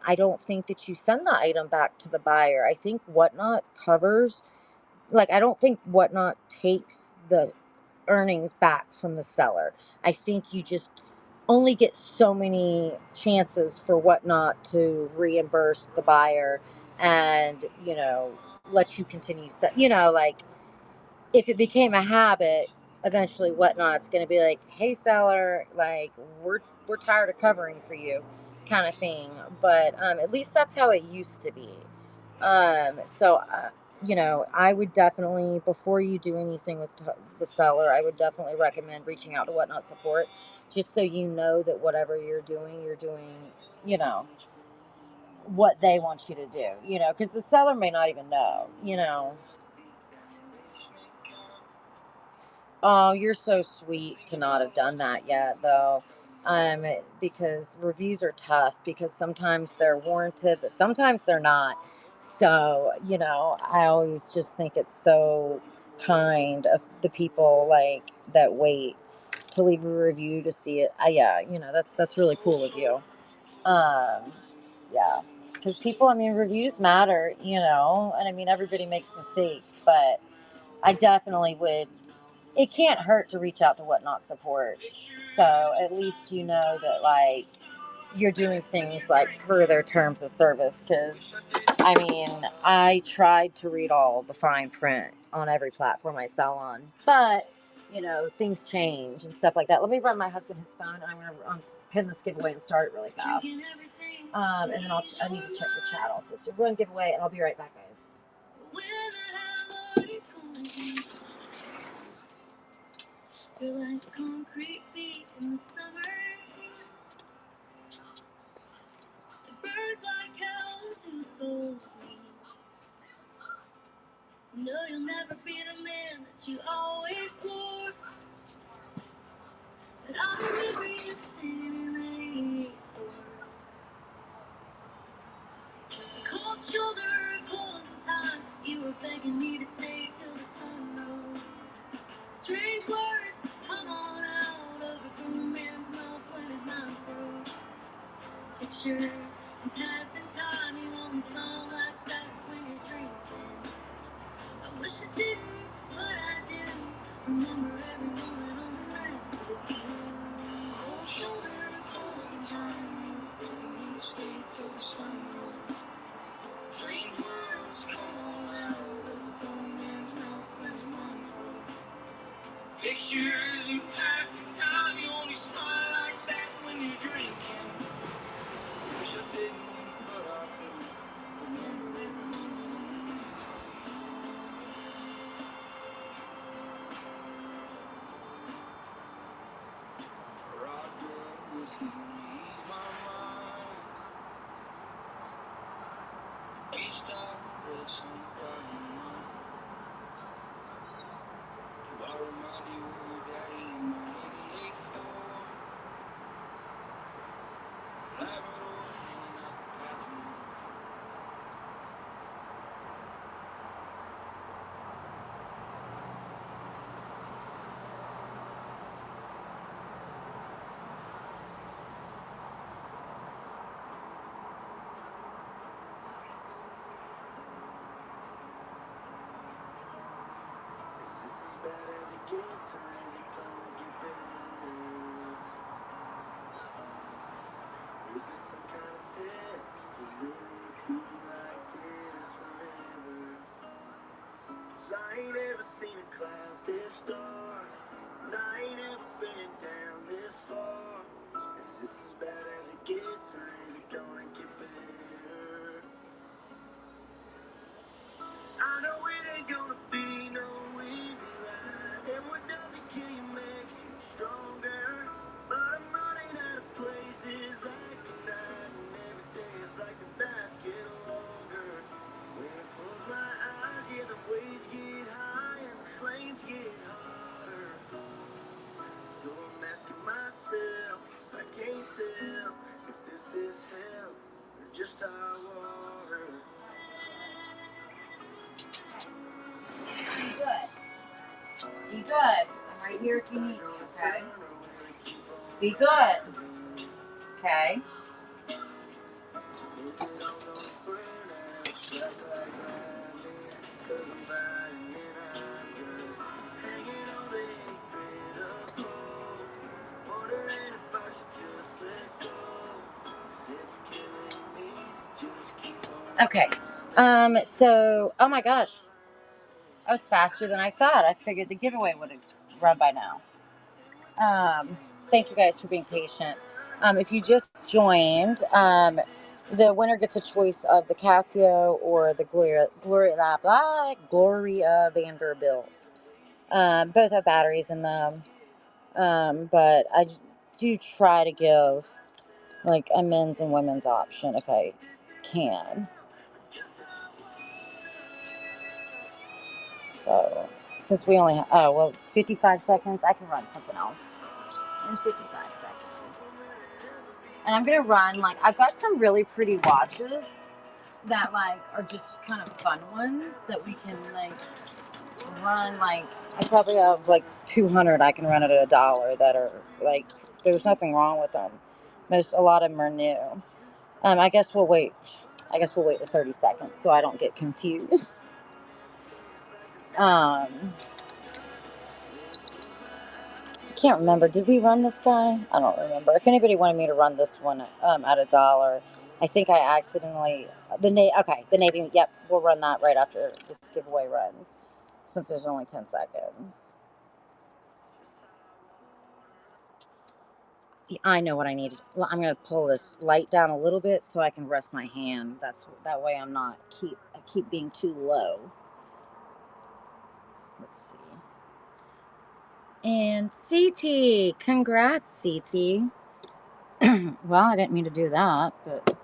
I don't think that you send the item back to the buyer. I think Whatnot covers, like, I don't think Whatnot takes the earnings back from the seller. I think you just only get so many chances for Whatnot to reimburse the buyer and, let you continue. Like, if it became a habit, eventually Whatnot's going to be like, "Hey, seller, like, we're tired of covering for you," kind of thing. But at least that's how it used to be. So I would definitely, before you do anything with the seller, I would definitely recommend reaching out to Whatnot support, just so you know that whatever you're doing, you know, what they want you to do. Because the seller may not even know. Oh, you're so sweet to not have done that yet, though. Because reviews are tough because sometimes they're warranted, but sometimes they're not. So, I always just think it's so kind of the people like that wait to leave a review to see it. Yeah, that's really cool of you. Um, yeah, because people, I mean, reviews matter, and I mean, everybody makes mistakes, but I definitely would. It can't hurt to reach out to Whatnot support. So at least you know that, like, you're doing things like per their terms of service. Because, I mean, I tried to read all the fine print on every platform I sell on, but things change and stuff like that. Let me run my husband his phone, and I'm gonna pin this giveaway and start it really fast. And then I need to check the chat also. So we're going to giveaway, and I'll be right back, guys. Feel like concrete feet in the summer. The birds like cows who souls me. No, you'll never be the man that you always swore. But I remember you sitting in the door. A cold shoulder, closing time. You were begging me to stay till the sun rose. Strange words come on out of a grown man's mouth when his mind's broke. Pictures and passing time, you only smile like that when you're drinking. I wish I didn't, but I do. Remember every moment on the nights with you. Cold shoulder, close the time. You stay till the sun goes. Strange words come on out of a grown man's mouth when his mind's broke. Pictures and passing time, you only smile like that when you're drinking. Wish I didn't, but I do. Remember every moment on the nights with you. Rock good whiskey's gonna ease my mind. Each time red sun dying line. Do I remind you of your daddy in my 88 Ford? Labrador hanging out the passenger. Is this as bad as it gets, or is it gonna get better? Is this some kind of test to really be like this forever? 'Cause I ain't ever seen a cloud this dark, and I ain't ever been down this far. Is this as bad as it gets, or is it gonna get better? I know it ain't gonna be no easy ride, and what doesn't kill you makes you stronger. But I'm running out of places I can hide, and every day it's like the nights get longer. When I close my eyes, yeah, the waves get high and the flames get hotter. So I'm asking myself, 'cause I can't tell if this is hell or just hot water. Be good. Be good. I'm right here if you need me, okay? Be good. Okay? Okay. So, oh my gosh, I was faster than I thought. I figured the giveaway would have run by now. Thank you guys for being patient. If you just joined, the winner gets a choice of the Casio or the Gloria Vanderbilt. Both have batteries in them, but I do try to give like a men's and women's option if I can. So since we only have, 55 seconds, I can run something else in 55 seconds. And I'm gonna run like I've got some really pretty watches that like are just kind of fun ones that we can like run. Like I probably have like 200 I can run at $1 that are like there's nothing wrong with them. A lot of them are new. I guess we'll wait. I guess we'll wait the 30 seconds so I don't get confused. Um, Can't remember. Did we run this guy? I don't remember. If anybody wanted me to run this one at $1, I think I accidentally the Navy. Yep, we'll run that right after this giveaway runs, since there's only 10 seconds. I know what I need. I'm gonna pull this light down a little bit so I can rest my hand. That way I'm not I keep being too low. Let's see. And CT, congrats, CT. Well, I didn't mean to do that, but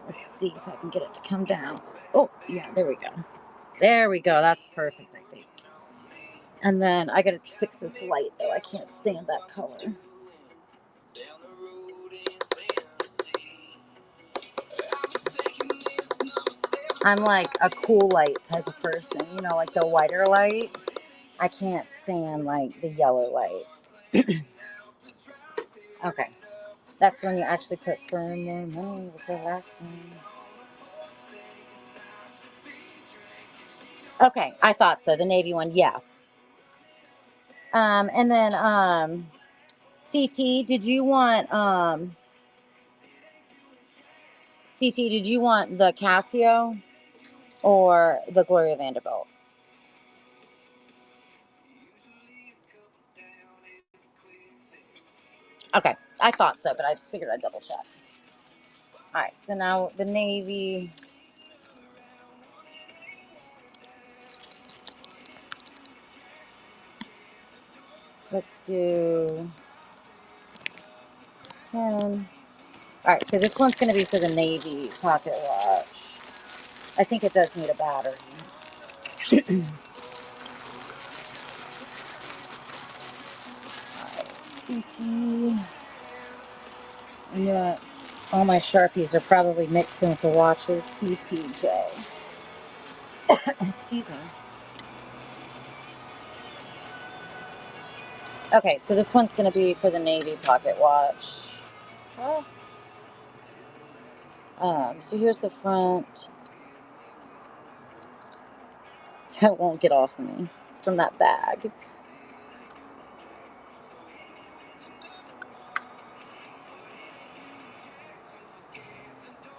let's see if I can get it to come down. Oh, yeah, there we go. There we go. That's perfect, I think. And then I gotta fix this light, though. I can't stand that color. I'm like a cool light type of person, like the whiter light. I can't stand like the yellow light. Okay. That's when you actually put firm money. Was the last one? Okay, I thought so. The navy one, yeah. And then CT, did you want the Casio or the Gloria Vanderbilt? Okay, I thought so, but I figured I'd double check. All right, so now the navy. Let's do 10. All right, so this one's going to be for the navy pocket watch. I think it does need a battery. All right, CT. You know what? All my Sharpies are probably mixing with the watches. CTJ. Excuse me. Okay, so this one's going to be for the navy pocket watch. Oh. So here's the front. That won't get off of me from that bag.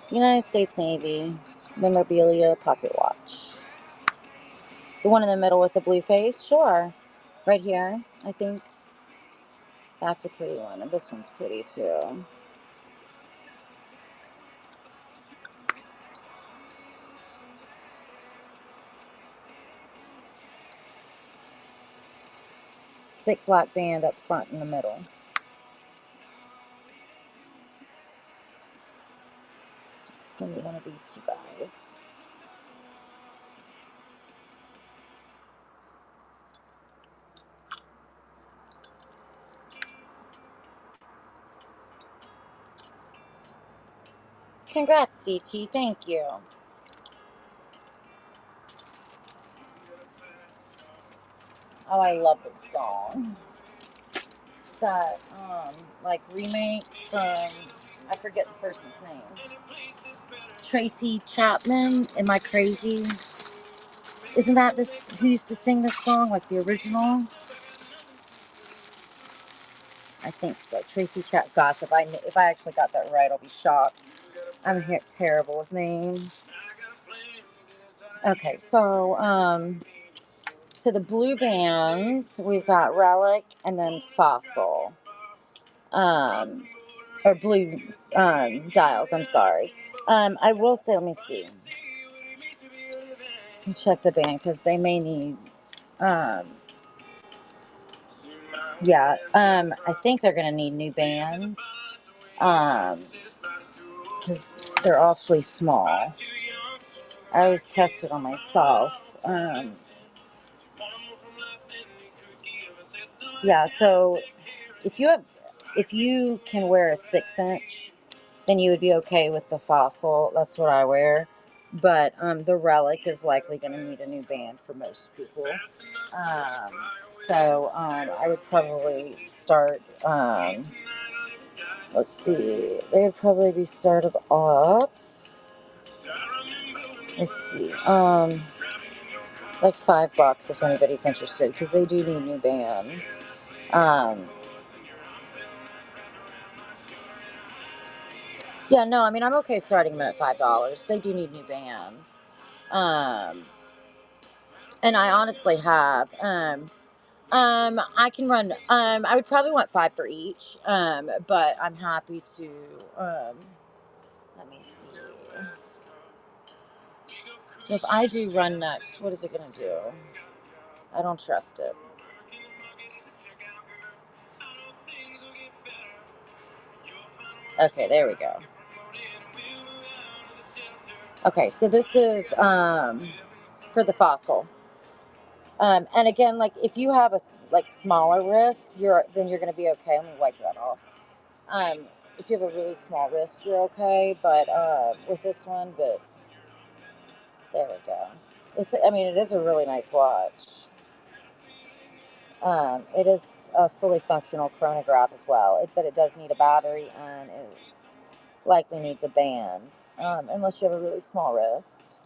United States Navy memorabilia pocket watch. The one in the middle with the blue face? Sure. Right here, I think that's a pretty one. And this one's pretty too. Thick black band up front in the middle. It's going to be one of these two guys. Congrats, CT. Thank you. Oh, I love this song. It's that, like, remake from I forget the person's name. Tracy Chapman. Am I crazy? Isn't that this who used to sing this song, like the original? I think so. Tracy Chapman. Gosh, if I actually got that right, I'll be shocked. I'm here terrible with names. Okay, so the blue bands, we've got Relic and then Fossil. Or blue dials, I'm sorry. I will say, let me see. Let me check the band because they may need, um, I think they're going to need new bands because they're awfully small. I always test it on myself. So if you can wear a 6-inch, then you would be okay with the Fossil. That's what I wear. But the Relic is likely going to need a new band for most people. I would probably start. Let's see. They would probably be started at. Let's see. Like $5 if anybody's interested, because they do need new bands. Yeah, no, I mean, I'm okay starting them at $5. They do need new bands. And I honestly have. I can run. I would probably want 5 for each. But I'm happy to. Let me see. So if I do run next, what is it gonna do? I don't trust it. Okay, there we go. Okay, so this is for the Fossil. And again, like if you have a smaller wrist, then you're gonna be okay. Let me wipe that off. If you have a really small wrist, you're okay. But with this one, but there we go. It is a really nice watch. It is a fully functional chronograph as well, but it does need a battery and it likely needs a band, unless you have a really small wrist.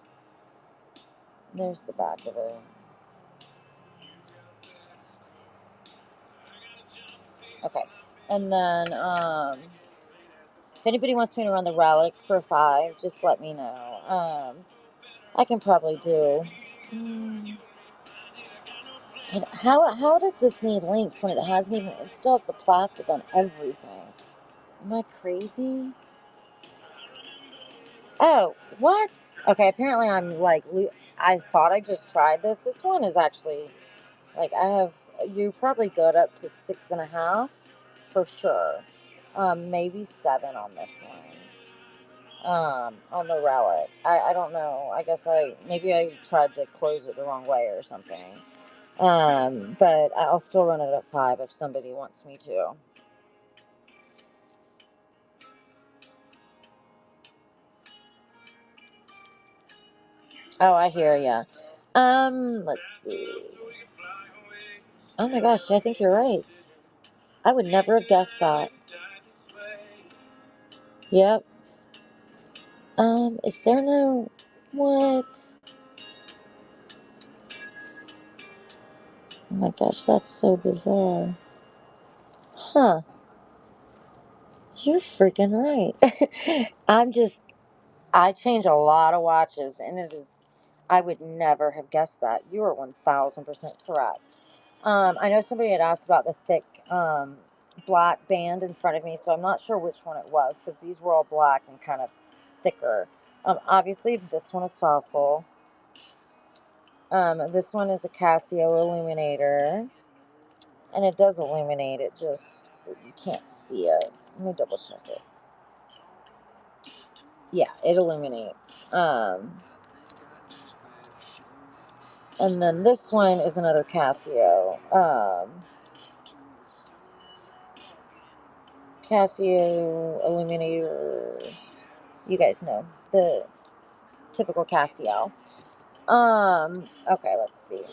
There's the back of it. Okay, and then if anybody wants me to run the Relic for 5, just let me know. I can probably do. And how does this need links when it still has the plastic on everything? Am I crazy? Oh, what? Okay, apparently I thought I just tried this. This one is actually, you probably good up to 6.5 for sure. Maybe 7 on this one. On the Relic. I don't know. I guess maybe I tried to close it the wrong way or something. But I'll still run it at 5 if somebody wants me to. Oh, I hear ya. Let's see. Oh my gosh, I think you're right. I would never have guessed that. Yep. Is there no what? Oh my gosh, that's so bizarre. Huh. You're freaking right. I change a lot of watches, and I would never have guessed that. You are 1000% correct. I know somebody had asked about the thick black band in front of me, so I'm not sure which one it was because these were all black and kind of thicker. Obviously, this one is Fossil. This one is a Casio Illuminator, and it does illuminate. You can't see it. Let me double check it. Yeah, it illuminates. And then this one is another Casio. Casio Illuminator. You guys know the typical Casio. Okay, let's see.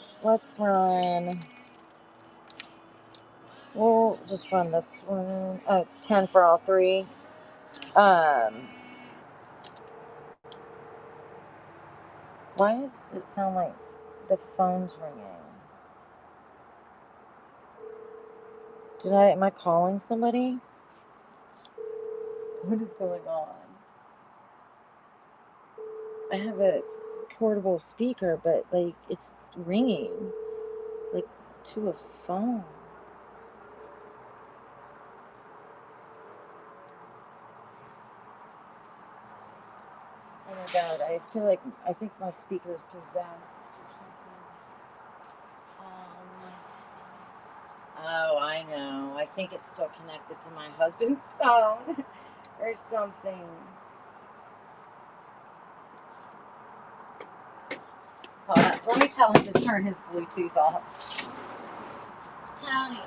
We'll just run this one. Oh, 10 for all 3. Um, why does it sound like the phone's ringing? Am I calling somebody? What is going on? I have a portable speaker, but like it's ringing like to a phone. Oh my god, I think my speaker is possessed or something. Oh, I know. I think it's still connected to my husband's phone or something. Hold on. Let me tell him to turn his Bluetooth off. Tony.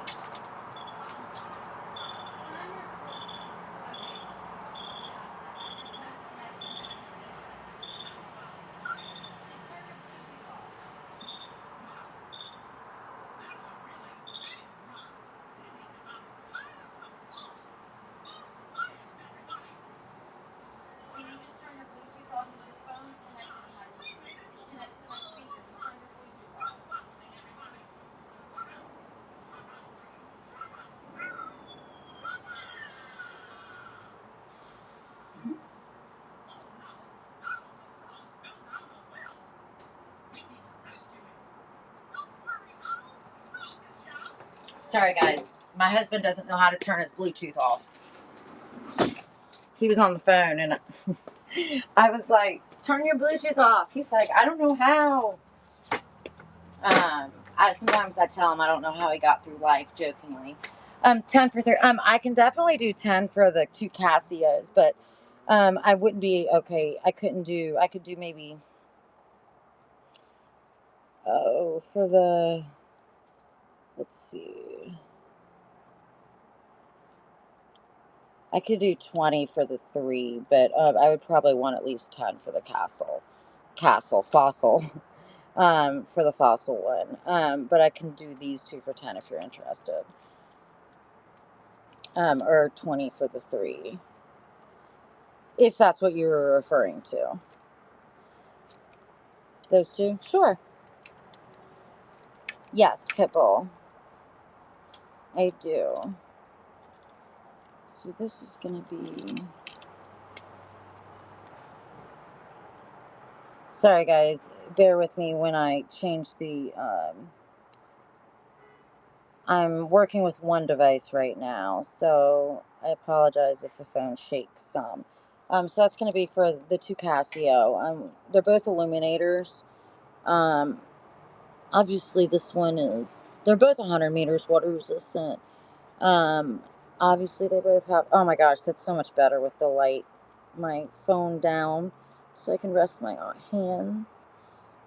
Sorry, guys. My husband doesn't know how to turn his Bluetooth off. He was on the phone, and I was like, "Turn your Bluetooth off." He's like, "I don't know how." Sometimes I tell him I don't know how he got through life, jokingly. 10 for 3. I can definitely do 10 for the 2 Casios, but I wouldn't be okay. I could do maybe, for the, let's see. I could do 20 for the 3, but I would probably want at least 10 for the fossil, for the fossil one. But I can do these 2 for 10 if you're interested. Or 20 for the 3, if that's what you were referring to. Those 2? Sure. Yes, Pitbull. I do. So this is going to be... Sorry, guys. Bear with me when I change the... I'm working with one device right now, so I apologize if the phone shakes some. So that's going to be for the 2 Casio. They're both illuminators. Um, Obviously, this one is... They're both 100 meters water resistant. Um, Obviously, they both have... Oh my gosh, that's so much better with the light. My phone down so I can rest my hands.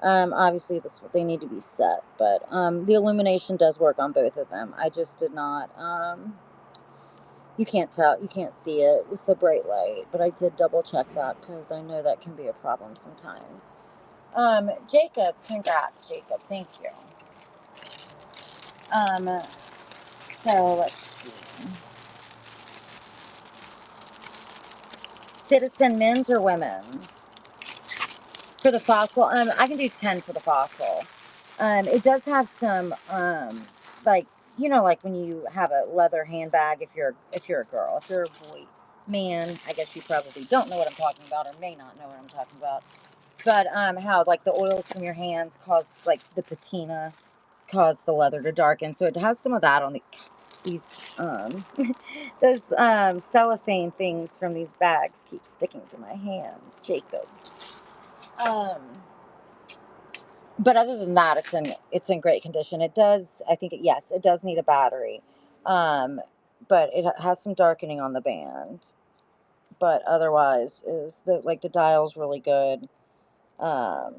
Obviously, they need to be set, but the illumination does work on both of them. I just did not. You can't tell, you can't see it with the bright light, but I did double check that because I know that can be a problem sometimes. Jacob, congrats, Jacob. Thank you. Um, so let's see. Citizen men's or women's? For the fossil, I can do 10 for the fossil. It does have some, like, like when you have a leather handbag, if you're a girl. If you're a boy, man, I guess you probably don't know what I'm talking about, or may not know what I'm talking about. But how like the oils from your hands cause, like, the patina cause the leather to darken. So it has some of that on these those cellophane things from these bags keep sticking to my hands, Jacobs. Um, but other than that, it's in great condition. It does, I think, yes, it does need a battery, but it has some darkening on the band. But otherwise, is the dial's really good. Um,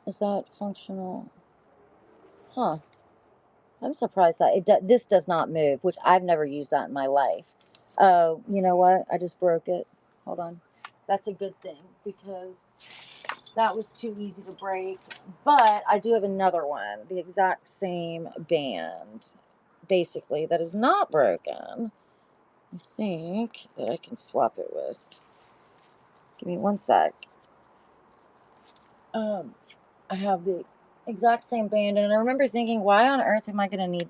is that functional? Huh. I'm surprised that this does not move, which I've never used that in my life. Oh, you know what? I just broke it. Hold on. That's a good thing because that was too easy to break. But I do have another one, the exact same band, basically, that is not broken. I think that I can swap it with. Give me one sec. I have the exact same band, and I remember thinking, why on earth am I going to need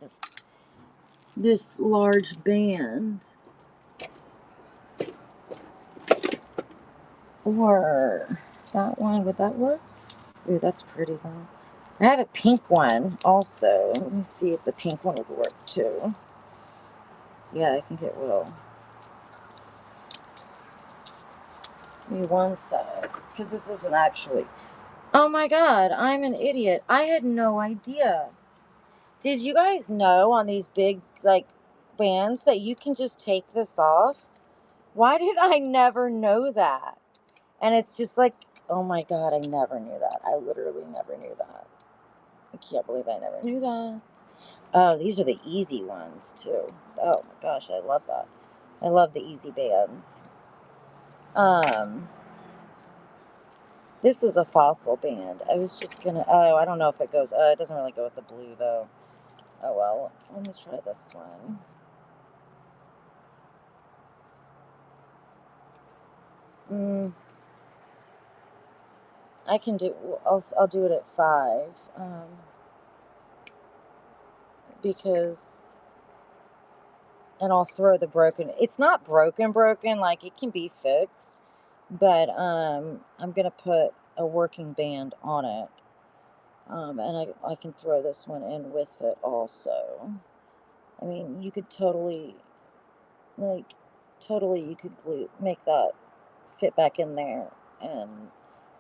this large band? Or that one, would that work? Ooh, that's pretty though. I have a pink one also. Let me see if the pink one would work too. Yeah, I think it will. Give me one sec, because this isn't actually. Oh my god, I'm an idiot. I had no idea. Did you guys know on these big like bands that you can just take this off? Why did I never know that? And it's just like, oh my god, I never knew that. I literally never knew that. I can't believe I never knew that. Oh, these are the easy ones too. Oh my gosh, I love that. I love the easy bands. Um, this is a Fossil band. I was just gonna. Oh, I don't know if it goes. It doesn't really go with the blue though. Oh well. Let me try this one. I can do. I'll do it at 5. Because and I'll throw the broken. It's not broken. Like it can be fixed, but I'm gonna put a working band on it. And I can throw this one in with it also. I mean, you could totally, like, you could make that fit back in there and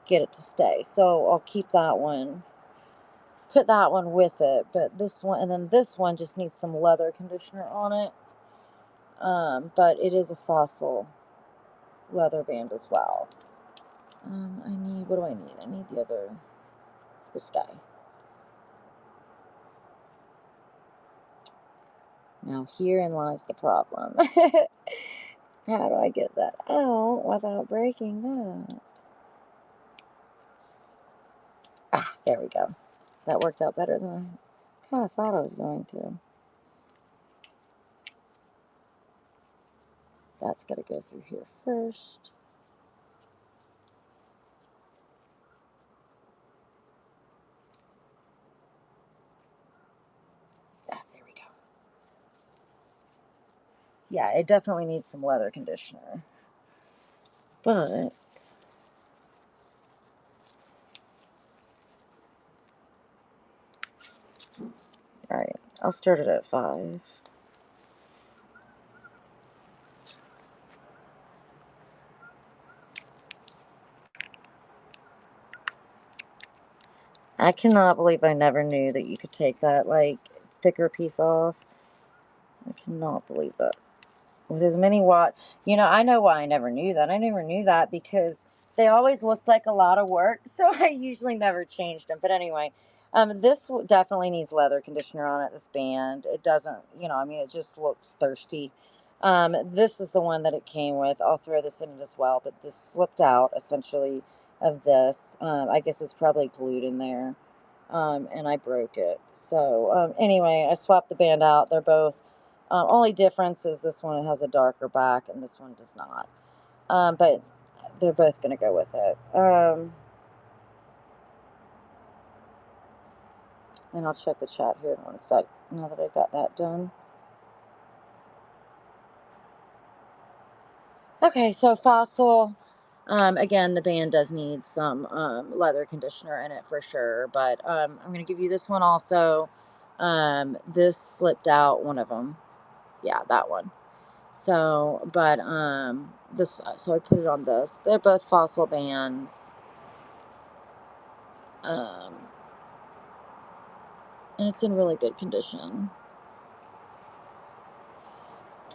get it to stay. So I'll keep that one, put that one with it. But this one, and then this one just needs some leather conditioner on it. But it is a Fossil leather band as well. What do I need? I need this guy. Now herein lies the problem. How do I get that out without breaking that? Ah, there we go. That worked out better than I kind of thought I was going to. That's got to go through here first. Ah, there we go. Yeah, it definitely needs some leather conditioner. But all right, I'll start it at 5. I cannot believe I never knew that you could take that like thicker piece off. I cannot believe that. With as many I know why I never knew that. I never knew that because they always looked like a lot of work, so I usually never changed them. But anyway, this definitely needs leather conditioner on it. This band, it doesn't, I mean, it just looks thirsty. This is the one that it came with. I'll throw this in as well, but this slipped out essentially of this. I guess it's probably glued in there, and I broke it. So anyway, I swapped the band out. They're both. Only difference is this one has a darker back and this one does not. But they're both going to go with it. And I'll check the chat here in one sec now that I got that done. Okay, so Fossil. Again, the band does need some leather conditioner in it for sure. But I'm going to give you this one also. This slipped out, one of them. Yeah, that one. So, but so I put it on this. They're both Fossil bands. Um, and it's in really good condition.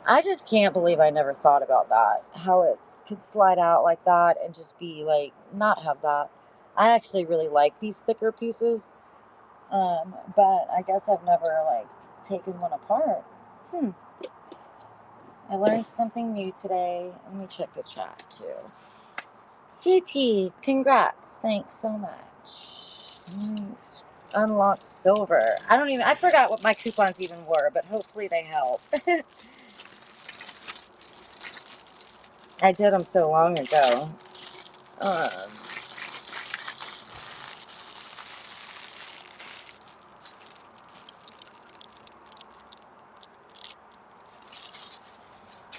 I just can't believe I never thought about that. How it could slide out like that and just be like not have that. I actually really like these thicker pieces. But I guess I've never like taken one apart. I learned something new today. Let me check the chat too. CT, congrats. Thanks so much. Thanks. Unlocked silver. I forgot what my coupons even were, but hopefully they help. I did them so long ago.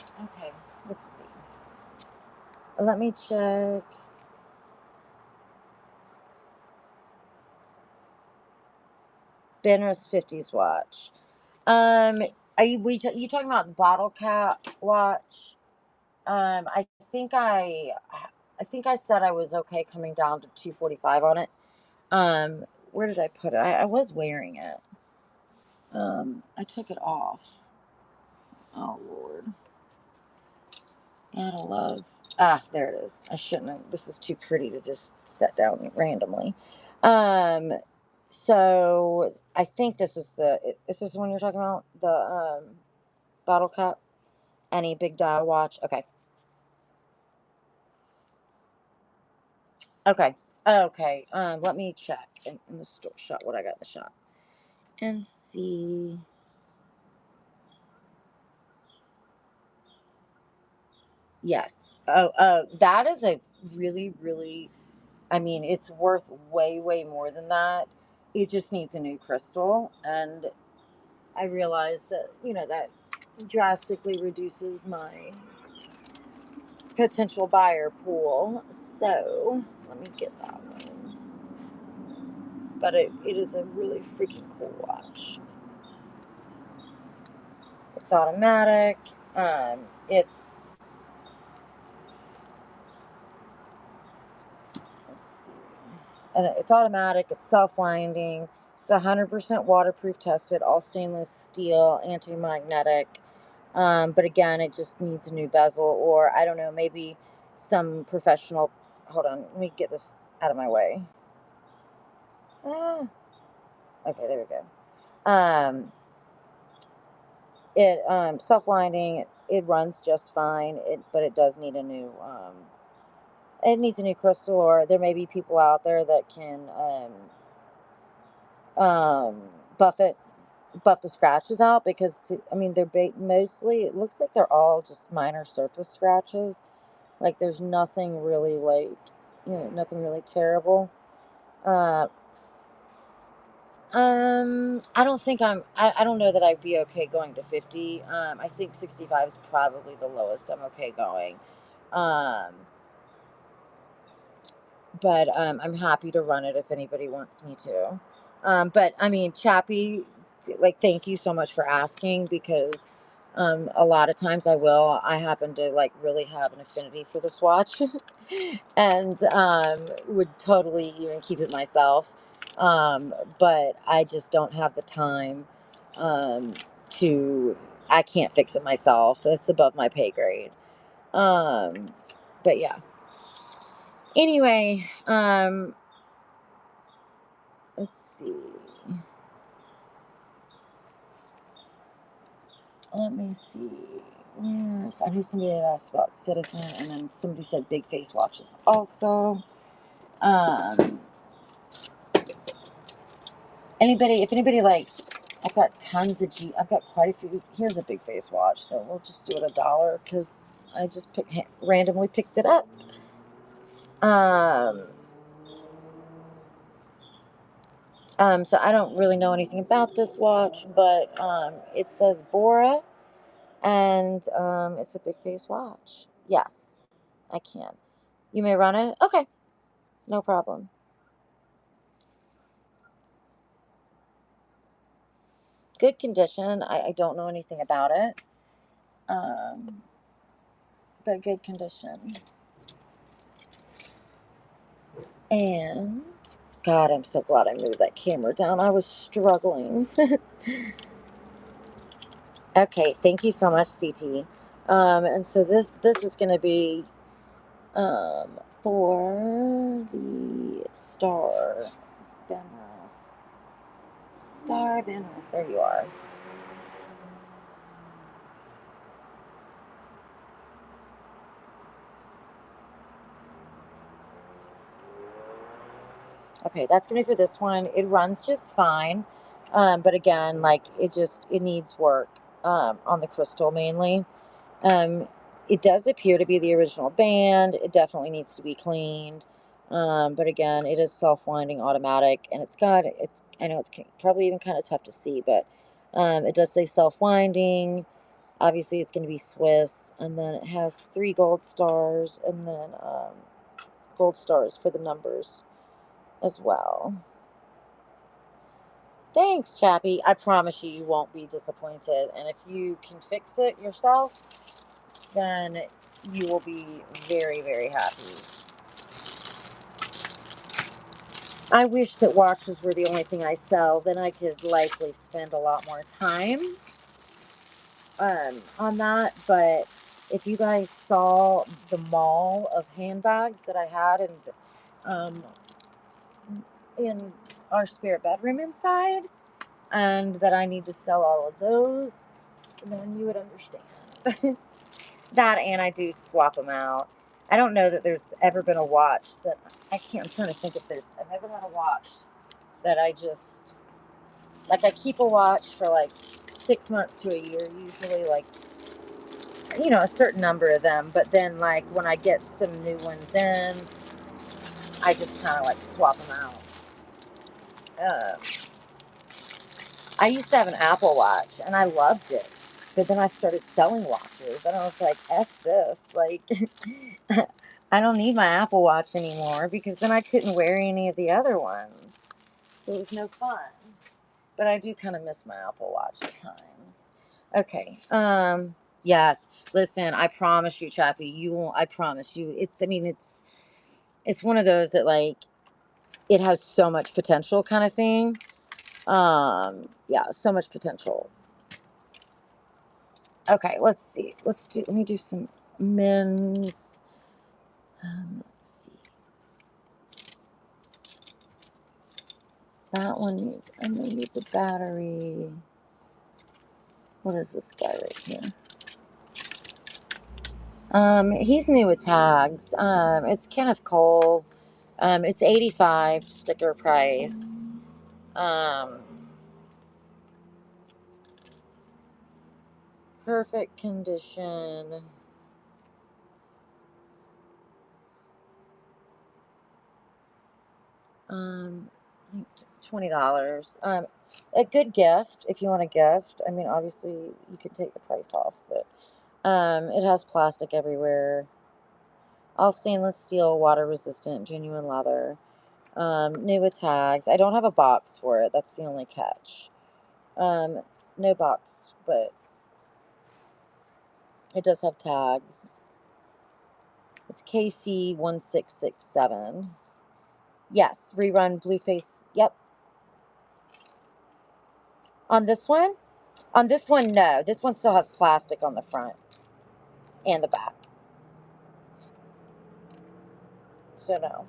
Okay, let's see. Let me check. Benris 50s watch. Are you talking about the bottle cap watch? I think I said I was okay coming down to 245 on it. Where did I put it? I was wearing it. I took it off. Oh Lord. Gotta love. Ah, there it is. I shouldn't have. This is too pretty to just set down randomly. Um, so I think this is the one you're talking about, the bottle cap. Any big dial watch? Okay. Okay. Okay. Let me check in the store shop what I got in the shop and see. Yes. That is a really, really. I mean, it's worth way, way more than that. It just needs a new crystal, and I realize that that drastically reduces my potential buyer pool. So let me get that one. But it is a really freaking cool watch. It's automatic. It's let's see, and it's automatic. It's self-winding. It's 100% waterproof tested, all stainless steel, anti-magnetic. But again, it just needs a new bezel, or I don't know, maybe some professional. Hold on, let me get this out of my way. Ah, okay, there we go. It self-winding. It runs just fine. But it does need a new. It needs a new crystal, or there may be people out there that can um, buff it, buff the scratches out because I mean mostly. It looks like they're all just minor surface scratches. Like there's nothing really nothing really terrible. Uh, I don't think I don't know that I'd be okay going to 50. I think 65 is probably the lowest I'm okay going. Um, but I'm happy to run it if anybody wants me to. But I mean, Chappie, like, thank you so much for asking because a lot of times I happen to like really have an affinity for this watch and would totally even keep it myself. But I just don't have the time um, to, I can't fix it myself. It's above my pay grade. Um, but yeah. Anyway, let's see. Let me see. Yes, I knew somebody had asked about Citizen, and then somebody said Big Face watches also. Um, if anybody likes, I've got tons of I've got quite a few. Here's a Big Face watch, so we'll just do it $1 because I just randomly picked it up. Um, so I don't really know anything about this watch, but it says Bora, and it's a Big Face watch. Yes, I can. You may run it. Okay, no problem. Good condition. I don't know anything about it, um, but good condition. And God, I'm so glad I moved that camera down. I was struggling. Okay, thank you so much, CT. And so this is going to be um, for the Benris. Star Benris. There you are. Okay, that's gonna be for this one. It runs just fine, but again, like it needs work on the crystal mainly. Um, it does appear to be the original band. It definitely needs to be cleaned. But again, it is self-winding automatic, and I know it's probably even kind of tough to see, but it does say self-winding. Obviously, it's going to be Swiss, and then it has 3 gold stars, and then gold stars for the numbers as well. Thanks, Chappie. I promise you, you won't be disappointed. And if you can fix it yourself, then you will be very, very happy. I wish that watches were the only thing I sell. Then I could likely spend a lot more time on that. But if you guys saw the mall of handbags that I had um, in our spare bedroom inside, and that I need to sell all of those, then you would understand. That, and I do swap them out. I don't know that there's ever been a watch that I'm trying to think if I've ever had a watch that I just, like, I keep a watch for like 6 months to a year, usually, like, a certain number of them. But then, like, when I get some new ones in, I just kind of like swap them out. Uh, I used to have an Apple Watch and I loved it. But then I started selling watches and I was like, F this. Like, I don't need my Apple Watch anymore because then I couldn't wear any of the other ones. So it was no fun. But I do kind of miss my Apple Watch at times. Okay. Yes. Listen, I promise you, Chappie, you won't, I promise you. It's one of those that, like, it has so much potential kind of thing. Yeah, so much potential. Okay, let's see. Let me do some men's. Let's see. That one needs a battery. What is this guy right here? He's new with tags. It's Kenneth Cole. It's 85 sticker price. Um, Perfect condition. Um, $20. A good gift if you want a gift. I mean, obviously you could take the price off, but it has plastic everywhere. All stainless steel, water resistant, genuine leather. New with tags. I don't have a box for it. That's the only catch. No box, but it does have tags. It's KC1667. Yes, rerun Blueface. Yep. On this one? On this one, no. This one still has plastic on the front and the back. So no.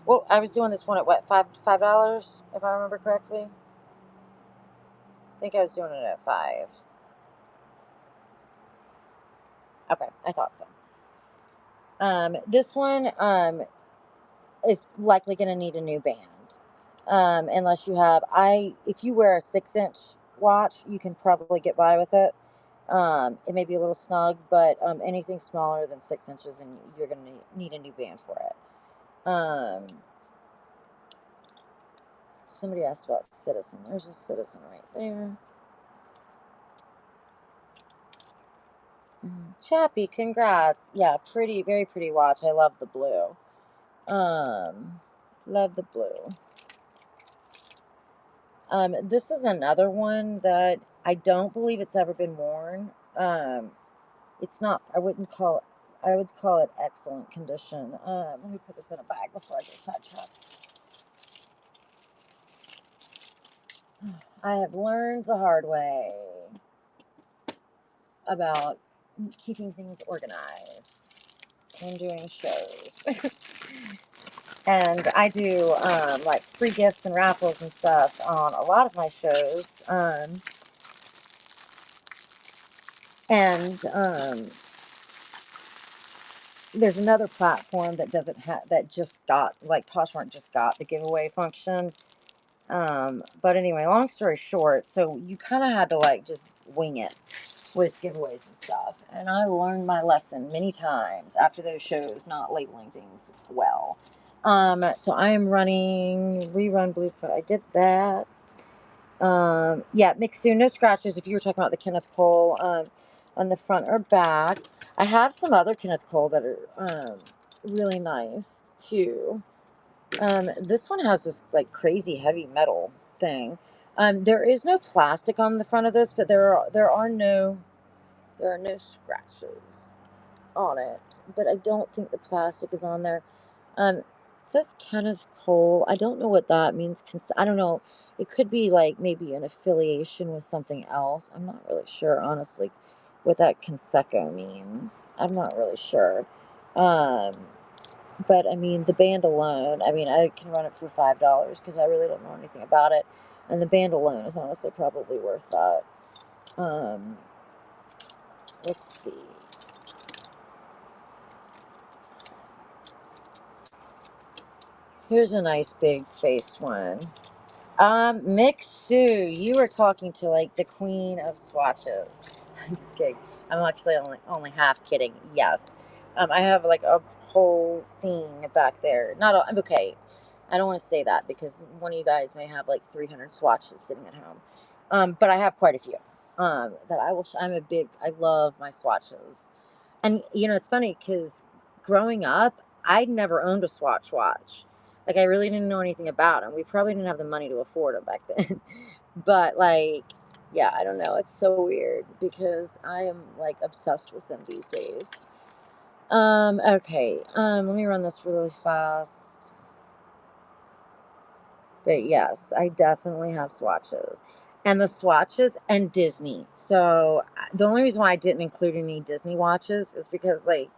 Well, I was doing this one at what, $5 if I remember correctly. I think I was doing it at 5. Okay, I thought so. This one is likely going to need a new band. Unless you have, if you wear a 6-inch watch, you can probably get by with it. It may be a little snug, but anything smaller than 6 inches, and you're going to need a new band for it. Somebody asked about Citizen. There's a Citizen right there. Chappie, congrats. Yeah, pretty, very pretty watch. I love the blue. Love the blue. This is another one that I don't believe it's ever been worn. It's not, I would call it excellent condition. Let me put this in a bag before I get sidetracked. I have learned the hard way about keeping things organized and doing shows. And I do like free gifts and raffles and stuff on a lot of my shows. And there's another platform that doesn't have, that just got, like, Poshmark just got the giveaway function. But anyway, long story short, so you kind of had to like just wing it with giveaways and stuff. And I learned my lesson many times after those shows, not labeling things well. So I am running rerun Bluefoot. I did that. Yeah, Mixu, no scratches. If you were talking about the Kenneth Cole, on the front or back, I have some other Kenneth Cole that are really nice too. This one has this like crazy heavy metal thing. There is no plastic on the front of this, but there are no scratches on it. But I don't think the plastic is on there. It says Kenneth Cole. I don't know what that means. I don't know. It could be like maybe an affiliation with something else. I'm not really sure, honestly, what that Conseco means. I'm not really sure. Um, but I mean, the band alone, I mean, I can run it for $5 because I really don't know anything about it. And the band alone is honestly probably worth that. Um, let's see. Here's a nice big face one. Mixu, you were talking to like the queen of swatches. I'm just kidding. I'm actually only half kidding. Yes. I have like a whole thing back there. Not all, I'm okay. I don't want to say that because one of you guys may have like 300 swatches sitting at home. But I have quite a few. That I will. I love my swatches. And you know, it's funny because growing up, I'd never owned a Swatch watch. Like I really didn't know anything about them. We probably didn't have the money to afford them back then. But like, yeah, I don't know. It's so weird because I am like obsessed with them these days. Okay. Let me run this really fast. But yes, I definitely have swatches. And the swatches and Disney. So the only reason why I didn't include any Disney watches is because like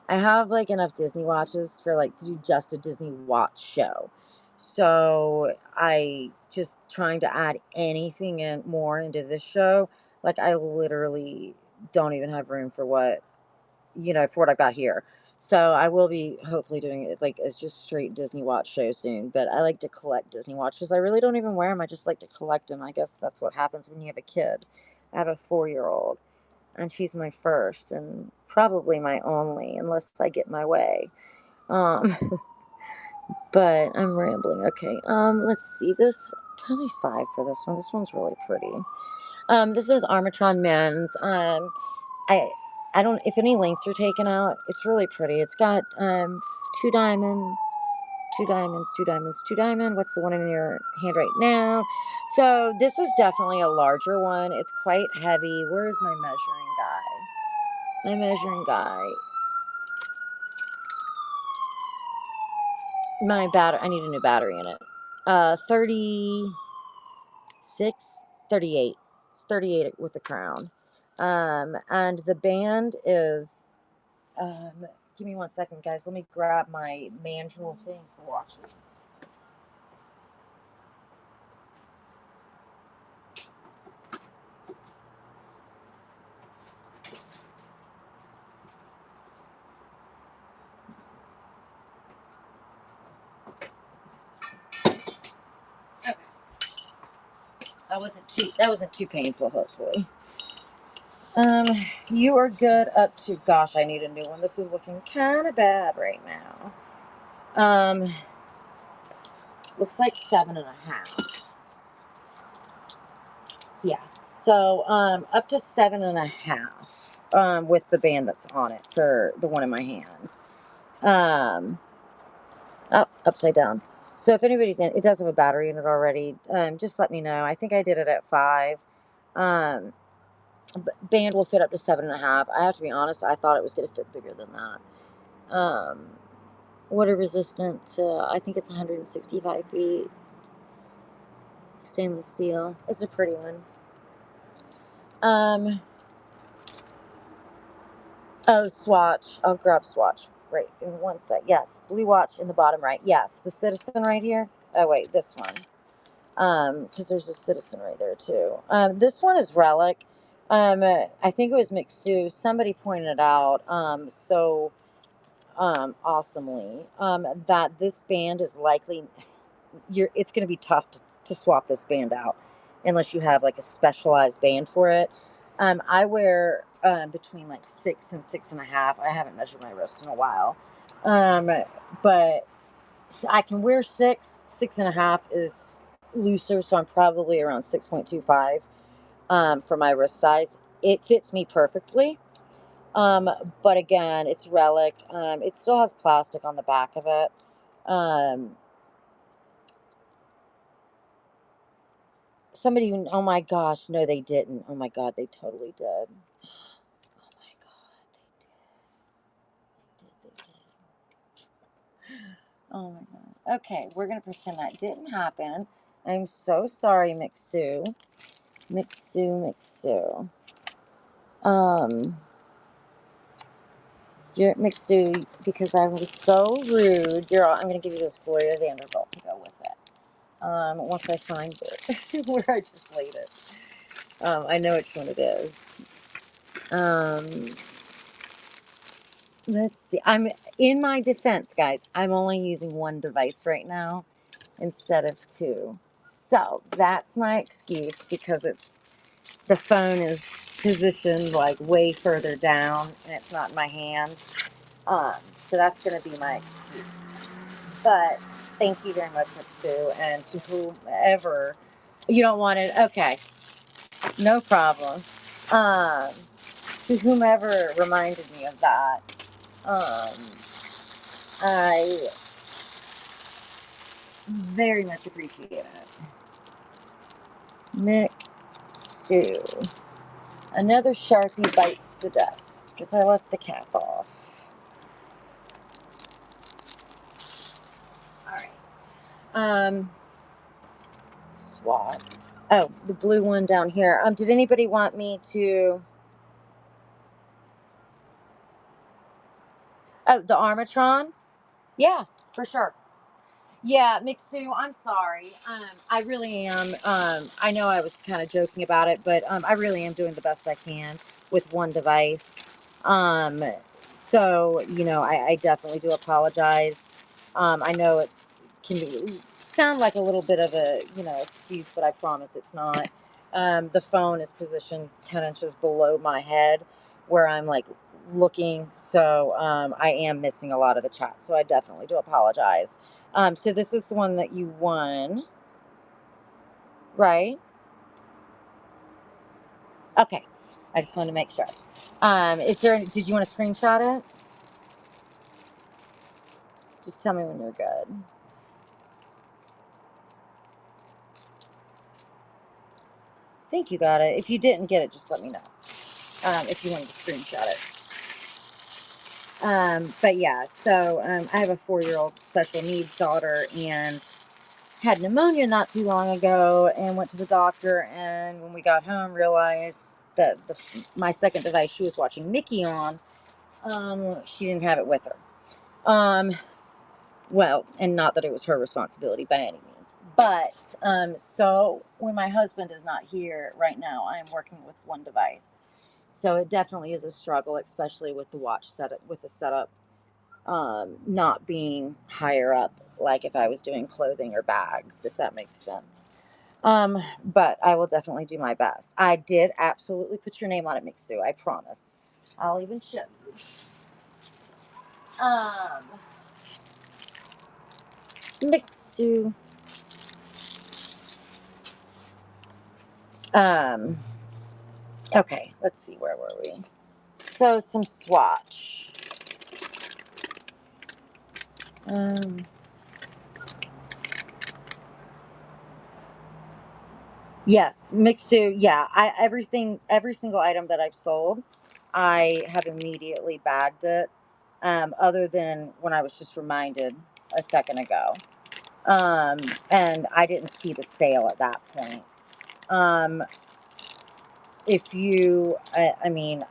I have like enough Disney watches for like to do just a Disney watch show. So I just trying to add anything in more into this show. Like I literally don't even have room for for what I've got here. So I will be hopefully doing it like as just straight Disney watch show soon. But I like to collect Disney watches. I really don't even wear them. I just like to collect them. I guess that's what happens when you have a kid. I have a 4-year-old and she's my first and probably my only unless I get my way. Um, but I'm rambling. Okay. Let's see this. Probably 5 for this one. This one's really pretty. This is Armatron Men's. I I don't if any links are taken out. It's really pretty. It's got 2 diamonds, 2 diamonds, 2 diamonds, 2 diamond. What's the one in your hand right now? So this is definitely a larger one. It's quite heavy. Where is my measuring guy? My measuring guy. My battery. I need a new battery in it. 36, 38. It's 38 with the crown. And the band is. Um, Give me 1 second, guys. Let me grab my manual thing for watches. Okay. That wasn't too painful, hopefully. You are good up to gosh, I need a new one. This is looking kind of bad right now. Looks like 7.5. Yeah. So up to 7.5. With the band that's on it for the one in my hand. Upside down. So if anybody's in, it does have a battery in it already. Just let me know. I think I did it at 5. Um, Band will fit up to 7.5. I have to be honest. I thought it was going to fit bigger than that. Water resistant. I think it's 165 feet. Stainless steel. It's a pretty one. Oh, swatch. I'll grab swatch. Right in 1 sec. Yes, blue watch in the bottom right. Yes, the Citizen right here. Oh wait, this one. Because there's a Citizen right there too. This one is Relic. I think it was Mixu. Somebody pointed out so awesomely that this band is likely it's going to be tough to swap this band out unless you have like a specialized band for it. I wear between like 6 and 6.5. I haven't measured my wrist in a while, but I can wear 6. 6.5 is looser, so I'm probably around 6.25 for my wrist size. It fits me perfectly. Um, but again, it's relic. It still has plastic on the back of it. Um, oh my gosh, no, they didn't. Oh my God, they totally did. Oh my God, they did. Oh my God. Okay, we're gonna pretend that didn't happen. I'm so sorry, Mixu. Mixu. Um, you're Mixu because I was so rude. I'm gonna give you this Gloria Vanderbilt to go with it. Once I find it, where I just laid it. I know which one it is. Um, let's see. I'm in my defense, guys. I'm only using one device right now instead of two. So that's my excuse because the phone is positioned like way further down and it's not in my hand. Um, so that's going to be my excuse. But thank you very much, Sue, and to whomever you don't want it. Okay, no problem. Um, to whomever reminded me of that, um, I very much appreciate it. Nick Sue. Another Sharpie bites the dust because I left the cap off. All right. Swab. Oh, the blue one down here. Did anybody want me to? Oh, the Armatron? Yeah, for sure. Yeah, Mixu, I'm sorry. I really am. I know I was kind of joking about it, but I really am doing the best I can with one device. Um, so, I definitely do apologize. I know it can sound like a little bit of a, excuse, but I promise it's not. The phone is positioned 10 inches below my head where I'm like looking. So I am missing a lot of the chat. So I definitely do apologize. So this is the one that you won, right? Okay. I just wanted to make sure. Did you want to screenshot it? Just tell me when you're good. I think you got it. If you didn't get it, just let me know. If you wanted to screenshot it. But yeah, so I have a 4-year-old special needs daughter and had pneumonia not too long ago and went to the doctor, and when we got home realized that my second device she was watching Mickey on, she didn't have it with her. Well, and not that it was her responsibility by any means, but so when my husband is not here right now, I am working with one device. So it definitely is a struggle, especially with the watch setup, with the setup not being higher up, like if I was doing clothing or bags, if that makes sense. But I will definitely do my best. I did absolutely put your name on it, Mixu. I promise. I'll even show you. Um, Mixu. Um, okay, let's see, where were we? So some swatch. Um, yes, Mixu. Yeah, every single item that I've sold, I have immediately bagged it. Other than when I was just reminded a second ago, and I didn't see the sale at that point. Um, if you, I mean,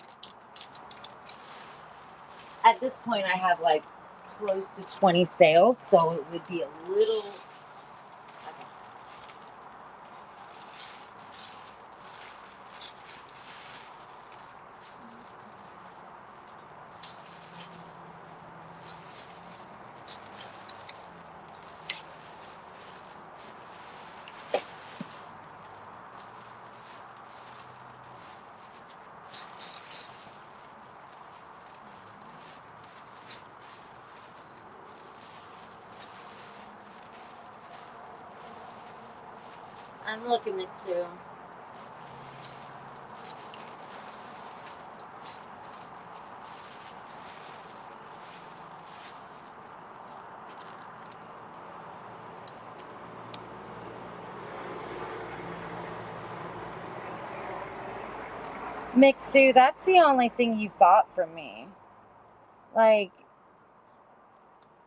at this point, I have like close to 20 sales, so it would be a little. Okay. I'm looking at Sue. Mixu, that's the only thing you've bought from me. Like,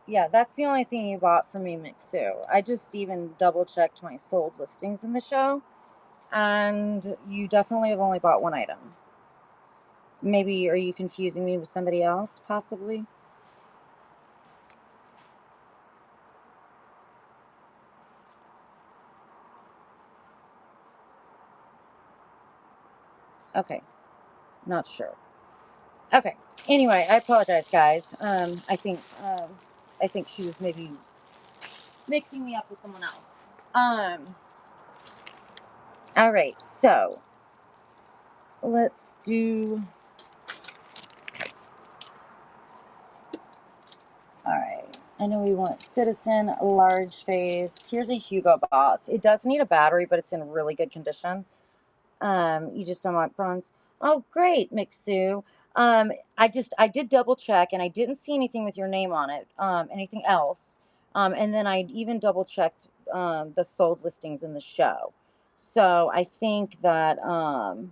yeah, that's the only thing you bought from me, Mixu. I just even double checked my sold listings in the show, and you definitely have only bought one item. Maybe, are you confusing me with somebody else, possibly? Okay, not sure. Okay. Anyway, I apologize, guys. I think she was maybe mixing me up with someone else. All right. So let's do. All right. I know we want Citizen, large face. Here's a Hugo Boss. It does need a battery, but it's in really good condition. You just unlock bronze. Oh, great, Mixu. I did double check and I didn't see anything with your name on it. Anything else. And then I even double checked the sold listings in the show. So I think that oh,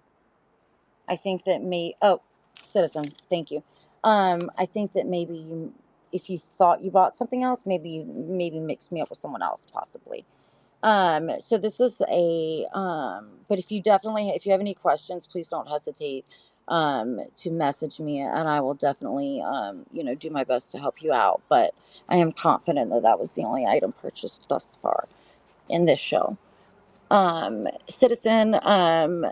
Citizen, thank you. I think that maybe if you thought you bought something else, maybe mix me up with someone else possibly. So this is but if you have any questions, please don't hesitate to message me, and I will definitely do my best to help you out. But I am confident that that was the only item purchased thus far in this show. Citizen, I'm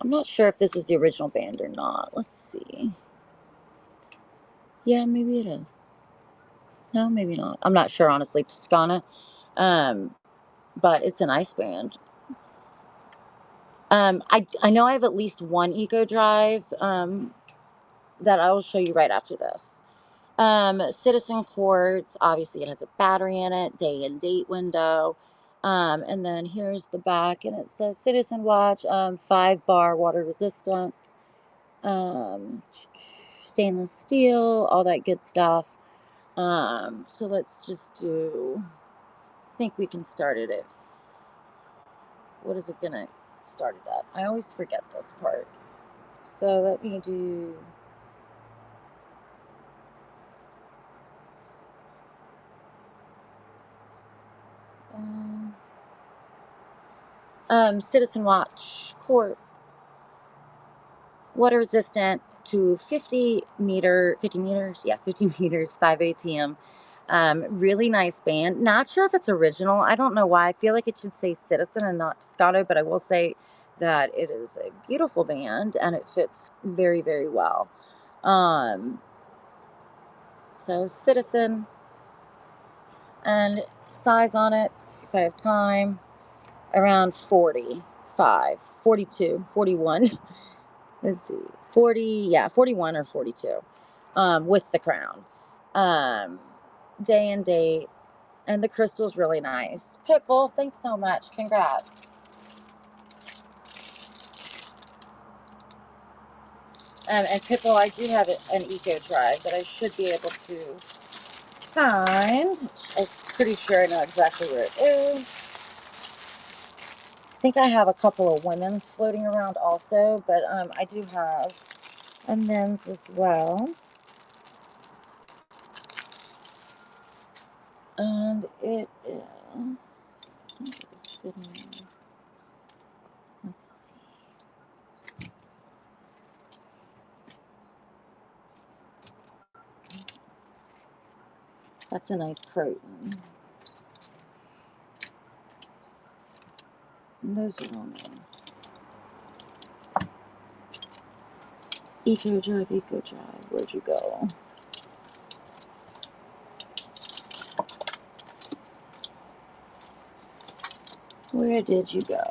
not sure if this is the original band or not. Let's see. Yeah, maybe it is. No, maybe not. I'm not sure, honestly. Toscana. Um, but it's a nice band. I know I have at least one Eco Drive that I will show you right after this. Citizen Quartz, obviously it has a battery in it, day and date window. And then here's the back, and it says Citizen Watch, 5-bar water resistant, stainless steel, all that good stuff. So let's just I think we can start it at, what is it gonna start it at? I always forget this part. So let me do, Citizen Watch Corp, water resistant to 50 meters, yeah, 50 meters, 5 ATM. Really nice band. Not sure if it's original. I don't know why. I feel like it should say Citizen and not Toscano, but I will say that it is a beautiful band and it fits very, very well. So Citizen, and size on it, if I have time, around 45, 42, 41. Let's see, 40, yeah, 41 or 42, with the crown. Um, Day and date, and the crystal's really nice. Pitbull, thanks so much. Congrats. And Pitbull, I do have an Eco Drive that I should be able to find. I'm pretty sure I know exactly where it is. I think I have a couple of women's floating around also, but I do have a men's as well. And it is, I think it was sitting, let's see. That's a nice Croton. And those are all nice. Eco Drive, Eco Drive, where'd you go? Where did you go?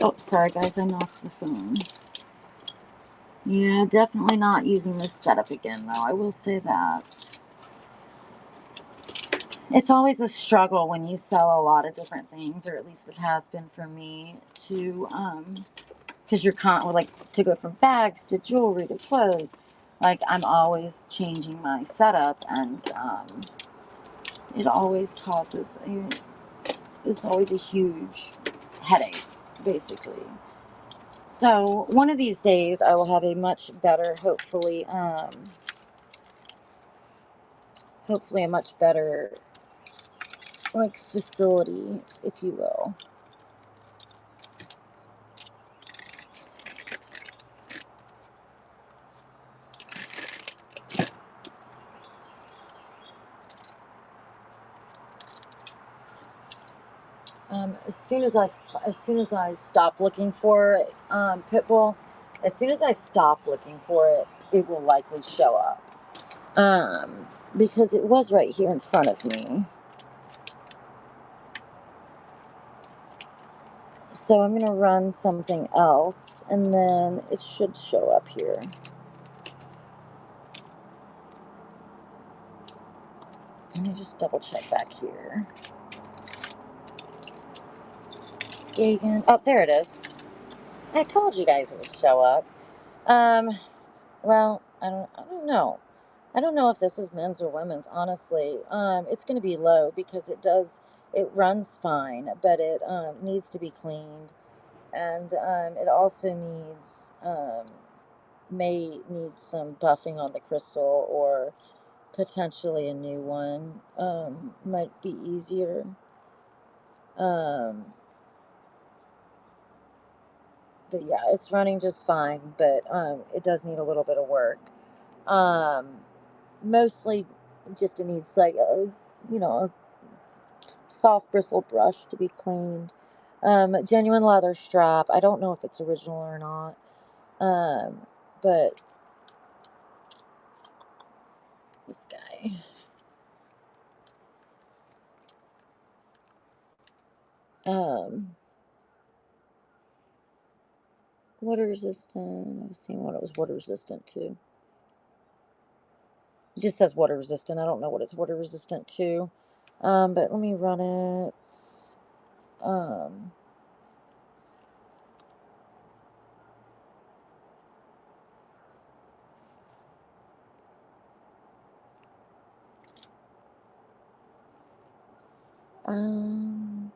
Oh, sorry guys, I knocked the phone. Yeah, definitely not using this setup again though, I will say that. It's always a struggle when you sell a lot of different things, or at least it has been for me, to because you're like to go from bags to jewelry to clothes. Like I'm always changing my setup, and it always it's always a huge headache, basically. So one of these days, I will have a much better, hopefully a much better like facility, if you will. As soon as I stop looking for Pitbull, as soon as I stop looking for it, it will likely show up. Because it was right here in front of me. So I'm gonna run something else, and then it should show up here. Let me just double check back here. Skagen. Oh, there it is. I told you guys it would show up. Um, well, I don't know. I don't know if this is men's or women's, honestly. It's going to be low because it runs fine, but it needs to be cleaned, and it also may need some buffing on the crystal, or potentially a new one. Might be easier. Um, but yeah, it's running just fine, but it does need a little bit of work. Um, Mostly just it needs like a soft bristle brush to be cleaned. Genuine leather strap. I don't know if it's original or not. But this guy. Um, Water resistant. I was seeing what it was water resistant to. It just says water resistant. I don't know what it's water resistant to. But let me run it. Um, um,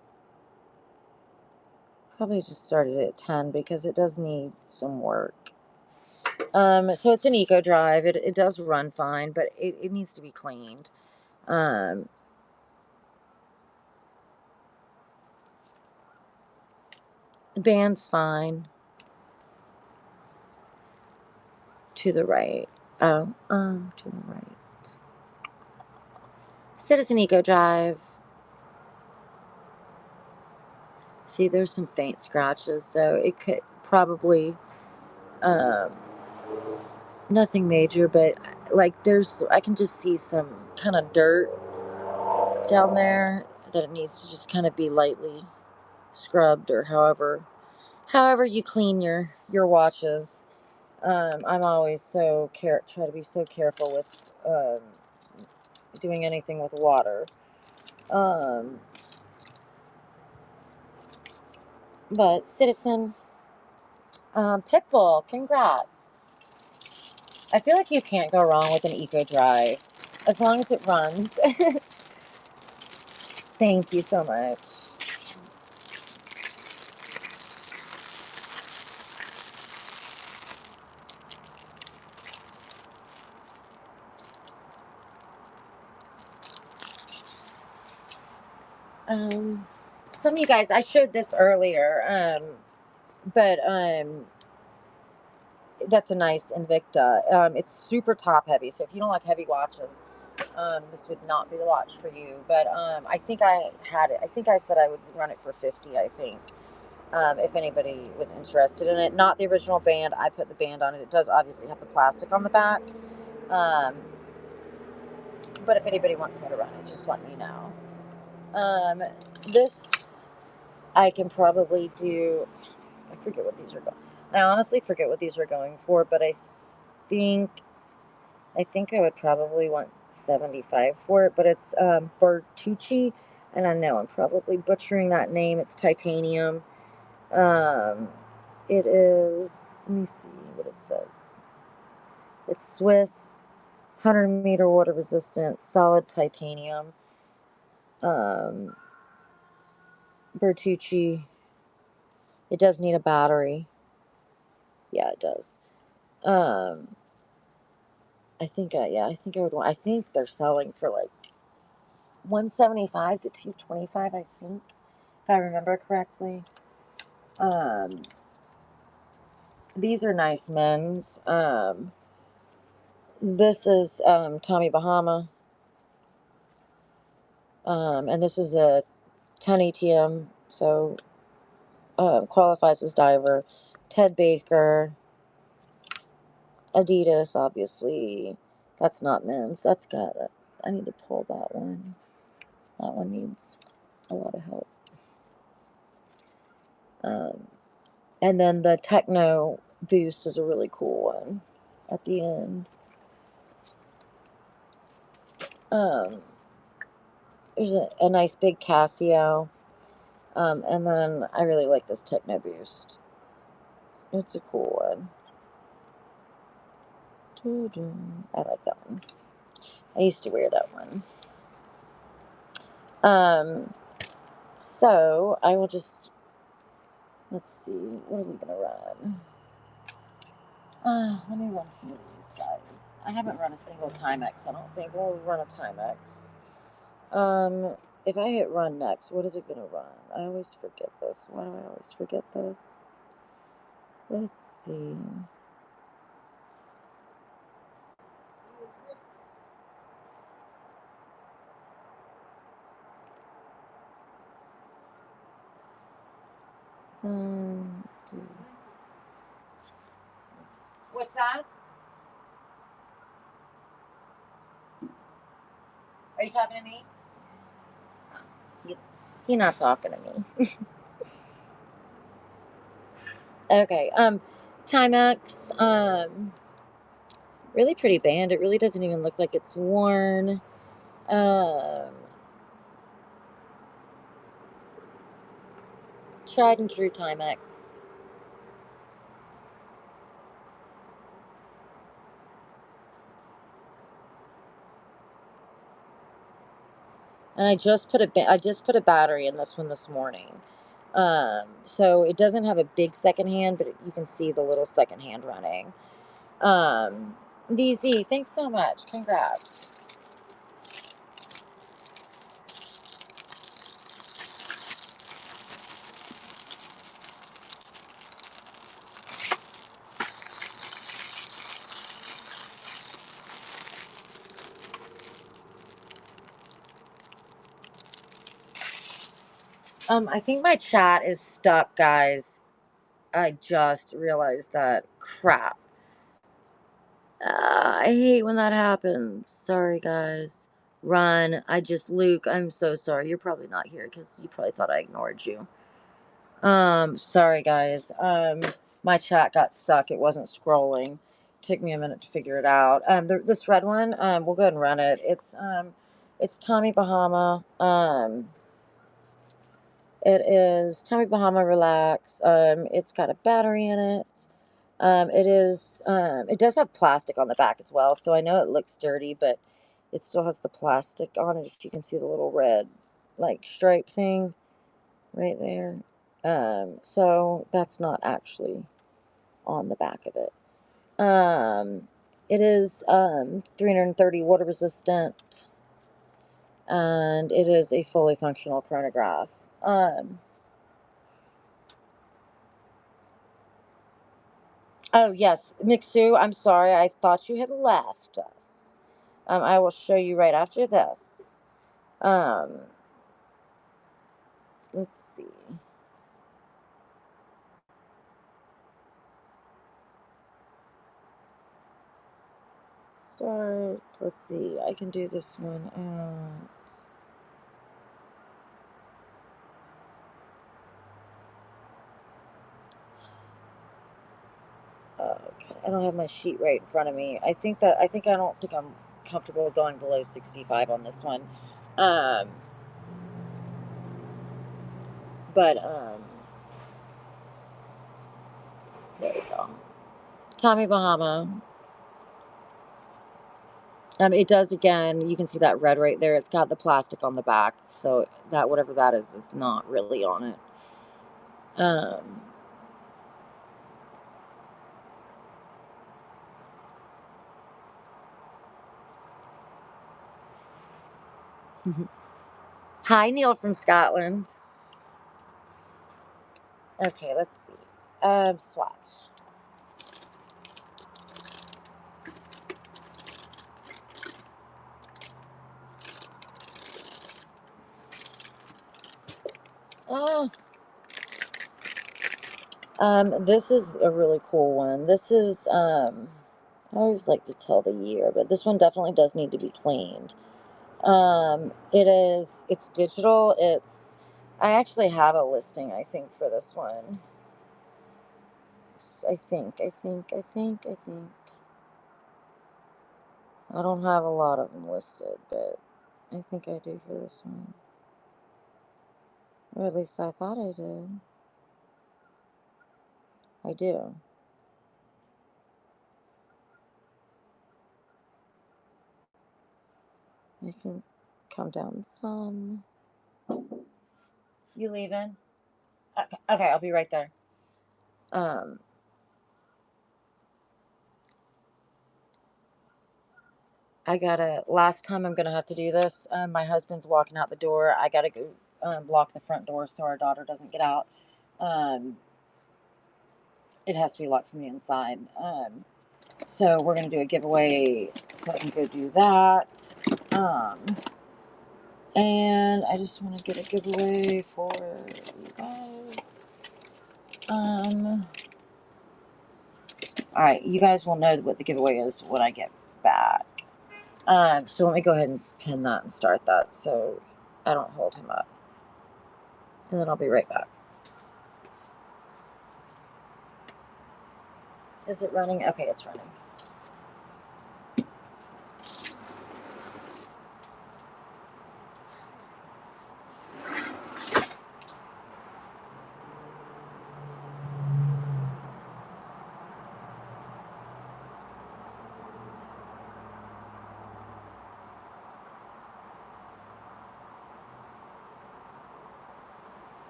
Probably just started at 10 because it does need some work. So it's an Eco Drive. It does run fine, but it needs to be cleaned. Um, Band's fine. To the right. Oh, to the right. Citizen Eco Drive. See, there's some faint scratches, so it could probably, um, nothing major, but like I can just see some kind of dirt down there that it needs to just kind of be lightly scrubbed, or however you clean your watches. I'm always try to be so careful with doing anything with water. Um, but Citizen, Pitbull, congrats! I feel like you can't go wrong with an Eco Drive as long as it runs. Thank you so much. Um, some of you guys, I showed this earlier, but that's a nice Invicta. It's super top heavy, so if you don't like heavy watches, this would not be the watch for you. But I think I had it. I think I said I would run it for 50. I think if anybody was interested in it, not the original band. I put the band on it. It does obviously have the plastic on the back. Um, but if anybody wants me to run it, just let me know. This I can probably do. I forget what these are going. I honestly forget what these are going for, but think I think I would probably want $75 for it, but it's Bertucci, and I know I'm probably butchering that name. It's titanium. It is, let me see what it says. It's Swiss, 100-meter water resistant, solid titanium. Bertucci. It does need a battery. Yeah, it does. Um, I think I would want. I think they're selling for like 175 to 225. I think, if I remember correctly. Um, these are nice men's. This is Tommy Bahama, and this is a 10 ATM, so qualifies as diver. Ted Baker, Adidas, obviously. That's not men's. That's got it. I need to pull that one. That one needs a lot of help. Um, and then the Techno Boost is a really cool one at the end. Um, there's a nice big Casio. And then I really like this Techno Boost. It's a cool one. I like that one. I used to wear that one. So I will just, let's see, what are we gonna run? Let me run some of these guys. I haven't run a single Timex, I don't think. We'll run a Timex. If I hit run next, what is it gonna run? I always forget this. Why do I always forget this? Let's see. What's that? Are you talking to me? He's not talking to me. Okay. Timex. Really pretty band. It really doesn't even look like it's worn. Tried and true Timex. And I just put a battery in this one this morning. So it doesn't have a big second hand, but you can see the little second hand running. VZ, thanks so much. Congrats. I think my chat is stuck, guys. I just realized that. Crap. I hate when that happens. Sorry, guys. Run. Luke, I'm so sorry. You're probably not here because you probably thought I ignored you. Sorry, guys. My chat got stuck. It wasn't scrolling. Took me a minute to figure it out. This red one, we'll go ahead and run it. It's Tommy Bahama. It is Tommy Bahama Relax. It's got a battery in it. It does have plastic on the back as well, so I know it looks dirty, but it still has the plastic on it. If you can see the little red, like, stripe thing right there. So that's not actually on the back of it. It is 330 water resistant, and it is a fully functional chronograph. Oh, yes, Mixu, I'm sorry. I thought you had left us. I will show you right after this. Um, let's see. Start. Let's see. I can do this one at. Oh, God, I don't have my sheet right in front of me. I don't think I'm comfortable going below 65 on this one. Um, but there we go. Tommy Bahama. It does, again, you can see that red right there. It's got the plastic on the back, so that whatever that is not really on it. Um, Hi, Neil from Scotland. Okay, let's see. Swatch. Oh, this is a really cool one. This is, I always like to tell the year, but this one definitely does need to be cleaned. It's digital. I actually have a listing, I think, for this one. I think. I don't have a lot of them listed, but I think I do for this one. Or at least I thought I did. I do. I can come down some. You leaving? Okay, I'll be right there. Um, last time I'm gonna have to do this. My husband's walking out the door. I gotta go block the front door so our daughter doesn't get out. Um, it has to be locked from the inside. So we're gonna do a giveaway so I can go do that. And I just want to get a giveaway for you guys. All right, you guys will know what the giveaway is when I get back. So let me go ahead and pin that and start that so I don't hold him up. And then I'll be right back. Is it running? Okay, it's running.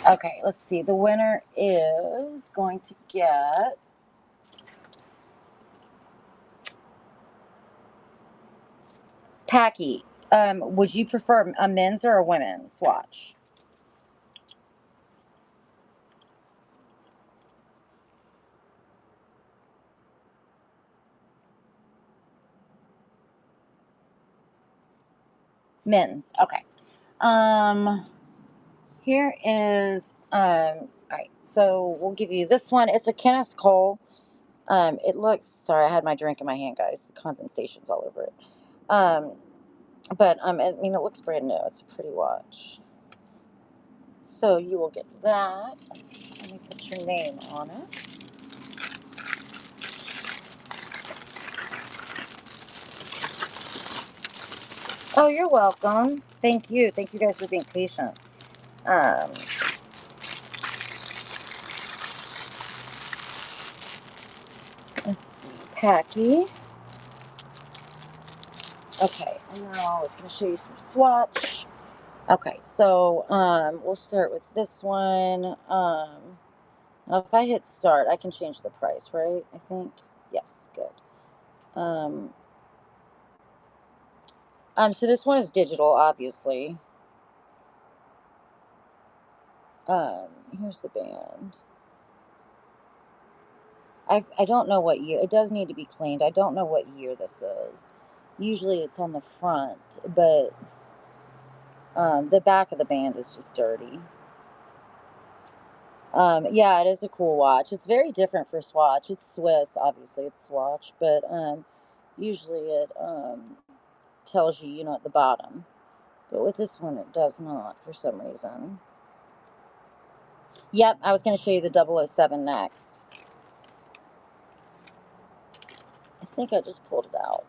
Okay, let's see. The winner is going to get Tacky. Would you prefer a men's or a women's watch? Men's. Okay. Um, Here is all right. So we'll give you this one. It's a Kenneth Cole. It looks. Sorry, I had my drink in my hand, guys. The condensation's all over it. Um, but I mean, it looks brand new. It's a pretty watch. So you will get that. Let me put your name on it. Oh, you're welcome. Thank you. Thank you guys for being patient. Um, let's see, Packy. Okay, and now I was going to show you some swatch. Okay, so we'll start with this one. Now if I hit start, I can change the price, right? I think. Yes, good. Um, so this one is digital, obviously. Here's the band. I don't know what year. It does need to be cleaned. I don't know what year this is. Usually it's on the front, but the back of the band is just dirty. Yeah, it is a cool watch. It's very different for Swatch. It's Swiss, obviously. It's Swatch, but usually it tells you, at the bottom. But with this one, it does not for some reason. Yep, I was going to show you the 007 next. I think I just pulled it out.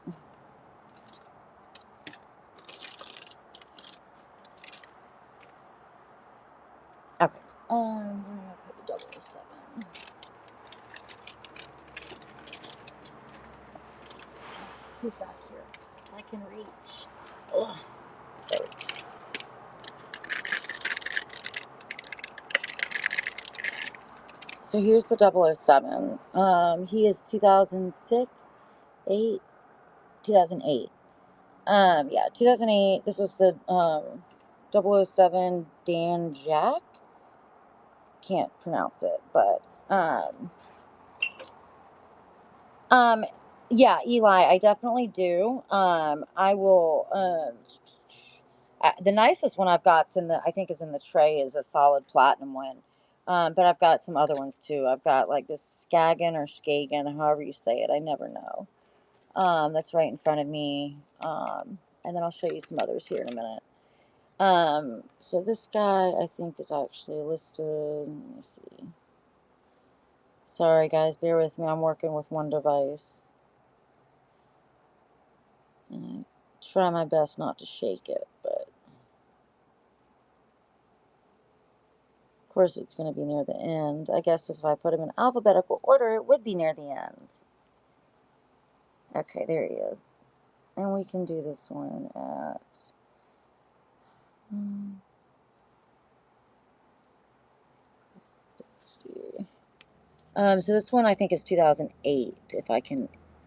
Okay. Where did I put the 007? He's back here. I can reach. Ugh. So here's the 007. He is 2006, 8, 2008. Yeah, 2008. This is the 007 Dan Jack. Can't pronounce it, but um, yeah, Eli, I definitely do. I will. The nicest one I've got's in the. I think is in the tray is a solid platinum one. But I've got some other ones too. I've got like this Skagen or Skagen, however you say it. I never know. That's right in front of me. And then I'll show you some others here in a minute. So this guy I think is actually listed. Let me see. Sorry guys, bear with me. I'm working with one device. And I try my best not to shake it, but of course it's going to be near the end. I guess if I put them in alphabetical order, it would be near the end. Okay, there he is. And we can do this one at 60. So this one I think is 2008.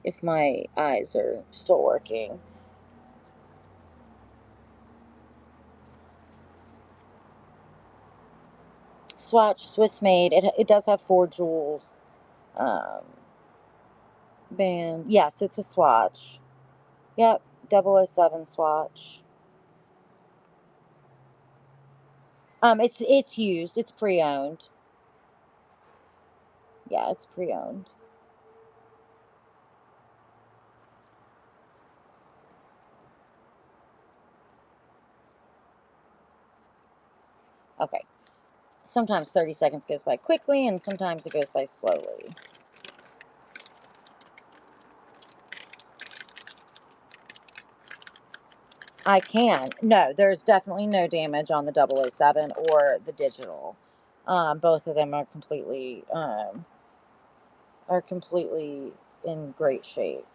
If my eyes are still working. Swatch, Swiss made. It does have 4 jewels. Um, Band. Yes, it's a Swatch. Yep, 007 Swatch. It's used. It's pre-owned. Yeah, it's pre-owned. Okay. Sometimes 30 seconds goes by quickly, and sometimes it goes by slowly. I can. No, there's definitely no damage on the 007 or the digital. Both of them are completely in great shape.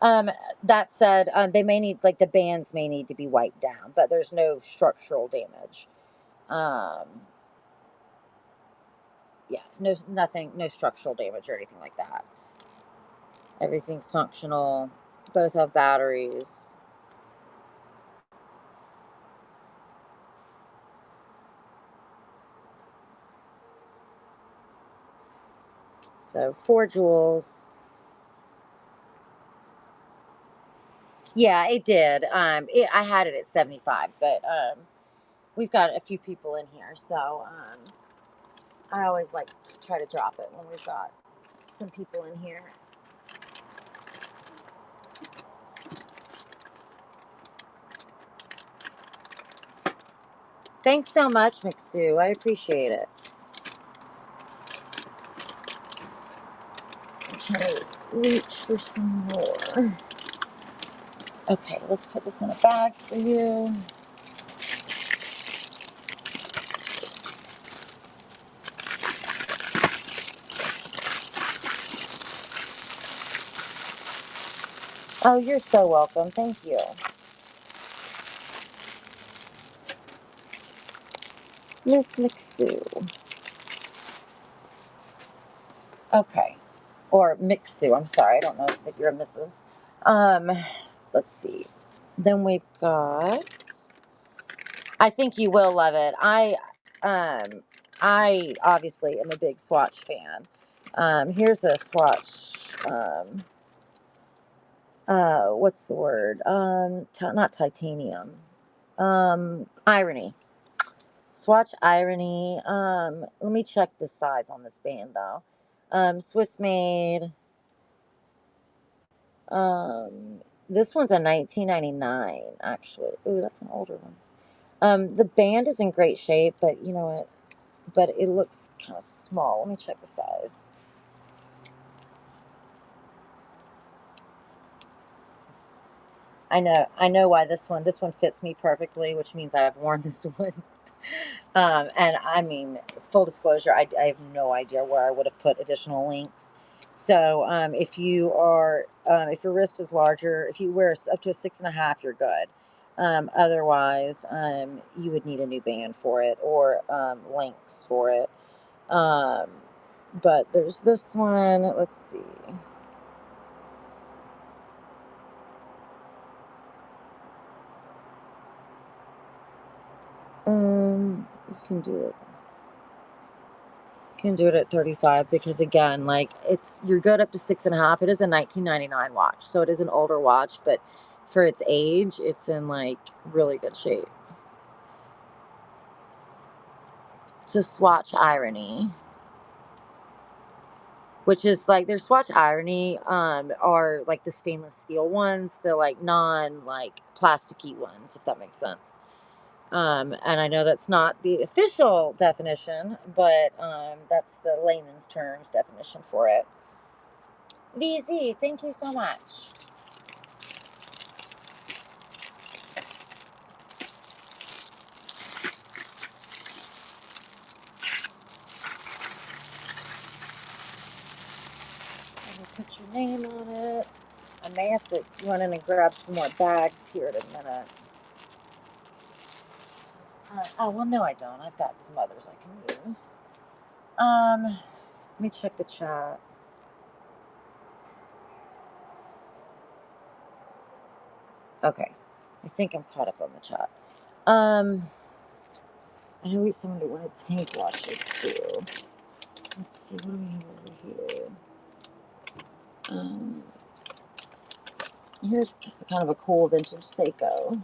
Um, that said, they may need like the bands may need to be wiped down, but there's no structural damage. Um, Yeah, nothing, no structural damage or anything like that. Everything's functional. Both have batteries. So 4 joules. Yeah, it did. I had it at 75, but we've got a few people in here, so I always like try to drop it when we've got some people in here. Thanks so much, McSue. I appreciate it. I'm trying to reach for some more. Okay, let's put this in a bag for you. Oh, you're so welcome. Thank you. Miss McSue. Okay. Or Mixu. I'm sorry. I don't know if you're a Mrs. Um, let's see. Then we've got. I think you will love it. I obviously am a big Swatch fan. Here's a Swatch. What's the word? Not titanium. Irony. Swatch Irony. Let me check the size on this band though. Swiss made. This one's a 1999 actually. Ooh, that's an older one. The band is in great shape, but you know what? But it looks kind of small. Let me check the size. I know why this one fits me perfectly, which means I've worn this one. And I mean, full disclosure, I have no idea where I would have put additional links. So if you are, if your wrist is larger, if you wear up to a 6.5, you're good. Otherwise, you would need a new band for it or links for it. Um, but there's this one. Let's see. You can do it. Can do it at 35 because again, like you're good up to 6.5. It is a 1999 watch, so it is an older watch, but for its age, it's in like really good shape. It's a Swatch Irony, which is like their Swatch Irony are like the stainless steel ones, the like non like plasticky ones, if that makes sense. And I know that's not the official definition, but that's the layman's terms definition for it. VZ, thank you so much. Let me put your name on it. I may have to run in and grab some more bags here in a minute. Oh, well, no, I don't. I've got some others I can use. Let me check the chat. Okay. I think I'm caught up on the chat. I know somebody wanted tank washes too. Let's see, what do we have over here? Um, Here's kind of a cool vintage Seiko.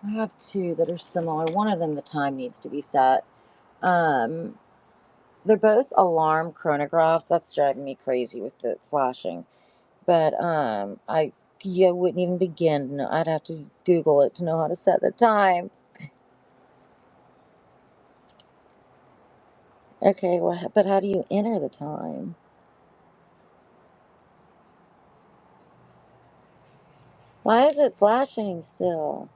I have two that are similar. One of them, the time needs to be set. Um, they're both alarm chronographs. That's driving me crazy with the flashing. But I yeah wouldn't even begin to know. I'd have to Google it to know how to set the time. Okay, well, but how do you enter the time? Why is it flashing still?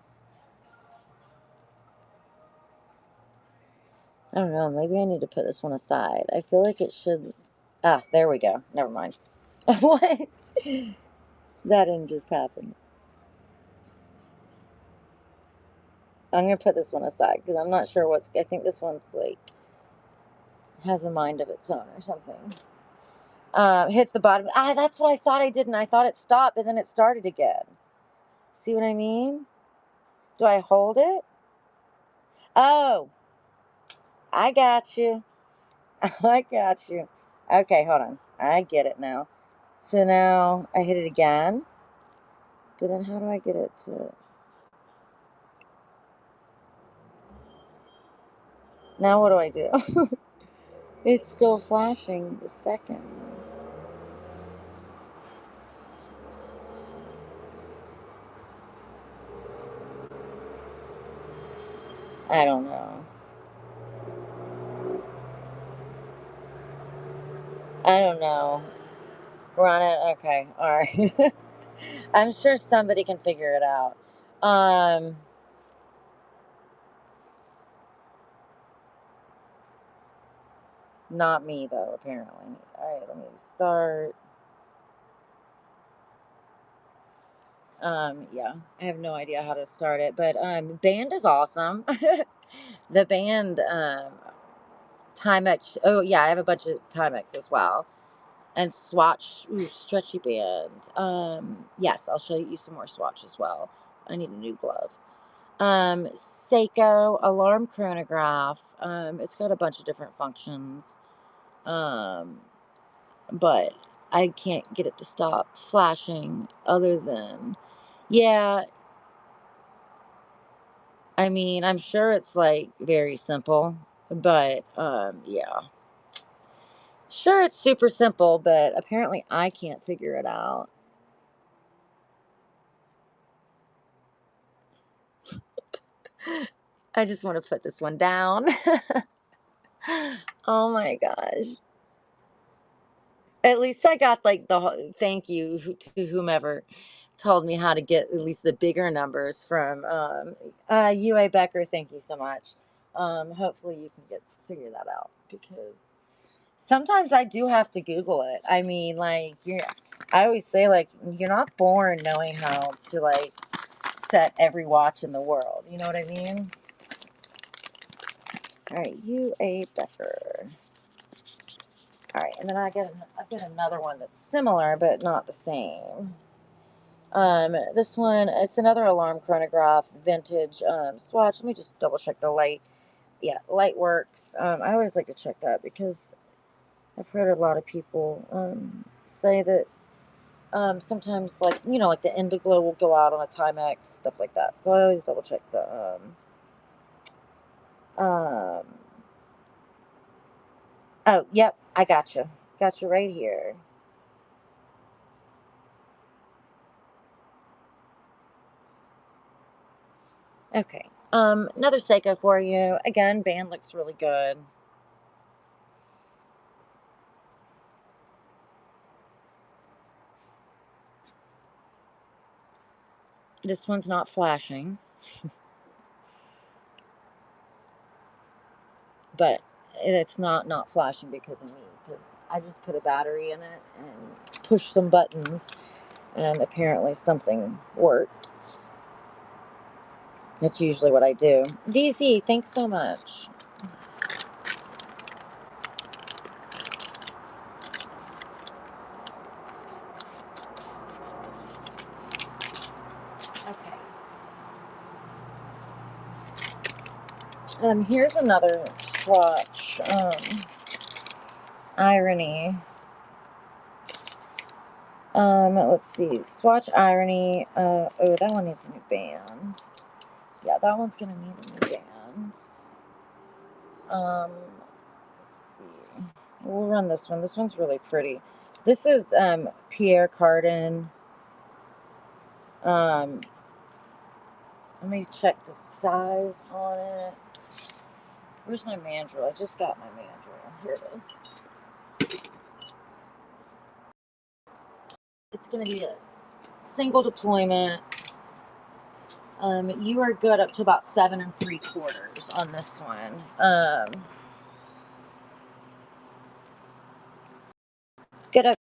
I don't know. Maybe I need to put this one aside. I feel like it should. Ah, there we go. Never mind. What? That didn't just happen. I'm gonna put this one aside because I'm not sure what's. I think this one's like. has a mind of its own or something. Hits the bottom. That's what I thought I did, and I thought it stopped, but then it started again. See what I mean? Do I hold it? Oh, I got you. I got you. Okay, hold on. I get it now. So now I hit it again. But then how do I get it to... Now what do I do? It's still flashing the seconds. I don't know. I don't know. We're on it? Okay. All right. I'm sure somebody can figure it out. Um, Not me though, apparently. All right, let me start. Yeah, I have no idea how to start it, but band is awesome. The band Timex. Oh yeah, I have a bunch of Timex as well, and Swatch. Ooh, stretchy band. Yes, I'll show you some more Swatch as well. I need a new glove. Seiko alarm chronograph. It's got a bunch of different functions. Um, but I can't get it to stop flashing other than, yeah, I mean, I'm sure it's like very simple, but yeah. Sure, it's super simple, but apparently I can't figure it out. I just want to put this one down. Oh my gosh. At least I got like thank you to whomever told me how to get at least the bigger numbers from UA Becker. Thank you so much. Hopefully you can get figure that out because sometimes I do have to Google it. I mean, like I always say like you're not born knowing how to like set every watch in the world. You know what I mean? All right, UA Becker. All right, and then I've got another one that's similar but not the same. This one, it's another alarm chronograph, vintage Swatch. Let me just double check the light. Yeah, light works. I always like to check that because I've heard a lot of people say that sometimes, like like the Indiglo will go out on a Timex, stuff like that. So I always double check the um. Oh, yep, I got you right here. Okay. Another Seiko for you. Again, band looks really good. This one's not flashing, but it's not flashing because of me, because I just put a battery in it and pushed some buttons, and apparently something worked. That's usually what I do. DZ, thanks so much. Okay. Here's another Swatch. Irony. Let's see. Swatch Irony. Oh, that one needs a new band. Yeah, that one's gonna need a new band. Let's see. We'll run this one. This one's really pretty. This is Pierre Cardin. Um, Let me check the size on it. Where's my mandrel? I just got my mandrel. Here it is. It's gonna be a single deployment. You are good up to about 7 3/4 on this one. Good up